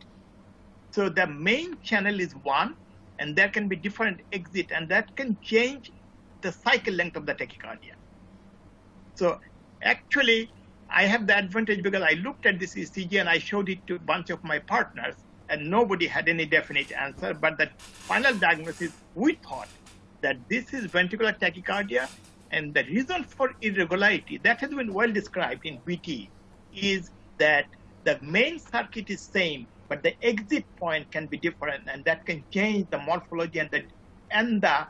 So the main channel is one, and there can be different exit, and that can change the cycle length of the tachycardia. So actually, I have the advantage because I looked at this ECG and I showed it to a bunch of my partners, and nobody had any definite answer. But the final diagnosis, we thought that this is ventricular tachycardia, and the reason for irregularity that has been well described in VT is that the main circuit is same, but the exit point can be different, and that can change the morphology and the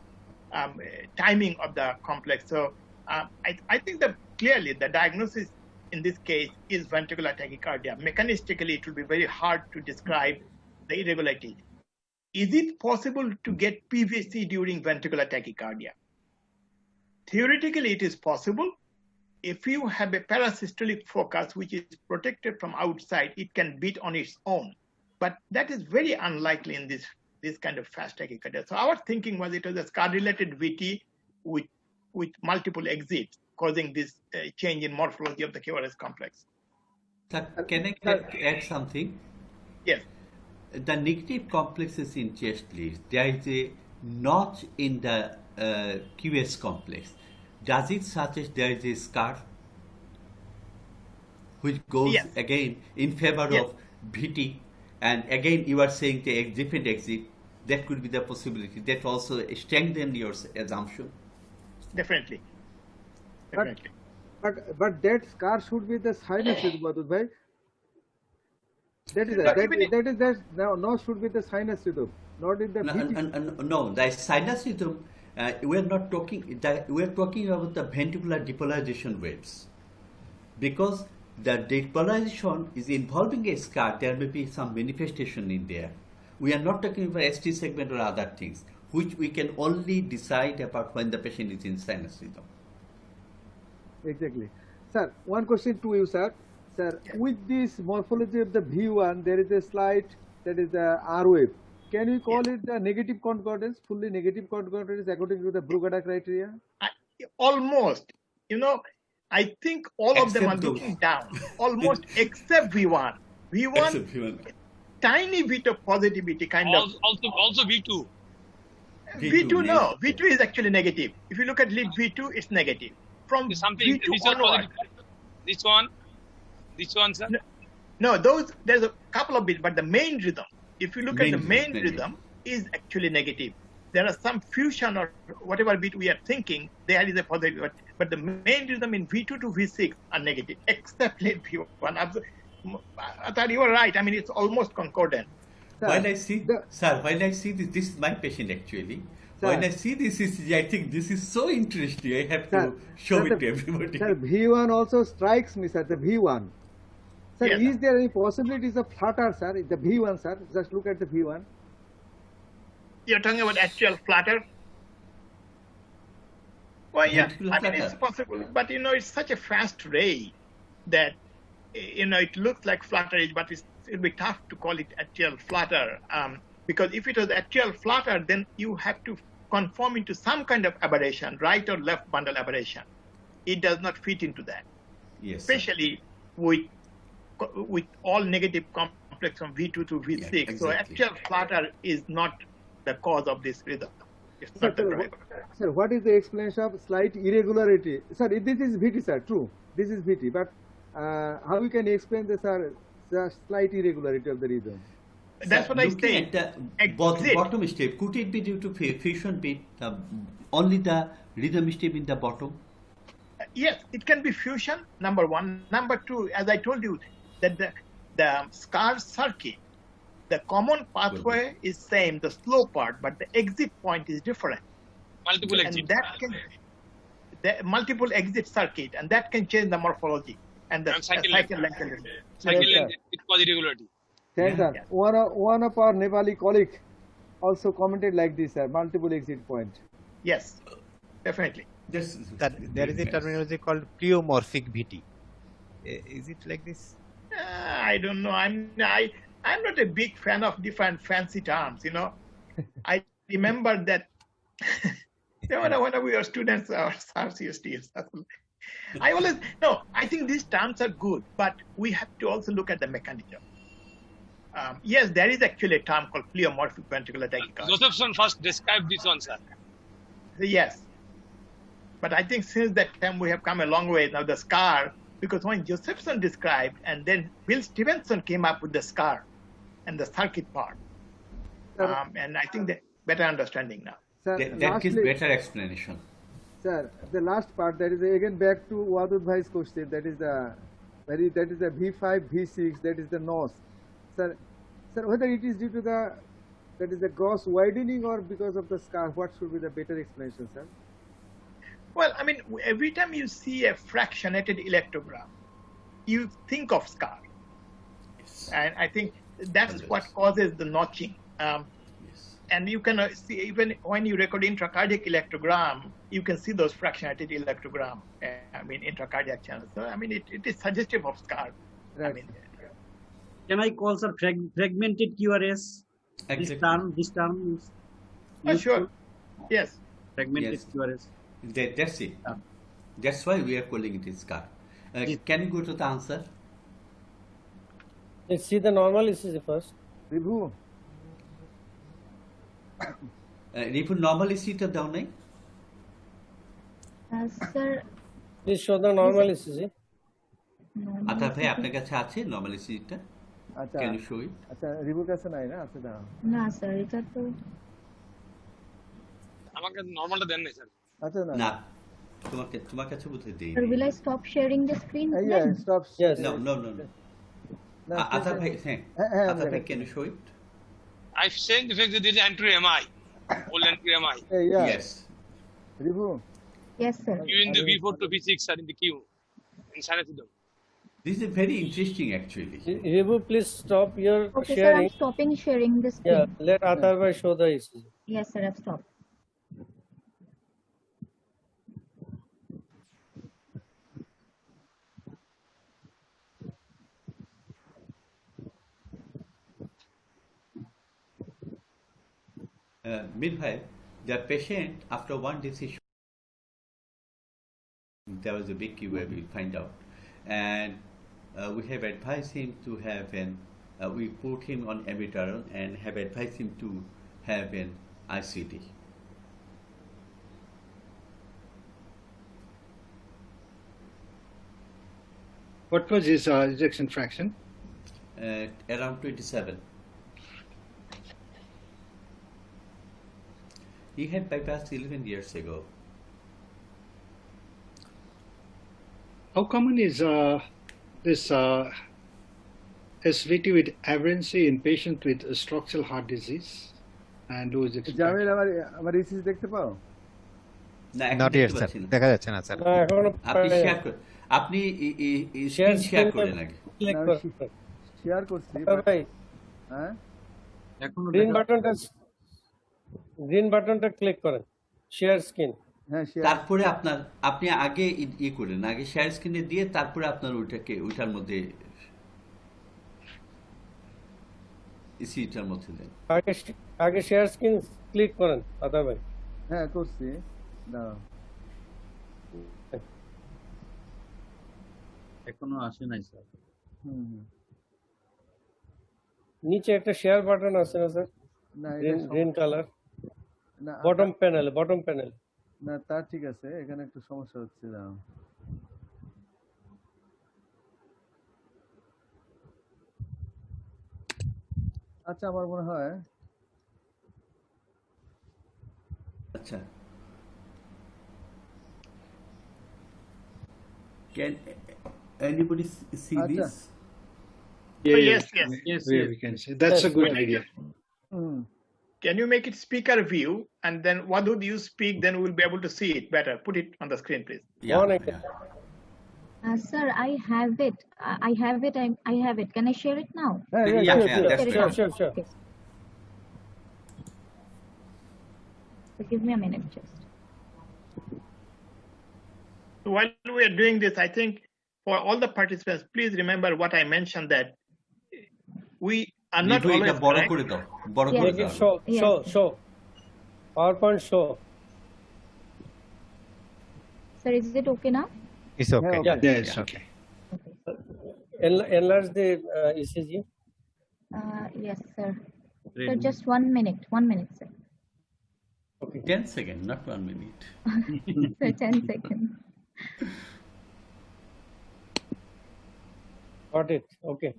timing of the complex. So I think that clearly the diagnosis in this case is ventricular tachycardia. Mechanistically, it will be very hard to describe the irregularity. Is it possible to get PVC during ventricular tachycardia? Theoretically, it is possible. If you have a parasystolic focus which is protected from outside, it can beat on its own. But that is very unlikely in this kind of fast tachycardia. So our thinking was it was a scar-related VT with multiple exits causing this change in morphology of the QRS complex.
Sir, can I add something?
Yes.
The negative complexes in chest leads, there is a notch in the QS complex. Does it suggest there is a scar which goes again in favor of VT? And again, you are saying the different exit. That could be the possibility. That also strengthen your assumption.
Definitely.
But that scar should be the sinus, Wadud bhai. That is now should be the sinus rhythm, not in the VT.
No, the sinus rhythm. We are not talking. We are talking about the ventricular depolarization waves, because the depolarization is involving a scar. There may be some manifestation in there. We are not talking about ST segment or other things, which we can only decide about when the patient is in sinus rhythm.
Exactly, sir. One question to you, sir. Sir, with this morphology of the V1, there is a slight that is the R wave. Can we call it the negative concordance, fully negative concordance according to the Brugada criteria?
Almost. You know, I think all of them are looking down, almost except V1. V1, tiny bit of positivity kind of.
Also V2.
V2, no. V2 is actually negative. If you look at lead V2, it's negative. From
something,
V2 onward.
This one, sir?
No, there's a couple of bits, but the main rhythm, if you look at the main rhythm, is actually negative. There are some fusion or whatever bit we are thinking, there is a positive, but the main rhythm in V2 to V6 are negative, except lead V1. Atahar, you are right. I mean, it's almost concordant.
When I see this, this is my patient actually. Sir, when I see this ECG, I think this is so interesting. I have to show it to everybody.
Sir, V1 also strikes me, sir, the V1. Sir, is there any possibilities of flutter, sir? The V1, sir, just look at the V1.
You're talking about atrial flutter? Well, yeah, I mean, it's possible. But, you know, it's such a fast ray that, you know, it looks like flutterage, but it'll be tough to call it atrial flutter. Because if it was atrial flutter, then you have to conform into some kind of aberration, right or left bundle aberration. It does not fit into that.
Yes,
especially with all negative complex from V2 to V6. Yeah, exactly. So atrial flutter is not the cause of this rhythm. It's
Sir,
not the driver.
sir, what is the explanation of slight irregularity? Sir, this is VT, sir, true. This is VT, but how we can explain the, sir, the slight irregularity of the rhythm?
That's what I
looking
say.
at the bottom step, could it be due to fusion bit, only the rhythm step in the bottom?
Yes, it can be fusion, number one. Number two, as I told you, that the scar circuit, the common pathway is same, the slow part, but the exit point is different.
Multiple exit.
And that can, the multiple exit circuit, and that can change the morphology and the cycle length.
Cycle length, it cause irregularity.
Thanks, sir. One of our Nepali colleague also commented like this, sir, multiple exit point.
Yes, definitely.
There is a terminology called pleomorphic VT. Is it like this?
I don't know. I'm not a big fan of different fancy terms. You know, I remember that when we were students, our SARS used to use that. I think these terms are good, but we have to also look at the mechanism. Yes, there is actually a term called pleomorphic ventricular tachycardia.
Josephson first described this one, sir.
Yes. But I think since that time we have come a long way. Now the scar, because when Josephson described, and then Bill Stevenson came up with the scar and the circuit part. And I think that better understanding now.
Sir, that gives better explanation.
Sir, the last part, that is again back to Wadud bhai's question, that is the V5, V6, that is the nose. Sir, whether it is due to the gross widening or because of the scar, what should be the better explanation, sir?
Well, I mean, every time you see a fractionated electrogram, you think of scar. Yes. And I think that's what causes the notching. And you can see, even when you record intracardiac electrogram, you can see those fractionated electrogram, intracardiac channels. So, I mean, it is suggestive of scar.
Right.
I mean,
can I call, sir, fragmented QRS?
Exactly.
This term is
oh, sure. Yes.
Fragmented QRS.
That's it. That's why we are calling it scar. Can you go to the answer?
Let's see the normal ECG first.
Ribhu.
Ribhu, normal ECG ta down nahi?
Sir.
Please show the normal ECG.
Atahar bhai, apne kache ache normal ECG ta? Can you show it?
Acha, Ribhu kache nahi na? Acha da.
Na sir, eta to.
আমাকে নরমালটা দেন না sir
আচ্ছা না
তোমার কাছে বোধহয় দেই
Sir, will I stop sharing the screen?
Yeah, stop.
Yes.
No. Atahar bhai, Atahar bhai, can you show it?
I've seen the fact that there is entry MI, old entry MI.
Yeah.
Yes.
Ribhu.
Yes, sir.
You in the V4 to V6 are in the queue in Sanatidam.
This is very interesting actually.
Ribhu, please stop your
Okay,
sharing.
sir, I'm stopping sharing the screen.
Yeah, let Atahar bhai show the ECG.
Yes, sir, I've stopped.
Meanwhile, the patient, after one decision, there was a big queue where we find out, and we have advised him to have we put him on amitriptyline and have advised him to have an ICD.
What was his ejection fraction?
Around 27. He had bypassed 11 years ago.
How common is this SVT with aberrancy in patients with structural heart disease and who is expected?
Jamil আমার ECG দেখতে পাও?
না,
Not yet, sir. দেখা যাচ্ছে না, sir.
আপনি share করুন। আপনি স্ক্রিন শেয়ার করেন আগে।
শেয়ার করছি।
ভাই,
হ্যাঁ?
গ্রিন বাটনটা ক্লিক করেন। Share screen.
তারপরে আপনি আগে করেন, আগে শেয়ার স্ক্রিনে দিয়ে তারপরে আপনার ওইটার মধ্যে ইসিটার মধ্যে দেন।
আগে শেয়ার স্ক্রিন ক্লিক করেন আদা ভাই।
হ্যাঁ করছি। দাঁড়াও।
এখনো আসে নাই স্যার।
নিচে একটা শেয়ার বাটন আছে না স্যার?
না,
গ্রিন কালার।
না
বটম প্যানেল
না তা ঠিক আছে, এখানে একটু সমস্যা হচ্ছে না। আচ্ছা আমার মনে হয়
আচ্ছা, can anybody see this?
Yes.
We can say that's a good idea.
Can you make it speaker view, and then Wadud you speak, then we'll be able to see it better. Put it on the screen, please.
Sir, I have it. I have it. Can I share it now?
Sure.
Okay. So give me a minute, just.
While we are doing this, I think for all the participants, please remember what I mentioned, that we are not always correct.
Make it show. PowerPoint show.
Sir, is it okay now?
It's okay.
Yeah, it's okay.
Enlarge the ECG.
Yes, sir. So just 1 minute. 1 minute, sir.
Okay. 10 seconds, not 1 minute.
Sir, 10 seconds.
Got it. Okay.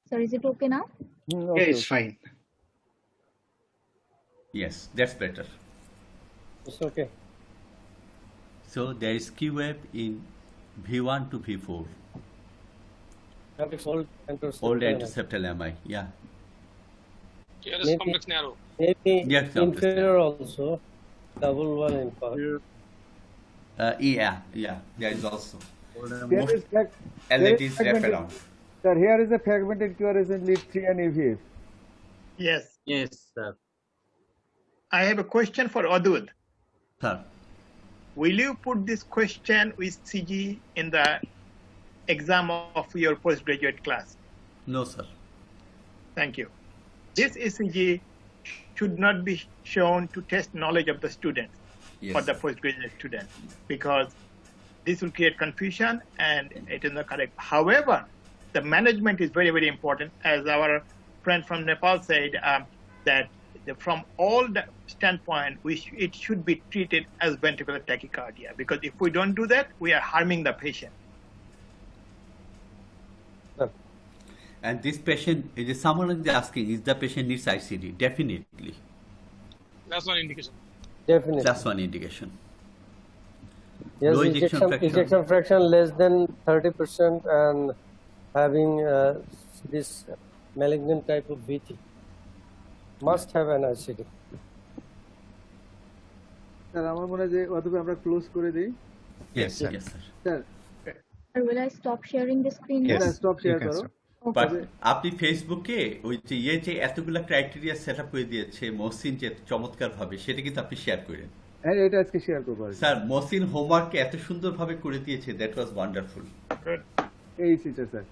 Sir, is it okay now?
Yeah, it's fine.
Yes, that's better.
It's okay.
So there is Q wave in V1 to V4.
That is old
antiseptal MI, yeah.
Here is complex narrow.
Maybe
Yes,
inferior also. Double one in part.
Yeah, there is also.
There is
LATs wrap around.
Sir, here is a fragmented QRS in lead 3 and EVF.
Yes,
sir.
I have a question for Wadud.
Sir.
Will you put this question with CG in the exam of your postgraduate class?
No, sir.
Thank you. This ECG should not be shown to test knowledge of the students for the postgraduate students, because this will create confusion and it is not correct. However, the management is very, very important. As our friend from Nepal said, that from all the standpoint, it should be treated as ventricular tachycardia, because if we don't do that, we are harming the patient.
And this patient, is someone is asking, is the patient needs ICD? Definitely.
That's one indication.
Definitely.
That's one indication.
Yes,
Low
ejection fraction less than 30% and having this malignant type of VT must have an ICD.
Sir আমার মনে হয় যে অথবা আমরা close করে দেই।
Yes, sir.
Sir,
will I stop sharing the screen?
Yes, stop share করো।
But আপনি ফেসবুকে ওই যে এতগুলা ক্রাইটেরিয়া সেটআপ করে দিয়েছে মহসিন যে চমৎকার ভাবে, সেটা কিন্তু আপনি শেয়ার করেন।
হ্যাঁ, এটা আজকে শেয়ার করব।
স্যার মহসিন হোমওয়ার্ক এত সুন্দরভাবে করে দিয়েছে, দ্যাট ওয়াজ ওয়ান্ডারফুল।
এই সেটা স্যার